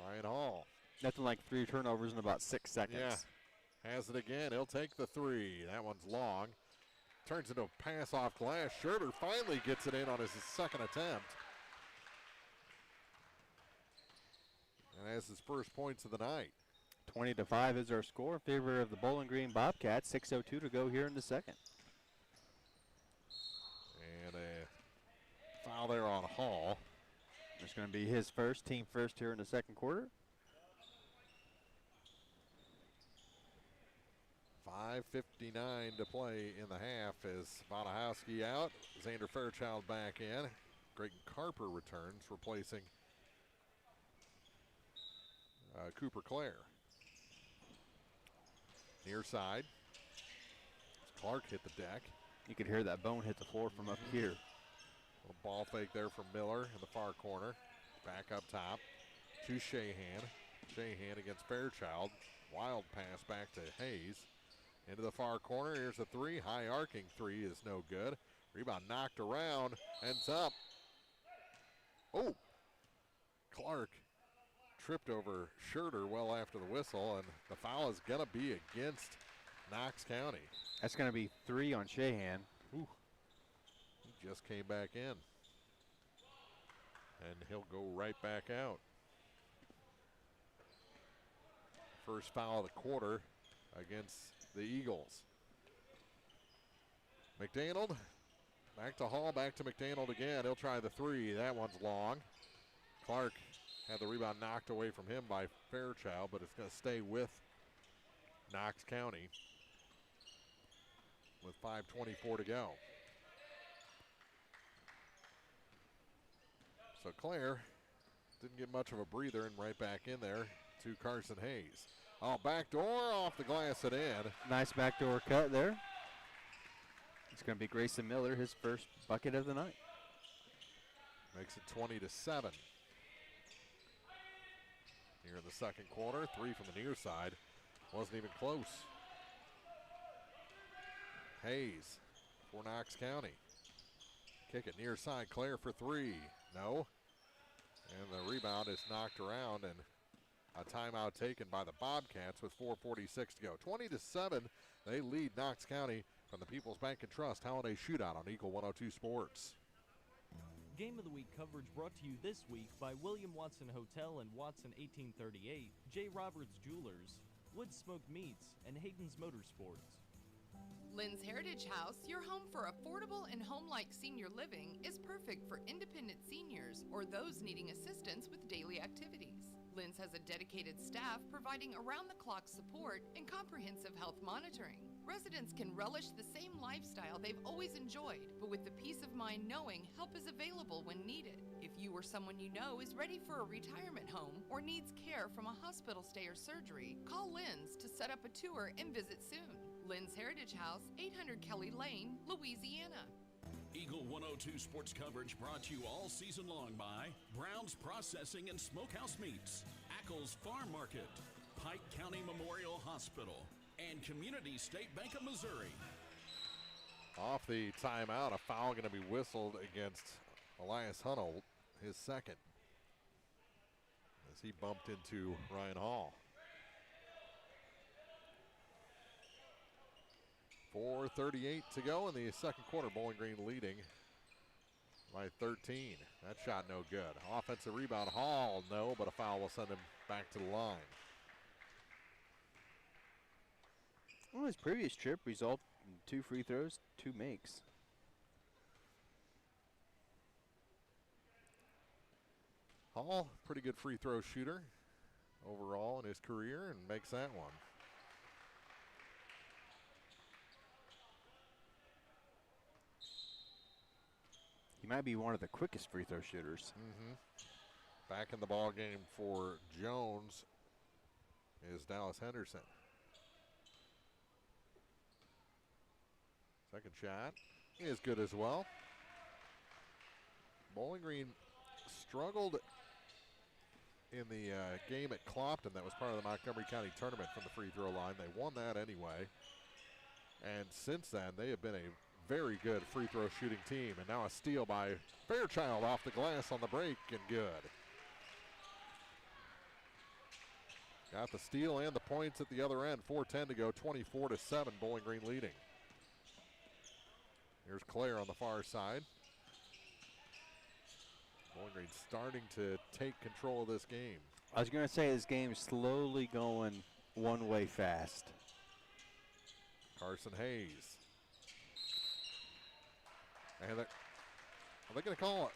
Ryan Hall. Nothing like 3 turnovers in about 6 seconds. Yeah, has it again. He'll take the three. That one's long. Turns into a pass off glass. Scherter finally gets it in on his second attempt. And has his first points of the night. 20-5 is our score in favor of the Bowling Green Bobcats. 6:02 to go here in the second. And a foul there on Hall. It's going to be his first, team first here in the second quarter. 5:59 to play in the half as Vanahowski out. Xander Fairchild back in. Grayton Carper returns, replacing Cooper Clare. Near side. Clark hit the deck. You could hear that bone hit the floor from up here. Little ball fake there from Miller in the far corner. Back up top to Shahan. Shahan against Fairchild. Wild pass back to Hayes. Into the far corner. Here's a three. High arcing three is no good. Rebound knocked around. Ends up. Oh! Clark tripped over Scherter well after the whistle, and the foul is going to be against Knox County. That's going to be 3 on Shahan. Ooh. He just came back in. And he'll go right back out. First foul of the quarter against the Eagles. McDaniel, back to Hall, back to McDaniel again. He'll try the three. That one's long. Clark had the rebound knocked away from him by Fairchild, but it's going to stay with Knox County with 5:24 to go. So Claire didn't get much of a breather and right back in there to Carson Hayes. Oh, back door off the glass and in. Nice backdoor cut there. It's going to be Grayson Miller, his first bucket of the night. Makes it 20-7. Here in the second quarter, 3 from the near side. Wasn't even close. Hayes for Knox County. Kick it near side, Claire for 3. No. And the rebound is knocked around, and a timeout taken by the Bobcats with 4:46 to go. 20-7, they lead Knox County from the People's Bank and Trust Holiday Shootout on Eagle 102 Sports. Game of the Week coverage brought to you this week by William Watson Hotel and Watson 1838, J. Roberts Jewelers, Wood Smoked Meats, and Hayden's Motorsports. Lynn's Heritage House, your home for affordable and home-like senior living, is perfect for independent seniors or those needing assistance with daily activities. Lynn's has a dedicated staff providing around-the-clock support and comprehensive health monitoring. Residents can relish the same lifestyle they've always enjoyed, but with the peace of mind knowing help is available when needed. If you or someone you know is ready for a retirement home or needs care from a hospital stay or surgery, call Lynn's to set up a tour and visit soon. Lynn's Heritage House, 800 Kelly Lane, Louisiana. Eagle 102 sports coverage brought to you all season long by Brown's Processing and Smokehouse Meats, Ackles Farm Market, Pike County Memorial Hospital, and Community State Bank of Missouri. Off the timeout, a foul going to be whistled against Elias Hunold, his second, as he bumped into Ryan Hall. 4:38 to go in the second quarter. Bowling Green leading by 13. That shot no good. Offensive rebound, Hall, no, but a foul will send him back to the line. Well, his previous trip resulted in 2 free throws, 2 makes. Hall, pretty good free throw shooter overall in his career, and makes that one. He might be one of the quickest free throw shooters. Back in the ball game for Jones is Dallas Henderson. Second shot is good as well. Bowling Green struggled in the game at Clopton that was part of the Montgomery County tournament from the free throw line. They won that anyway. And since then, they have been a very good free throw shooting team. And now a steal by Fairchild off the glass on the break, and good. Got the steal and the points at the other end. 4:10 to go, 24-7, Bowling Green leading. Here's Claire on the far side. Bowling Green starting to take control of this game. I was going to say this game's slowly going one way fast. Carson Hayes. And are they going to call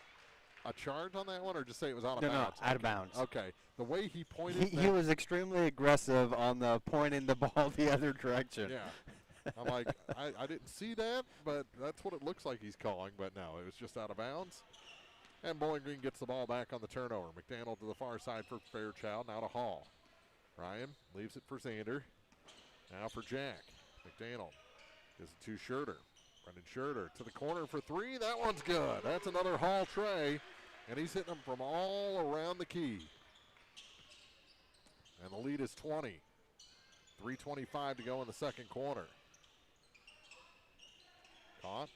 a charge on that one, or just say it was out of bounds? No, out of bounds. Okay. The way he pointed. He was extremely aggressive on the pointing the ball the other direction. Yeah. I'm like, I didn't see that, but that's what it looks like he's calling. But no, it was just out of bounds. And Bowling Green gets the ball back on the turnover. McDaniel to the far side for Fairchild, now to Hall. Ryan leaves it for Xander. Now for Jack. McDaniel gives it to Schurter. Brendan Schurter to the corner for 3. That one's good. That's another Hall tray. And he's hitting them from all around the key. And the lead is 20. 3:25 to go in the second quarter. Caught.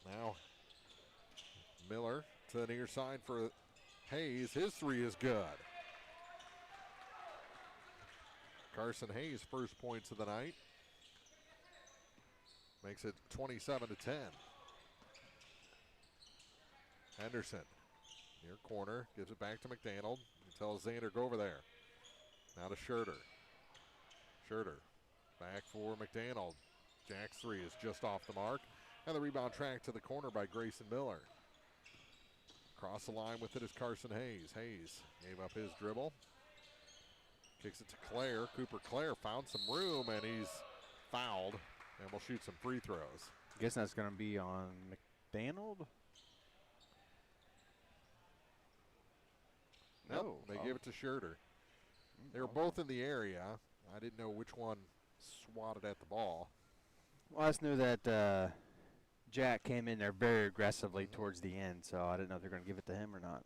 Now Miller to the near side for Hayes. His 3 is good. Carson Hayes' first points of the night. Makes it 27-10. Henderson, near corner, gives it back to McDaniel. He tells Xander, go over there. Now to Schurter. Schurter, back for McDaniel. Jack's 3 is just off the mark. And the rebound tracked to the corner by Grayson Miller. Across the line with it is Carson Hayes. Hayes gave up his dribble. Kicks it to Claire. Cooper Claire found some room, and he's fouled. And we'll shoot some free throws. I guess that's going to be on McDaniel. Nope, they gave it to Schurter. They were both in the area. I didn't know which one swatted at the ball. Well, I just knew that Jack came in there very aggressively towards the end, so I didn't know if they were going to give it to him or not.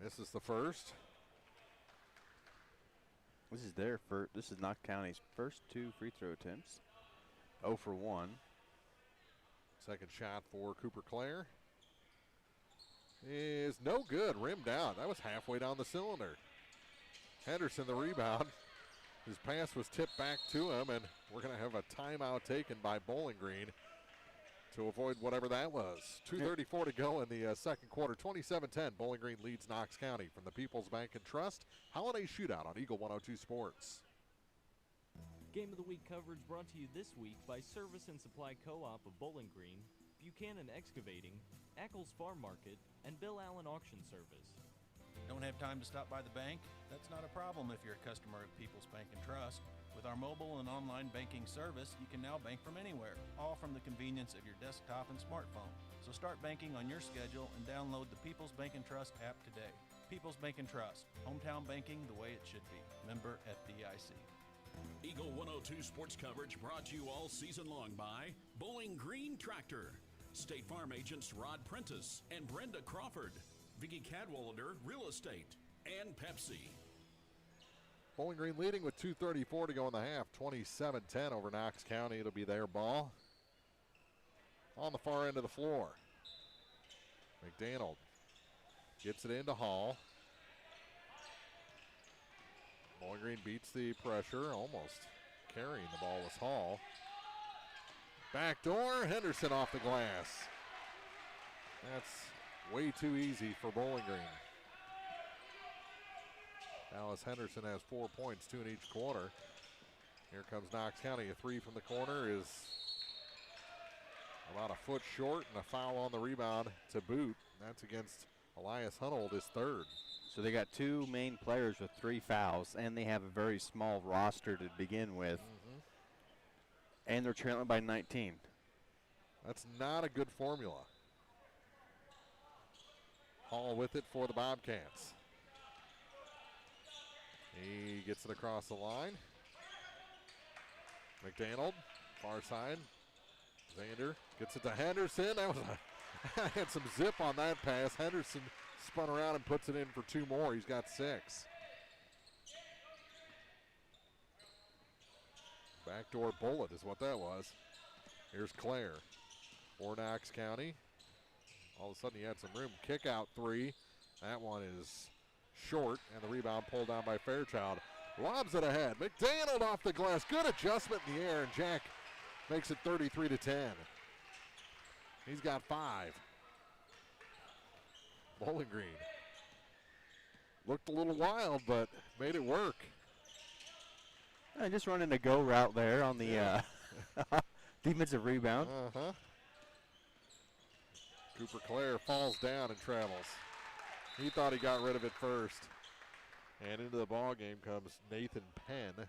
Misses the first. This is their first. This is Knox County's first 2 free throw attempts. 0 for 1. Second shot for Cooper Clare is no good. Rimmed out. That was halfway down the cylinder. Henderson the rebound. His pass was tipped back to him, and we're going to have a timeout taken by Bowling Green to avoid whatever that was. 2:34 to go in the second quarter. 27-10. Bowling Green leads Knox County from the People's Bank and Trust. Holiday Shootout on Eagle 102 Sports. Game of the Week coverage brought to you this week by Service and Supply Co-op of Bowling Green, Buchanan Excavating, Ackles Farm Market, and Bill Allen Auction Service. Don't have time to stop by the bank? That's not a problem if you're a customer of People's Bank and Trust. With our mobile and online banking service, you can now bank from anywhere, all from the convenience of your desktop and smartphone. So start banking on your schedule and download the People's Bank and Trust app today. People's Bank and Trust, hometown banking the way it should be. Member FDIC. Eagle 102 sports coverage brought to you all season long by Bowling Green Tractor, State Farm agents Rod Prentice and Brenda Crawford, Vicky Cadwalader Real Estate, and Pepsi. Bowling Green leading with 2:34 to go in the half. 27-10 over Knox County. It'll be their ball. On the far end of the floor, McDaniel gets it into Hall. Bowling Green beats the pressure, almost carrying the ball was Hall. Backdoor, Henderson off the glass. That's way too easy for Bowling Green. Dallas Henderson has 4 points, 2 in each quarter. Here comes Knox County. A 3 from the corner is about a foot short, and a foul on the rebound to boot. That's against Elias Hunold, his third. So they got 2 main players with 3 fouls, and they have a very small roster to begin with. And they're trailing by 19. That's not a good formula. Hall with it for the Bobcats. He gets it across the line. McDaniel, far side. Zander gets it to Henderson. That was had some zip on that pass. Henderson spun around and puts it in for 2 more. He's got 6. Backdoor bullet is what that was. Here's Clare for Knox County. All of a sudden he had some room. Kick out 3. That one is short, and the rebound pulled down by Fairchild. Lobs it ahead. McDaniel off the glass. Good adjustment in the air, and Jack makes it 33-10. He's got 5. Bowling Green looked a little wild, but made it work. Just running a go route there on the defensive rebound. Cooper Clare falls down and travels. He thought he got rid of it first. And into the ball game comes Nathan Penn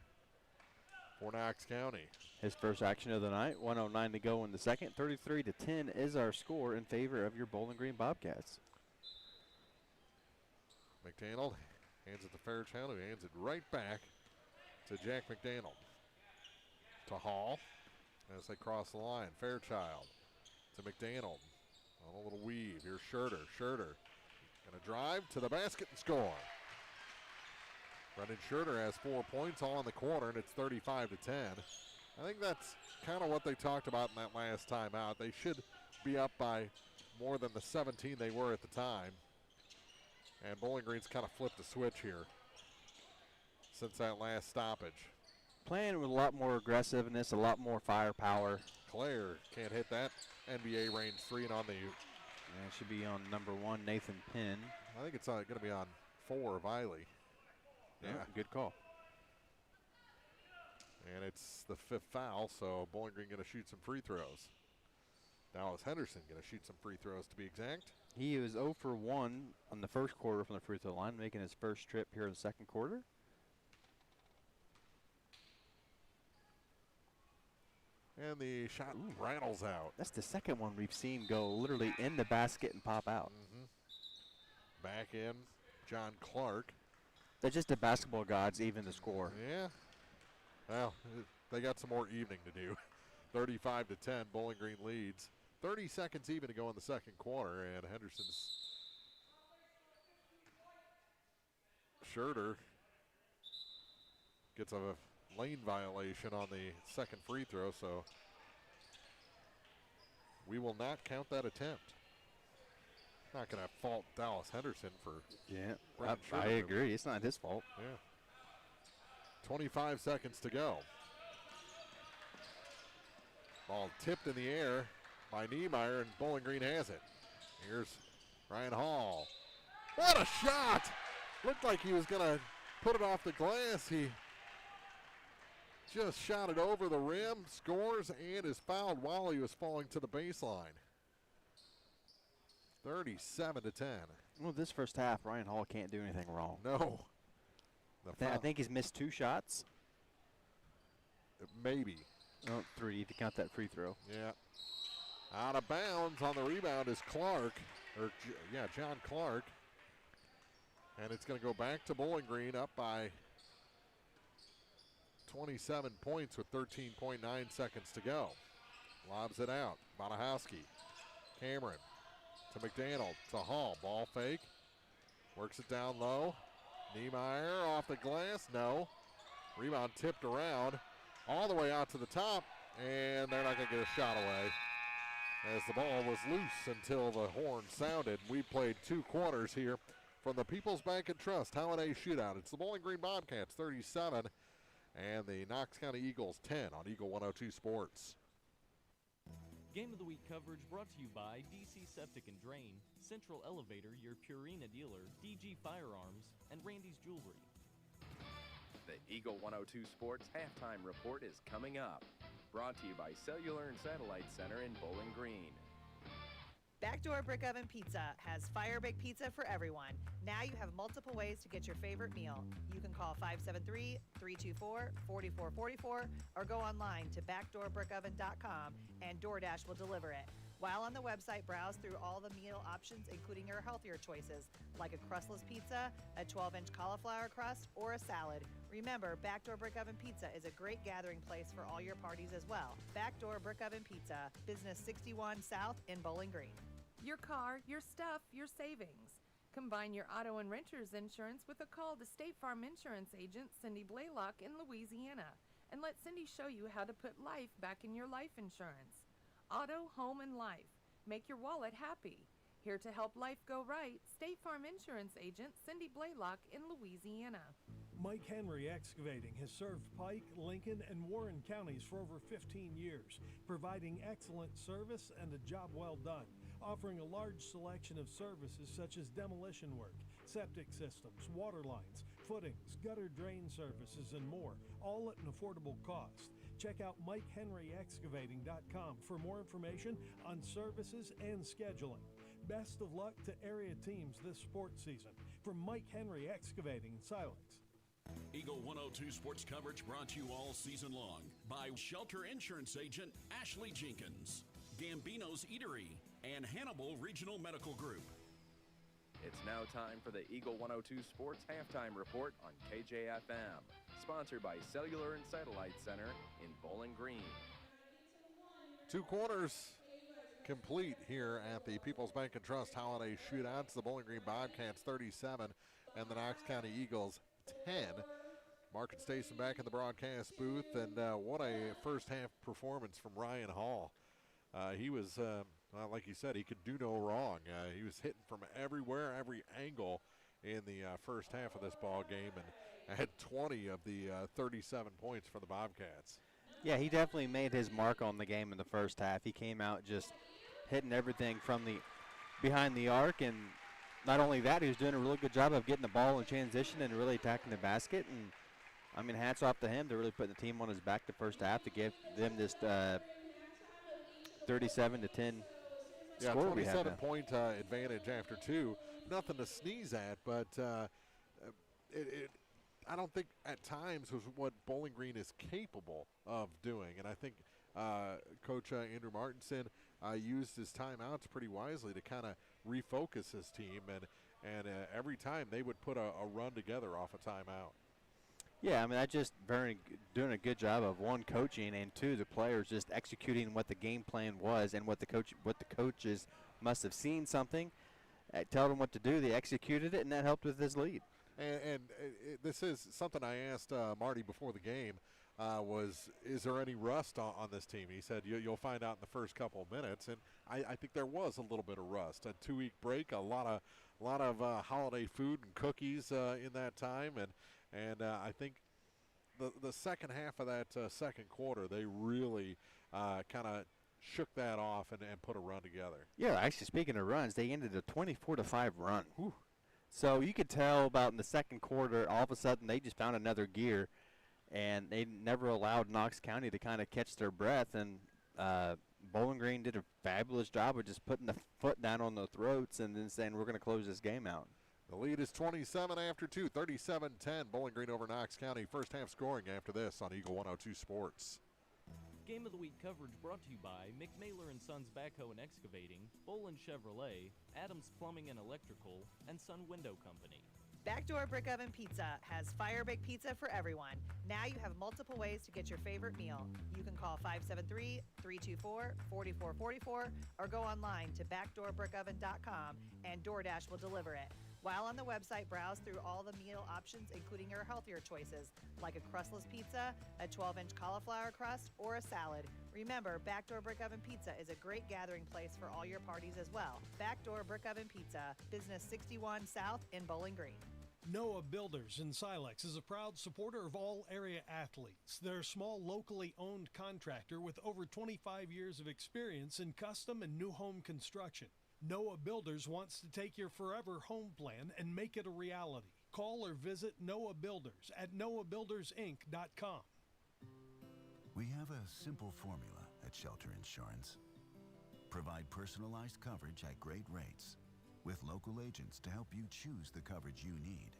for Knox County. His first action of the night. 1:09 to go in the second. 33-10 is our score in favor of your Bowling Green Bobcats. McDaniel hands it to Fairchild, who hands it right back to Jack McDaniel. To Hall as they cross the line. Fairchild to McDaniel. On a little weave. Here's Schurter. Schurter going to drive to the basket and score. Brendan Schurter has 4 points all in the quarter, and it's 35-10. I think that's kind of what they talked about in that last time out. They should be up by more than the 17 they were at the time. And Bowling Green's kind of flipped the switch here since that last stoppage. Playing with a lot more aggressiveness, a lot more firepower. Clare can't hit that NBA range 3 and on the. Yeah, it should be on number 1, Nathan Penn. I think it's going to be on 4, Viley. Yeah, good call. And it's the 5th foul, so Bowling Green going to shoot some free throws. Dallas Henderson going to shoot some free throws to be exact. He was 0 for 1 on the first quarter from the free throw line, making his first trip here in the second quarter. And the shot rattles out. That's the second one we've seen go literally in the basket and pop out. Back in, John Clark. They're just the basketball gods, even the score. Yeah. Well, they got some more evening to do. 35-10, Bowling Green leads. 30 seconds even to go in the second quarter, and Henderson's Schurter gets a lane violation on the second free throw, so we will not count that attempt. Not going to fault Dallas Henderson for. Yeah, I agree. It's not his fault. Yeah. 25 seconds to go. Ball tipped in the air by Niemeyer, and Bowling Green has it. Here's Ryan Hall. What a shot! Looked like he was going to put it off the glass. He just shot it over the rim, scores, and is fouled while he was falling to the baseline. 37-10. Well, this first half, Ryan Hall can't do anything wrong. No. I think he's missed 2 shots. Maybe. Oh, 3 if you count that free throw. Yeah. Out of bounds on the rebound is Clark. John Clark. And it's going to go back to Bowling Green, up by 27 points with 13.9 seconds to go. Lobs it out. Bonahowski. Cameron to McDaniel, to Hall. Ball fake. Works it down low. Niemeyer off the glass. No. Rebound tipped around. All the way out to the top. And they're not going to get a shot away, as the ball was loose until the horn sounded. We played 2 quarters here from the People's Bank and Trust Holiday Shootout. It's the Bowling Green Bobcats 37 and the Knox County Eagles 10 on Eagle 102 Sports. Game of the Week coverage brought to you by DC Septic and Drain, Central Elevator, your Purina dealer, DG Firearms, and Randy's Jewelry. The Eagle 102 Sports halftime report is coming up. Brought to you by Cellular and Satellite Center in Bowling Green. Backdoor Brick Oven Pizza has fire baked pizza for everyone. Now you have multiple ways to get your favorite meal. You can call 573-324-4444 or go online to backdoorbrickoven.com and DoorDash will deliver it. While on the website, browse through all the meal options, including your healthier choices, like a crustless pizza, a 12-inch cauliflower crust, or a salad. Remember, Backdoor Brick Oven Pizza is a great gathering place for all your parties as well. Backdoor Brick Oven Pizza, Business 61 South in Bowling Green. Your car, your stuff, your savings. Combine your auto and renter's insurance with a call to State Farm Insurance agent Cindy Blaylock in Louisiana, and let Cindy show you how to put life back in your life insurance. Auto, home, and life. Make your wallet happy. Here to help life go right, State Farm Insurance agent Cindy Blaylock in Louisiana. Mike Henry Excavating has served Pike, Lincoln, and Warren counties for over 15 years, providing excellent service and a job well done, offering a large selection of services such as demolition work, septic systems, water lines, footings, gutter drain services, and more, all at an affordable cost. Check out MikeHenryExcavating.com for more information on services and scheduling. Best of luck to area teams this sports season. From Mike Henry Excavating in Silex. Eagle 102 sports coverage brought to you all season long by Shelter Insurance Agent Ashley Jenkins, Gambino's Eatery, and Hannibal Regional Medical Group. It's now time for the Eagle 102 Sports halftime report on KJFM, sponsored by Cellular and Satellite Center in Bowling Green. 2 quarters complete here at the People's Bank and Trust Holiday Shootouts. The Bowling Green Bobcats 37 and the Knox County Eagles 10. Mark and Stason back in the broadcast booth, and what a first half performance from Ryan Hall. He was, like you said, he could do no wrong. He was hitting from everywhere, every angle in the first half of this ball game, and had 20 of the 37 points for the Bobcats. Yeah, he definitely made his mark on the game in the first half. He came out just hitting everything from the behind the arc, and not only that, he was doing a really good job of getting the ball in transition and really attacking the basket. And I mean, hats off to him to really putting the team on his back the first half to give them this 37-10 score. 27-point advantage after 2. Nothing to sneeze at, but I don't think at times was what Bowling Green is capable of doing. And I think Coach Andrew Martinson used his timeouts pretty wisely to kind of refocus his team. and every time they would put a run together off a timeout. Yeah, I mean, that's just doing a good job of, one, coaching, and two, the players just executing what the game plan was and what the coaches must have seen something, tell them what to do. They executed it, and that helped with his lead. And this is something I asked Marty before the game. Is there any rust on this team? He said you'll find out in the first couple of minutes, and I think there was a little bit of rust. A 2-week break, a lot of holiday food and cookies in that time, and I think the second half of that second quarter, they really kind of shook that off and put a run together. Yeah, actually, speaking of runs, they ended a 24-5 run. Whew. So you could tell about in the second quarter, all of a sudden they just found another gear, and they never allowed Knox County to kind of catch their breath. And Bowling Green did a fabulous job of just putting the foot down on their throats and then saying, we're going to close this game out. The lead is 27 after 2, 37-10. Bowling Green over Knox County. First half scoring after this on Eagle 102 Sports. Game of the Week coverage brought to you by McMailer & Sons Backhoe and Excavating, Bolin Chevrolet, Adams Plumbing and Electrical, and Sun Window Company. Backdoor Brick Oven Pizza has fire baked pizza for everyone. Now you have multiple ways to get your favorite meal. You can call 573-324-4444 or go online to backdoorbrickoven.com and DoorDash will deliver it. While on the website, browse through all the meal options, including your healthier choices, like a crustless pizza, a 12-inch cauliflower crust, or a salad. Remember, Backdoor Brick Oven Pizza is a great gathering place for all your parties as well. Backdoor Brick Oven Pizza, Business 61 South in Bowling Green. Noah Builders in Silex is a proud supporter of all area athletes. They're a small, locally owned contractor with over 25 years of experience in custom and new home construction. Noah Builders wants to take your forever home plan and make it a reality. Call or visit Noah Builders at noahbuildersinc.com. We have a simple formula at Shelter Insurance. Provide personalized coverage at great rates with local agents to help you choose the coverage you need.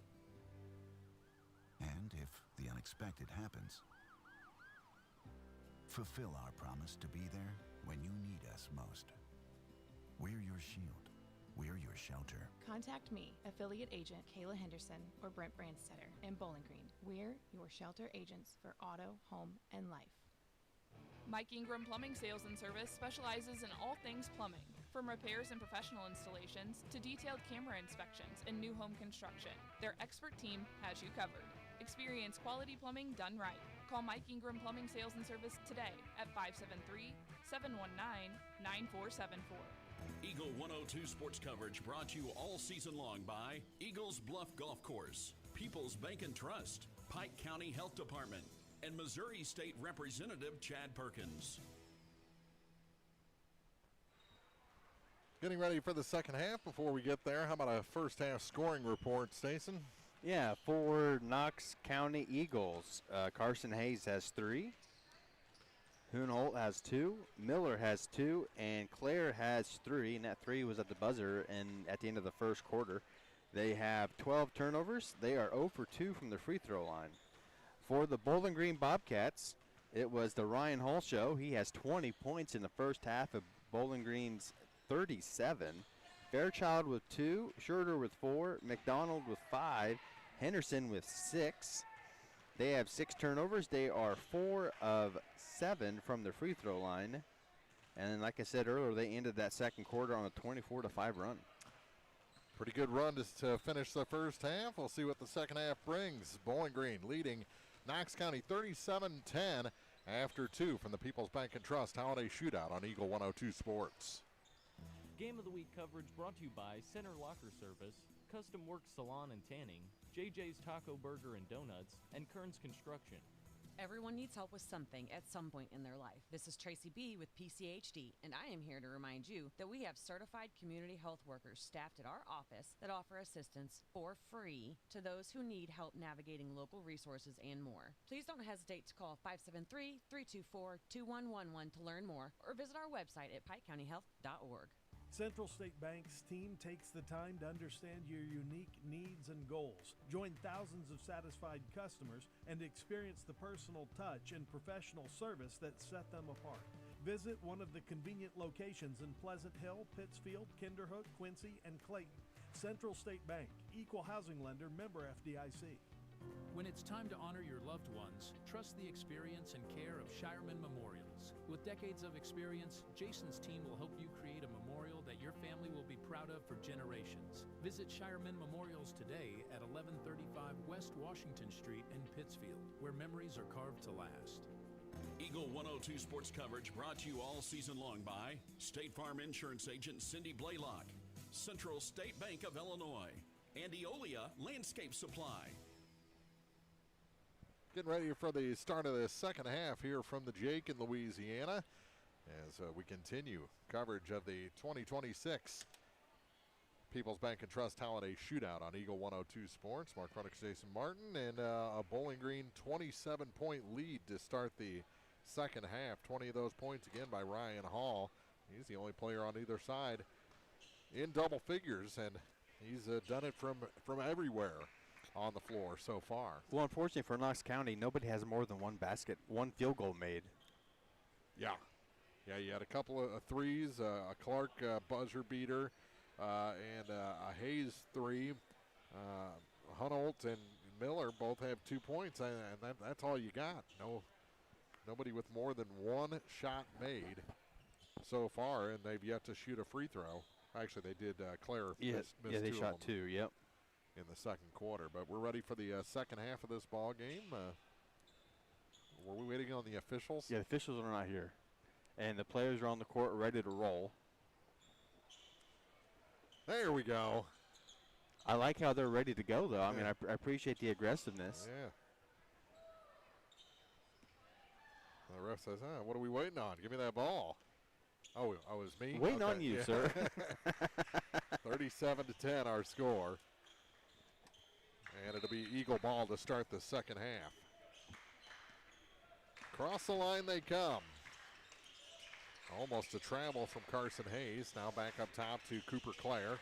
And if the unexpected happens, fulfill our promise to be there when you need us most. We're your shield. We're your shelter. Contact me, affiliate agent Kayla Henderson or Brent Brandstetter in Bowling Green. We're your shelter agents for auto, home, and life. Mike Ingram Plumbing Sales and Service specializes in all things plumbing, from repairs and professional installations to detailed camera inspections and new home construction. Their expert team has you covered. Experience quality plumbing done right. Call Mike Ingram Plumbing Sales and Service today at 573-719-9474. Eagle 102 sports coverage brought to you all season long by Eagles Bluff Golf Course, People's Bank and Trust, Pike County Health Department, and Missouri State Representative Chad Perkins. Getting ready for the second half. Before we get there, how about a first half scoring report, Stason? Yeah, for Knox County Eagles, Carson Hayes has 3. Hoonholt has 2, Miller has 2, and Claire has 3, and that 3 was at the buzzer and at the end of the first quarter. They have 12 turnovers. They are 0 for 2 from the free throw line. For the Bowling Green Bobcats, it was the Ryan Hall show. He has 20 points in the first half of Bowling Green's 37. Fairchild with 2, Schurter with 4, McDonald with 5, Henderson with 6. They have 6 turnovers. They are 4 of 7 from the free throw line. And like I said earlier, they ended that second quarter on a 24-5 run. Pretty good run to finish the first half. We'll see what the second half brings. Bowling Green leading Knox County 37-10 after 2 from the People's Bank and Trust Holiday Shootout on Eagle 102 Sports. Game of the Week coverage brought to you by Center Locker Service, Custom Works Salon and Tanning, JJ's Taco Burger and Donuts, and Kern's Construction. Everyone needs help with something at some point in their life. This is Tracy B. with PCHD, and I am here to remind you that we have certified community health workers staffed at our office that offer assistance for free to those who need help navigating local resources and more. Please don't hesitate to call 573-324-2111 to learn more, or visit our website at pikecountyhealth.org. Central State Bank's team takes the time to understand your unique needs and goals. Join thousands of satisfied customers and experience the personal touch and professional service that set them apart. Visit one of the convenient locations in Pleasant Hill, Pittsfield, Kinderhook, Quincy, and Clayton. Central State Bank, equal housing lender, member FDIC. When it's time to honor your loved ones, trust the experience and care of Shireman Memorials. With decades of experience, Jason's team will help you create a memorial that your family will be proud of for generations. Visit Shireman Memorials today at 1135 West Washington Street in Pittsfield, where memories are carved to last. Eagle 102 sports coverage brought to you all season long by State Farm Insurance Agent Cindy Blaylock, Central State Bank of Illinois, and Eolia Landscape Supply. Getting ready for the start of the second half here from the Jake in Louisiana as we continue coverage of the 2026 People's Bank and Trust Holiday Shootout on Eagle 102 Sports. Mark Chronics, Jason Martin, and a Bowling Green 27-point lead to start the second half. 20 of those points again by Ryan Hall. He's the only player on either side in double figures, and he's done it from everywhere on the floor so far. Well, unfortunately for Knox County, nobody has more than one field goal made. Yeah, you had a couple of threes, a Clark buzzer beater, and a Hayes three. Hunolt and Miller both have 2 points, and that's all you got. Nobody with more than one shot made so far, and they've yet to shoot a free throw. Actually, they did. Claire missed yeah, they two shot of them. two. Yep. In the second quarter, but we're ready for the second half of this ball game. Were we waiting on the officials? Yeah, the officials are not here, and the players are on the court ready to roll. There we go. I like how they're ready to go, though. I mean, I appreciate the aggressiveness. Yeah. The ref says, what are we waiting on? Give me that ball. Oh, it was me? Waiting on you, sir. 37-10 our score. And it'll be Eagle ball to start the second half. Across the line they come. Almost a travel from Carson Hayes. Now back up top to Cooper Clare.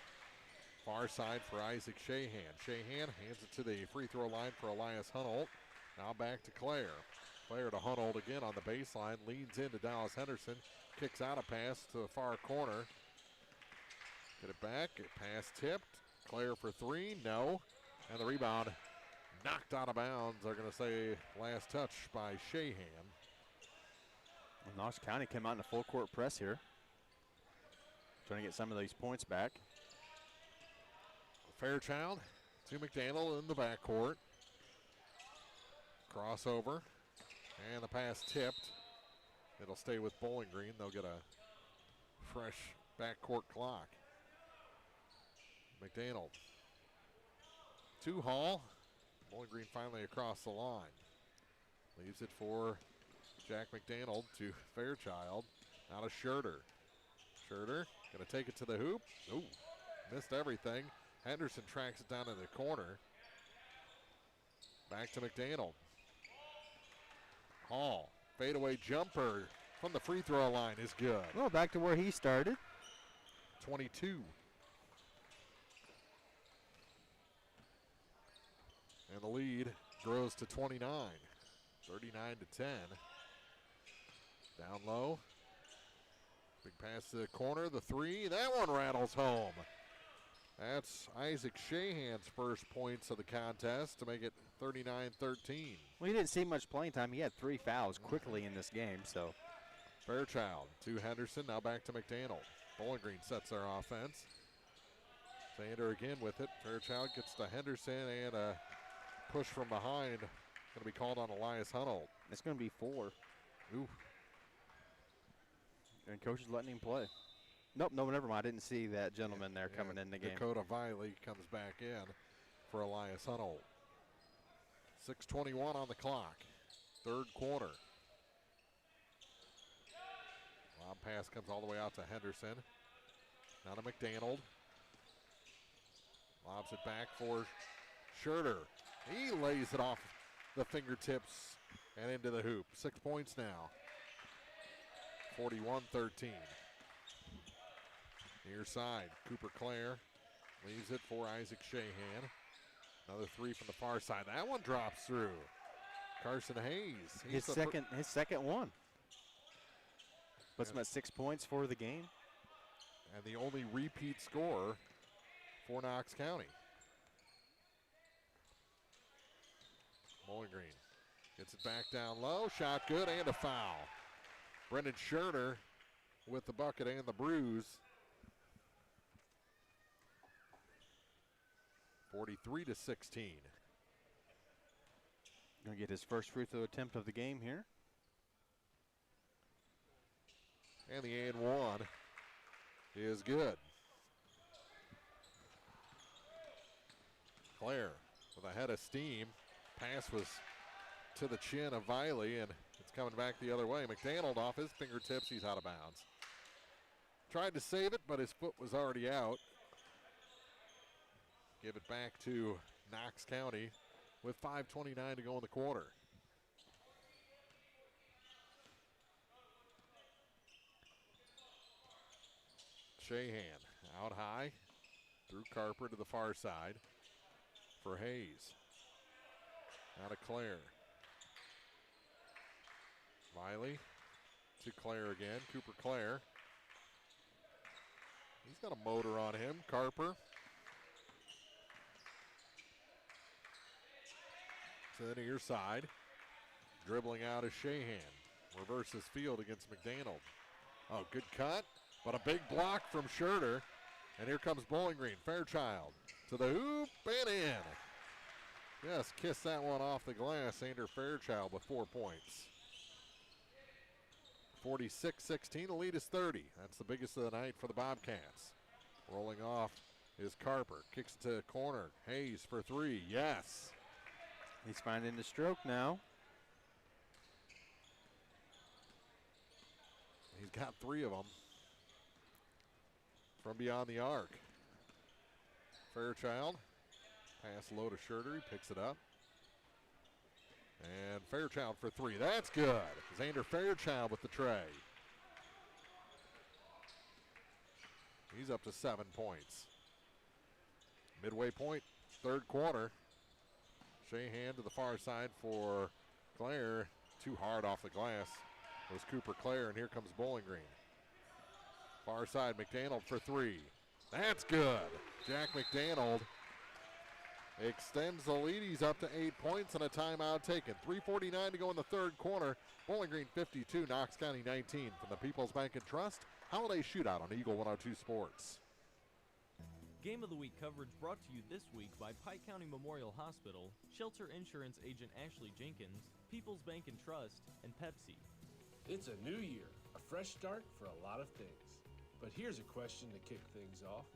Far side for Isaac Shahan. Shahan hands it to the free throw line for Elias Hunolt. Now back to Clare. Clare to Hunolt again on the baseline. Leans into Dallas Henderson. Kicks out a pass to the far corner. Get it back. Pass tipped. Clare for three. No. And the rebound knocked out of bounds. They're going to say last touch by Shahan. Well, Knox County came out in a full court press here. Trying to get some of these points back. Fairchild to McDaniel in the backcourt. Crossover. And the pass tipped. It'll stay with Bowling Green. They'll get a fresh backcourt clock. McDaniel to Hall. Bowling Green finally across the line. Leaves it for Jack McDaniel to Fairchild. Now to Schurter. Schurter going to take it to the hoop. Ooh, missed everything. Henderson tracks it down in the corner. Back to McDaniel. Hall, fadeaway jumper from the free throw line is good. Well, back to where he started. 22. And the lead grows to 29. 39-10. Down low. Big pass to the corner. The three. That one rattles home. That's Isaac Shahan's first points of the contest to make it 39-13. Well, he didn't see much playing time. He had 3 fouls quickly in this game, so. Fairchild to Henderson. Now back to McDaniel. Bowling Green sets their offense. Sander again with it. Fairchild gets to Henderson, and a push from behind. Going to be called on Elias Hunolt. It's going to be 4. Ooh. And coach is letting him play. Nope, no, never mind. I didn't see that gentleman there coming in the game. Dakota Viley comes back in for Elias Hunolt. 6:21 on the clock. Third quarter. Lob pass comes all the way out to Henderson. Now to McDaniel. Lobs it back for Schurter. He lays it off the fingertips and into the hoop. 6 points now. 41-13. Near side, Cooper Clare leaves it for Isaac Shahan. Another three from the far side. That one drops through. Carson Hayes. His second one. Puts him at 6 points for the game. And the only repeat scorer for Knox County. Bowling Green gets it back down low. Shot good and a foul. Brendan Scherner with the bucket and the bruise. 43-16. Going to get his first free throw attempt of the game here. And the and one is good. Claire with a head of steam. Pass was to the chin of Viley, and it's coming back the other way. McDaniel off his fingertips. He's out of bounds. Tried to save it, but his foot was already out. Give it back to Knox County with 5:29 to go in the quarter. Shahan out high through Carper to the far side for Hayes. Out of Claire. Viley to Claire again. Cooper Claire. He's got a motor on him. Carper. To the near side. Dribbling out is Shahan. Reverses field against McDaniel. Oh, good cut. But a big block from Scherner. And here comes Bowling Green. Fairchild to the hoop and in. Just kissed that one off the glass. Ander Fairchild with 4 points. 46-16, the lead is 30. That's the biggest of the night for the Bobcats. Rolling off is Carper. Kicks it to the corner. Hayes for three. Yes. He's finding the stroke now. He's got 3 of them from beyond the arc. Fairchild. Pass low to Scherter. He picks it up. And Fairchild for 3. That's good. Xander Fairchild with the tray. He's up to 7 points. Midway point, third quarter. Shahan to the far side for Claire. Too hard off the glass was Cooper Claire, and here comes Bowling Green. Far side, McDaniel for 3. That's good. Jack McDaniel extends the lead. He's up to 8 points and a timeout taken. 3:49 to go in the third quarter. Bowling Green 52, Knox County 19. From the People's Bank and Trust, Holiday Shootout on Eagle 102 Sports. Game of the Week coverage brought to you this week by Pike County Memorial Hospital, Shelter Insurance Agent Ashley Jenkins, People's Bank and Trust, and Pepsi. It's a new year, a fresh start for a lot of things. But here's a question to kick things off.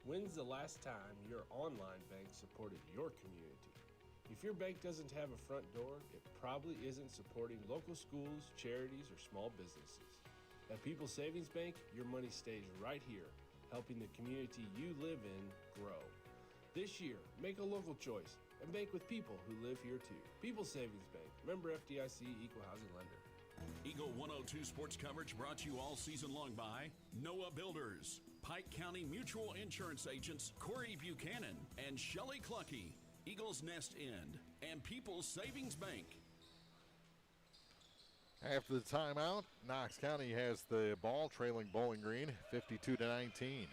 When's the last time your online bank supported your community? If your bank doesn't have a front door, it probably isn't supporting local schools, charities, or small businesses. At People's Savings Bank, your money stays right here, helping the community you live in grow. This year, make a local choice and bank with people who live here too. People's Savings Bank, member FDIC, equal housing lender. Eagle 102 sports coverage brought to you all season long by Noah Builders, Pike County Mutual Insurance Agents Corey Buchanan and Shelley Clucky, Eagles Nest End, and People's Savings Bank. After the timeout, Knox County has the ball, trailing Bowling Green 52-19.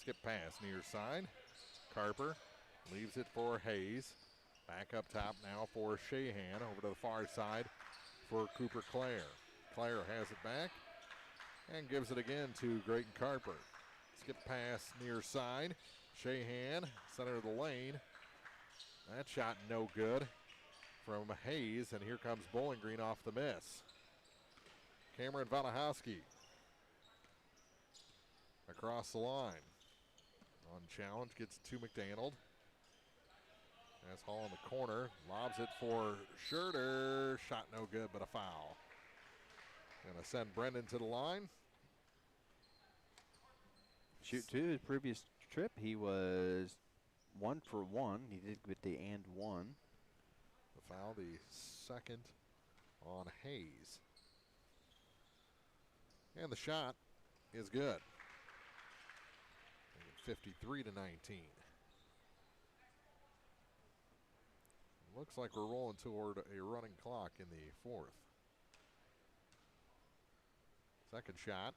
Skip pass near side. Carper leaves it for Hayes. Back up top now for Shahan. Over to the far side for Cooper Claire. Claire has it back and gives it again to Grayton Carper. Skip pass near side. Shahan, center of the lane. That shot no good from Hayes, and here comes Bowling Green off the miss. Cameron Valahowski across the line. On challenge, gets it to McDaniel. As Hall in the corner, lobs it for Scherter. Shot no good, but a foul. Gonna send Brendan to the line. Shoot, to his previous trip, he was 1 for 1. He did get the and one. The foul, the second on Hayes. And the shot is good. 53-19. Looks like we're rolling toward a running clock in the fourth. Second shot.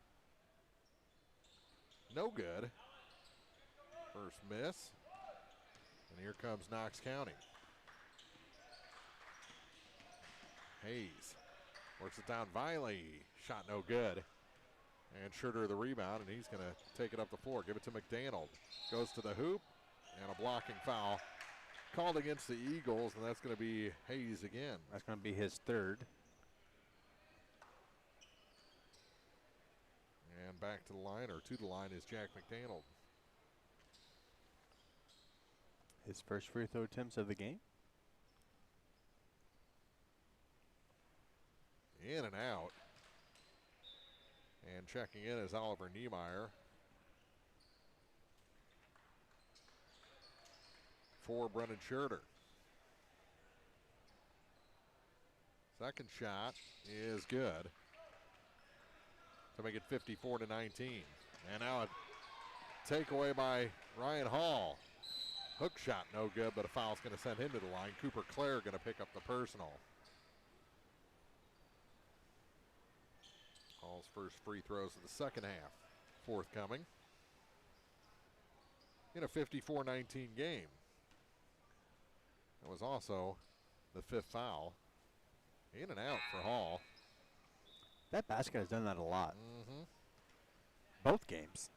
No good. First miss. And here comes Knox County. Hayes works it down. Viley. Shot no good. And Schurter the rebound, and he's going to take it up the floor. Give it to McDaniel. Goes to the hoop, and a blocking foul called against the Eagles, and that's going to be Hayes again. That's going to be his third. And back to the line, or to the line, is Jack McDaniel. His first free throw attempts of the game. In and out. And checking in is Oliver Niemeyer. For Brennan Schurter. Second shot is good to make it 54-19. And now a takeaway by Ryan Hall. Hook shot no good, but a foul's going to send him to the line. Cooper Clare going to pick up the personal. Hall's first free throws of the second half forthcoming in a 54-19 game. That was also the fifth foul. In and out for Hall. That basket has done that a lot. Mm-hmm. Both games.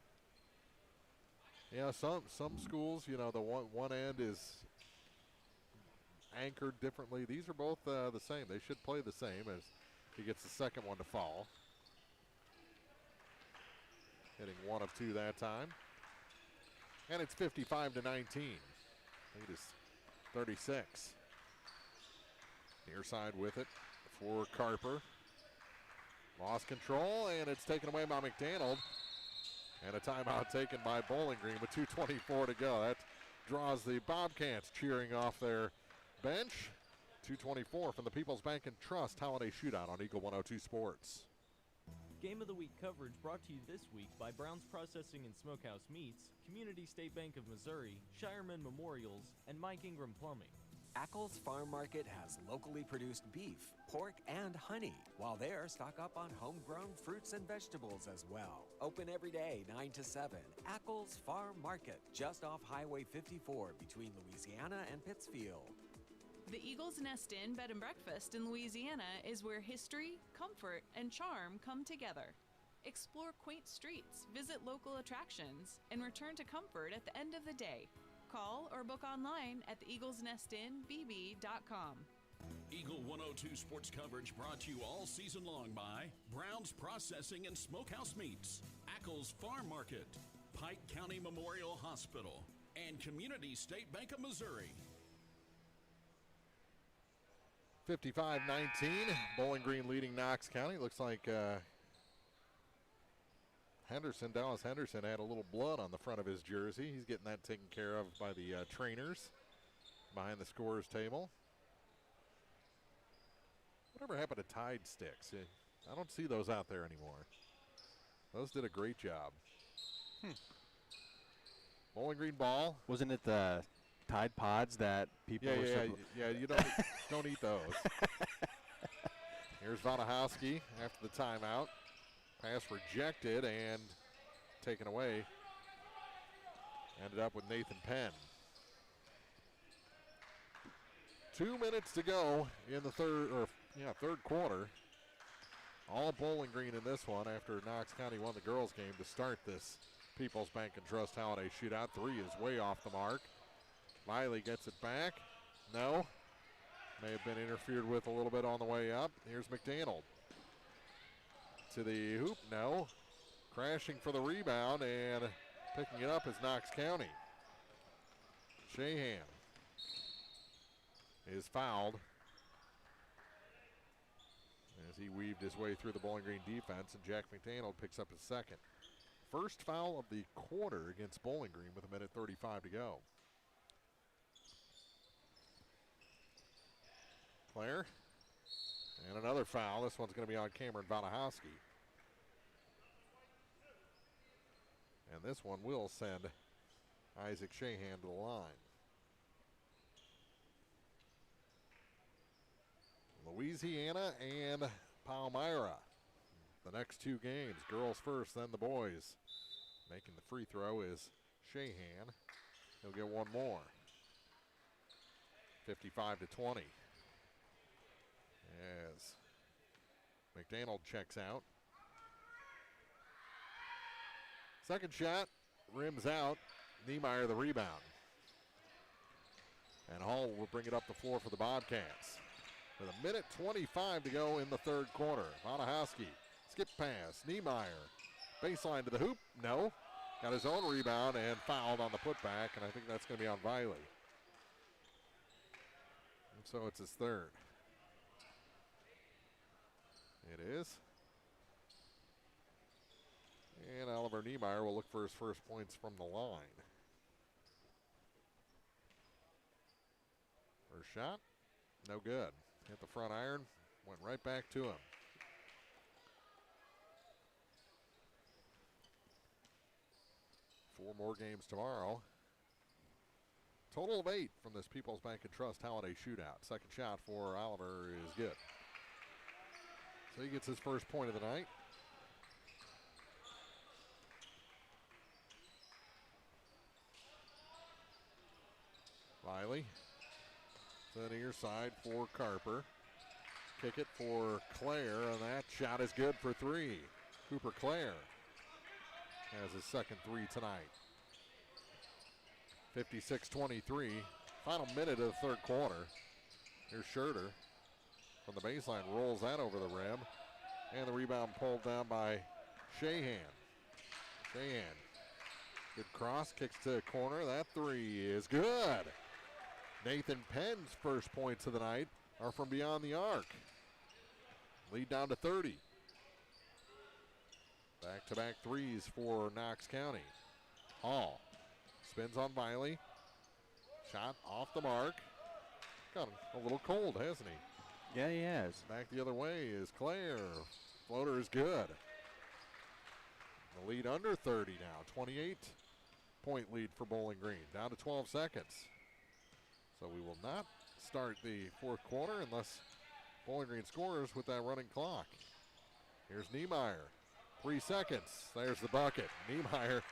Yeah, some schools, you know, the one end is anchored differently. These are both the same. They should play the same as he gets the second one to fall. Hitting 1 of 2 that time. And it's 55-19. Lead is 36. Near side with it for Carper. Lost control, and it's taken away by McDaniel. And a timeout taken by Bowling Green with 2:24 to go. That draws the Bobcats cheering off their bench. 2:24 from the People's Bank and Trust Holiday Shootout on Eagle 102 Sports. Game of the Week coverage brought to you this week by Brown's Processing and Smokehouse Meats, Community State Bank of Missouri, Shireman Memorials, and Mike Ingram Plumbing. Ackles Farm Market has locally produced beef, pork, and honey, while there, stock up on homegrown fruits and vegetables as well. Open every day, 9 to 7. Ackles Farm Market, just off Highway 54 between Louisiana and Pittsfield. The Eagles Nest Inn Bed and Breakfast in Louisiana is where history, comfort, and charm come together. Explore quaint streets, visit local attractions, and return to comfort at the end of the day. Call or book online at theeaglesnestinbb.com. Eagle 102 sports coverage brought to you all season long by Brown's Processing and Smokehouse Meats, Ackles Farm Market, Pike County Memorial Hospital, and Community State Bank of Missouri. 55-19, Bowling Green leading Knox County. Looks like Dallas Henderson had a little blood on the front of his jersey. He's getting that taken care of by the trainers behind the scorer's table. Whatever happened to Tide sticks? I don't see those out there anymore. Those did a great job. Bowling Green ball. Wasn't it the Tide Pods that people were Yeah, you don't eat those. Here's Vanahowski after the timeout. Pass rejected and taken away. Ended up with Nathan Penn. 2 minutes to go in the third quarter. All Bowling Green in this one after Knox County won the girls' game to start this People's Bank and Trust Holiday Shootout. 3 is way off the mark. Miley gets it back. No. May have been interfered with a little bit on the way up. Here's McDaniel. To the hoop, no. Crashing for the rebound and picking it up is Knox County. Shahan is fouled as he weaved his way through the Bowling Green defense, and Jack McDaniel picks up his second. First foul of the quarter against Bowling Green with 1:35 to go. Claire. And another foul. This one's going to be on Cameron Vanahowski. And this one will send Isaac Shahan to the line. Louisiana and Palmyra. The next 2 games, girls first, then the boys. Making the free throw is Shahan. He'll get one more. 55-20. As McDaniel checks out. Second shot, rims out. Niemeyer the rebound. And Hall will bring it up the floor for the Bobcats. With 1:25 to go in the third quarter. Vanahowski, skip pass, Niemeyer. Baseline to the hoop, no. Got his own rebound and fouled on the putback, and I think that's going to be on Viley. And so it's his third. It is. And Oliver Niemeyer will look for his first points from the line. First shot, no good. Hit the front iron, went right back to him. Four more games tomorrow. Total of 8 from this People's Bank and Trust Holiday Shootout. Second shot for Oliver is good. So he gets his first point of the night. Viley to the near side for Carper. Kick it for Clare, and that shot is good for 3. Cooper Clare has his second 3 tonight. 56-23. Final minute of the third quarter. Here's Schurter from the baseline, rolls that over the rim. And the rebound pulled down by Shahan. Shahan, good cross, kicks to the corner. That 3 is good. Nathan Penn's first points of the night are from beyond the arc. Lead down to 30. Back-to-back 3s for Knox County. Hall spins on Viley. Shot off the mark. Got a little cold, hasn't he? Yeah, he has. Back the other way is Clare. Floater is good. The lead under 30 now. 28-point lead for Bowling Green. Down to 12 seconds. So we will not start the fourth quarter unless Bowling Green scores with that running clock. Here's Niemeyer. 3 seconds. There's the bucket. Niemeyer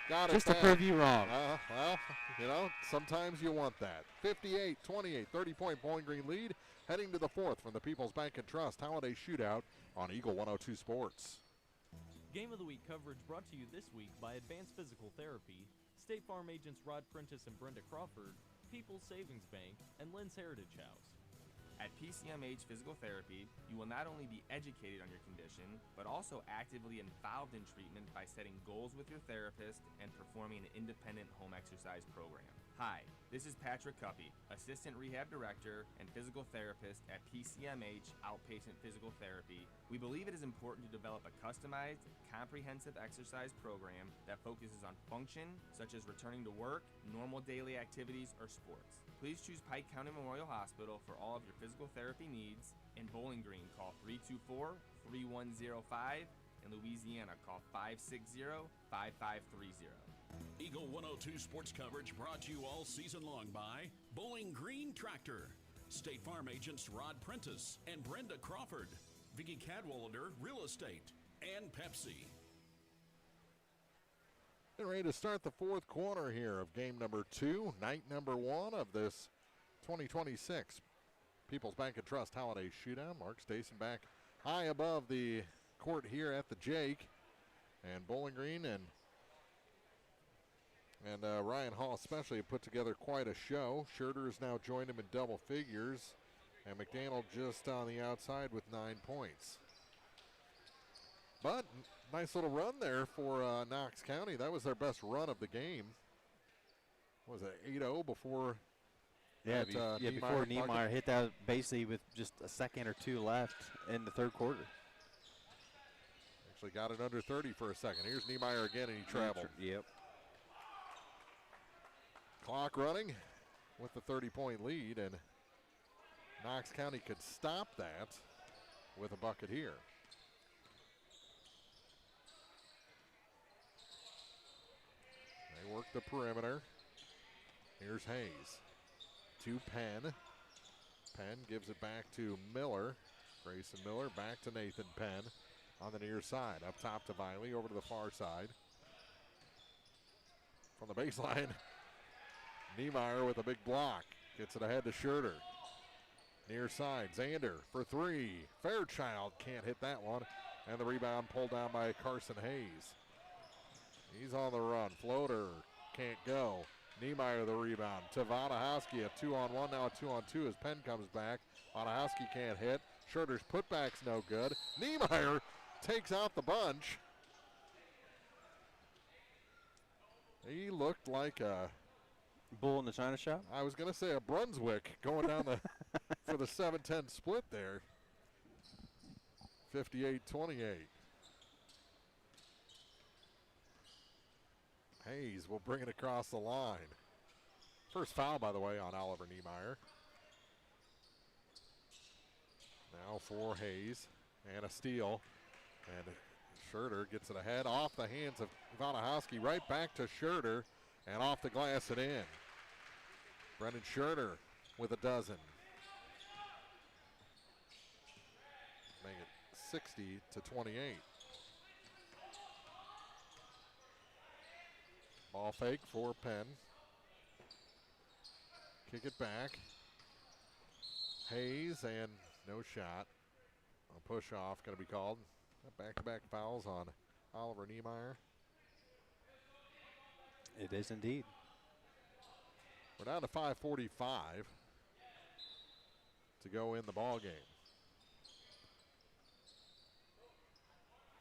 got it Just to back. prove you wrong. Well, you know, sometimes you want that. 58-28, 30-point Bowling Green lead. Heading to the fourth from the People's Bank and Trust Holiday Shootout on Eagle 102 Sports. Game of the Week coverage brought to you this week by Advanced Physical Therapy, State Farm agents Rod Prentice and Brenda Crawford, People's Savings Bank, and Lynn's Heritage House. At PCMH Physical Therapy, you will not only be educated on your condition, but also actively involved in treatment by setting goals with your therapist and performing an independent home exercise program. Hi, this is Patrick Cuppy, Assistant Rehab Director and Physical Therapist at PCMH Outpatient Physical Therapy. We believe it is important to develop a customized, comprehensive exercise program that focuses on function, such as returning to work, normal daily activities, or sports. Please choose Pike County Memorial Hospital for all of your physical therapy needs. In Bowling Green, call 324-3105. In Louisiana, call 560-5530. Eagle 102 sports coverage brought to you all season long by Bowling Green Tractor, State Farm agents Rod Prentice and Brenda Crawford, Vicky Cadwalader Real Estate, and Pepsi. Getting ready to start the fourth quarter here of game number 2, night number 1 of this 2026 People's Bank and Trust Holiday Shootout. Mark Stason back high above the court here at the Jake. And Bowling Green and Ryan Hall especially have put together quite a show. Schurter has now joined him in double figures. And McDaniel just on the outside with 9 points. But nice little run there for Knox County. That was their best run of the game. What was it 8-0 before? Yeah, that, before Niemeyer hit that basically with just a second or 2 left in the third quarter. Actually got it under 30 for a second. Here's Niemeyer again, and he traveled. Yep. Clock running with the 30-point lead, and Knox County could stop that with a bucket here. They work the perimeter. Here's Hayes to Penn. Penn gives it back to Miller. Grayson Miller back to Nathan Penn on the near side. Up top to Viley, over to the far side. from the baseline. Niemeyer with a big block. Gets it ahead to Schurter. Near side, Zander for three. Fairchild can't hit that one. And the rebound pulled down by Carson Hayes. He's on the run. Floater can't go. Niemeyer the rebound to Vanahowski. A 2-on-1, now a 2-on-2 as Penn comes back. Vanahowski can't hit. Schurter's putback's no good. Niemeyer takes out the bunch. He looked like a bull in the china shop. I was going to say a Brunswick going down the for the 7-10 split there. 58-28. Hayes will bring it across the line. First foul, by the way, on Oliver Niemeyer. Now for Hayes, and a steal. And Schurter gets it ahead off the hands of Vanahowski, right back to Schurter, and off the glass and in. Brendan Schurter with a dozen. Make it 60-28. Ball fake for Penn. Kick it back. Hayes, and no shot. A push off going to be called. Back-to-back fouls on Oliver Niemeyer. It is indeed. We're down to 5:45 to go in the ball game.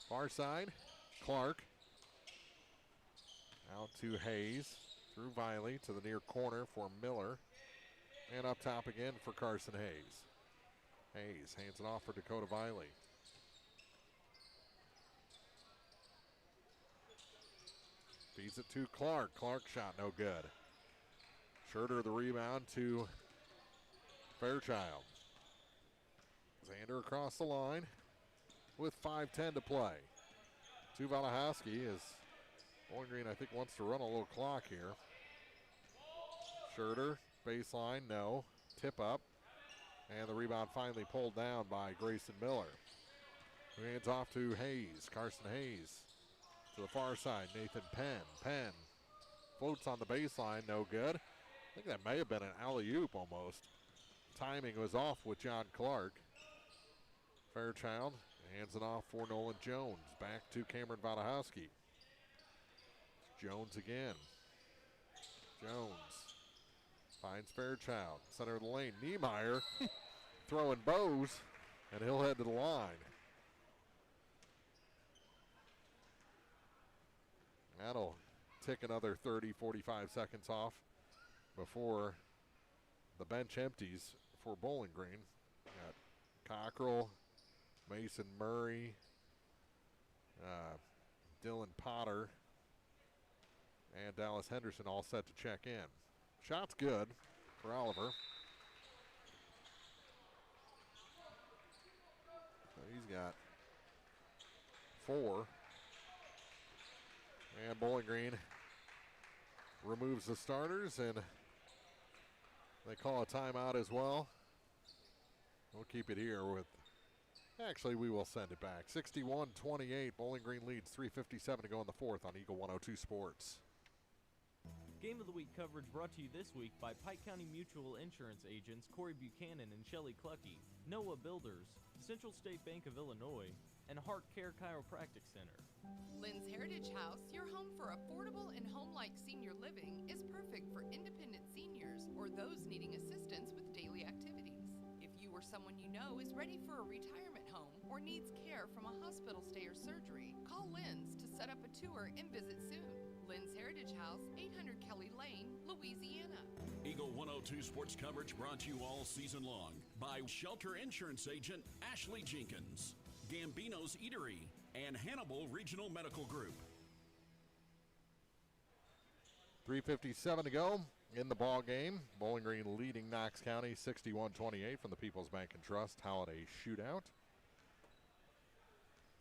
Far side, Clark. Out to Hayes, through Viley to the near corner for Miller. And up top again for Carson Hayes. Hayes hands it off for Dakota Viley. Feeds it to Clark. Clark shot no good. Schurter the rebound to Fairchild. Zander across the line with 5:10 to play. To Vanahowski as Bowling Green, I think, wants to run a little clock here. Schurter, baseline, no. Tip up. And the rebound finally pulled down by Grayson Miller. Hands off to Hayes. Carson Hayes to the far side. Nathan Penn. Penn floats on the baseline, no good. I think that may have been an alley-oop almost. Timing was off with John Clark. Fairchild hands it off for Nolan Jones. Back to Cameron Vanahowski. Jones again. Jones finds Fairchild. Center of the lane. Niemeyer throwing bows, and he'll head to the line. That'll tick another 30, 45 seconds off before the bench empties for Bowling Green. Got Cockrell, Mason Murray, Dylan Potter, and Dallas Henderson all set to check in. Shot's good for Oliver. So he's got 4. And Bowling Green removes the starters, and they call a timeout as well. We'll keep it here with, actually we will send it back. 61-28, Bowling Green leads, 3:57 to go in the fourth on Eagle 102 Sports. Game of the Week coverage brought to you this week by Pike County Mutual Insurance agents Corey Buchanan and Shelley Clucky, Noah Builders, Central State Bank of Illinois, and Heart Care Chiropractic Center. Lynn's Heritage House, your home for affordable and home-like senior living, is perfect for independent seniors or those needing assistance with daily activities. If you or someone you know is ready for a retirement home or needs care from a hospital stay or surgery, call Lynn's to set up a tour and visit soon. Lynn's Heritage House, 800 Kelly Lane, Louisiana. Eagle 102 Sports coverage brought to you all season long by Shelter Insurance Agent Ashley Jenkins, Gambino's Eatery, and Hannibal Regional Medical Group. 3:57 to go in the ball game. Bowling Green leading Knox County 61-28 from the People's Bank and Trust Holiday Shootout.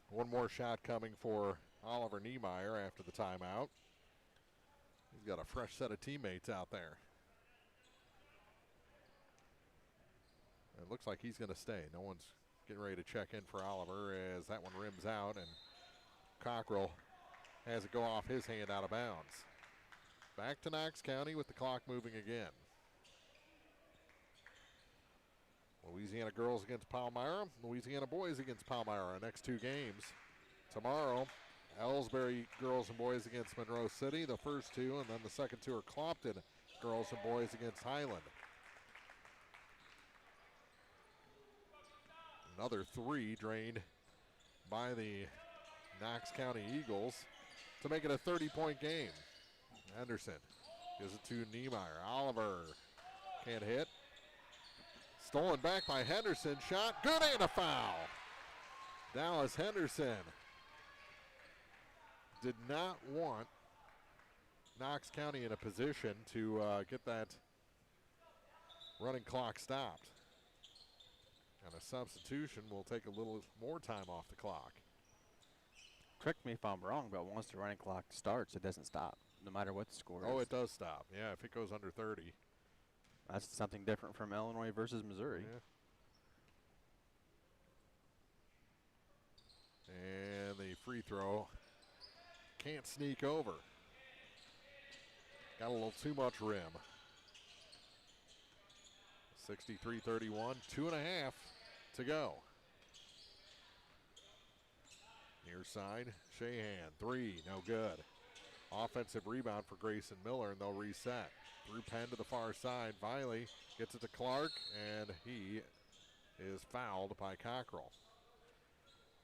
One more shot coming for Oliver Niemeyer after the timeout. He's got a fresh set of teammates out there. It looks like he's going to stay. No one's getting ready to check in for Oliver as that one rims out, and Cockrell has it go off his hand out of bounds. Back to Knox County with the clock moving again. Louisiana girls against Palmyra, Louisiana boys against Palmyra. Our next two games tomorrow. Ellsbury girls and boys against Monroe City, the first two, and then the second two are Clopton girls and boys against Highland. Another three drained by the Knox County Eagles to make it a 30-point game. Henderson gives it to Niemeyer. Oliver can't hit. Stolen back by Henderson. Shot good and a foul. Dallas Henderson did not want Knox County in a position to get that running clock stopped. And a substitution will take a little more time off the clock. Correct me if I'm wrong, but once the running clock starts, it doesn't stop, no matter what the score is. Oh, it does stop. Yeah, if it goes under 30. That's something different from Illinois versus Missouri. Yeah. And the free throw can't sneak over. Got a little too much rim. 63-31, 2.5 to go. Near side, Shahan, three, no good. Offensive rebound for Grayson Miller, and they'll reset. Through Penn to the far side, Viley gets it to Clark, and he is fouled by Cockrell.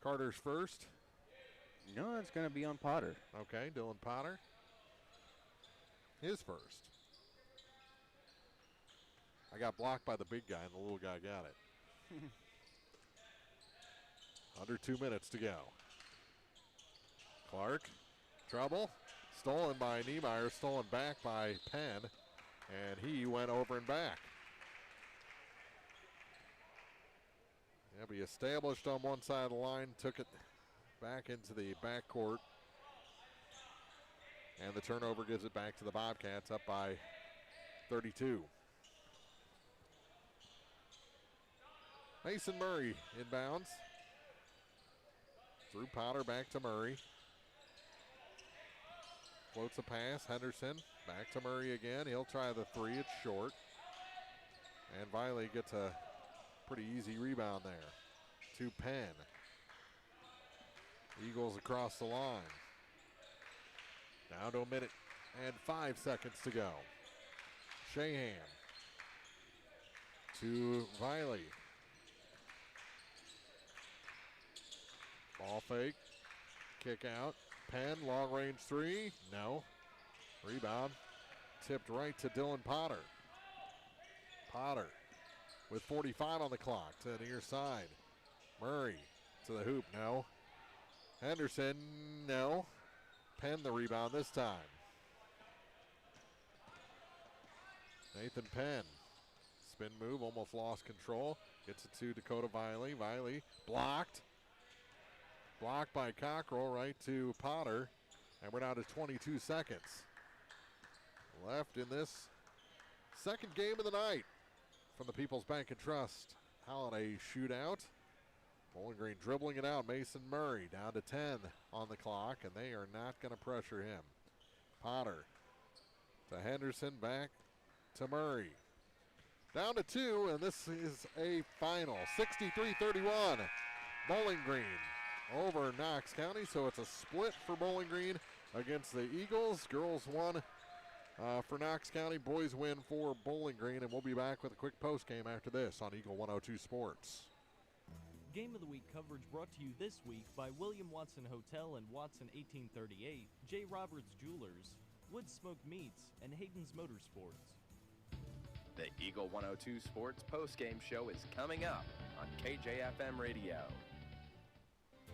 Carter's first. No, it's going to be on Potter. Okay, Dylan Potter. His first. I got blocked by the big guy, and the little guy got it. Under 2 minutes to go. Clark, trouble. Stolen by Niemeyer, stolen back by Penn, and he went over and back. Yeah, but he established on one side of the line, took it back into the backcourt, and the turnover gives it back to the Bobcats, up by 32. Mason Murray inbounds. Through Potter, back to Murray. Floats a pass, Henderson, back to Murray again. He'll try the three, it's short. And Viley gets a pretty easy rebound there. To Penn. Eagles across the line. Down to 1 minute and 5 seconds to go. Shahan. To Viley. Ball fake. Kick out. Penn, long range three. No. Rebound. Tipped right to Dylan Potter. Potter with 45 on the clock to the near side. Murray to the hoop. No. Henderson. No. Penn the rebound this time. Nathan Penn. Spin move. Almost lost control. Gets it to Dakota Viley. Viley blocked. Blocked by Cockrell, right to Potter. And we're down to 22 seconds left in this second game of the night from the People's Bank and Trust Holiday Shootout. Bowling Green dribbling it out. Mason Murray down to 10 on the clock, and they are not going to pressure him. Potter to Henderson, back to Murray. Down to 2, and this is a final. 63-31, Bowling Green over Knox County, so it's a split for Bowling Green against the Eagles. Girls won for Knox County, boys win for Bowling Green, and we'll be back with a quick post game after this on Eagle 102 Sports. Game of the Week coverage brought to you this week by William Watson Hotel and Watson 1838, J. Roberts Jewelers, Wood Smoke Meats, and Hayden's Motorsports. The Eagle 102 Sports postgame show is coming up on KJFM Radio.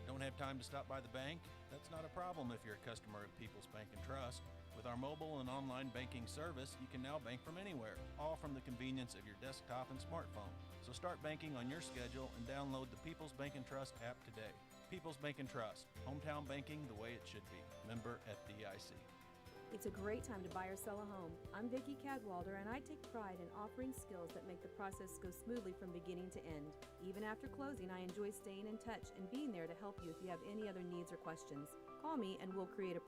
Don't have time to stop by the bank? That's not a problem if you're a customer of People's Bank and Trust. With our mobile and online banking service, you can now bank from anywhere, all from the convenience of your desktop and smartphone. So start banking on your schedule and download the People's Bank and Trust app today. People's Bank and Trust, hometown banking the way it should be. Member FDIC. It's a great time to buy or sell a home. I'm Vicki Cadwalder, and I take pride in offering skills that make the process go smoothly from beginning to end. Even after closing, I enjoy staying in touch and being there to help you if you have any other needs or questions. Call me and we'll create a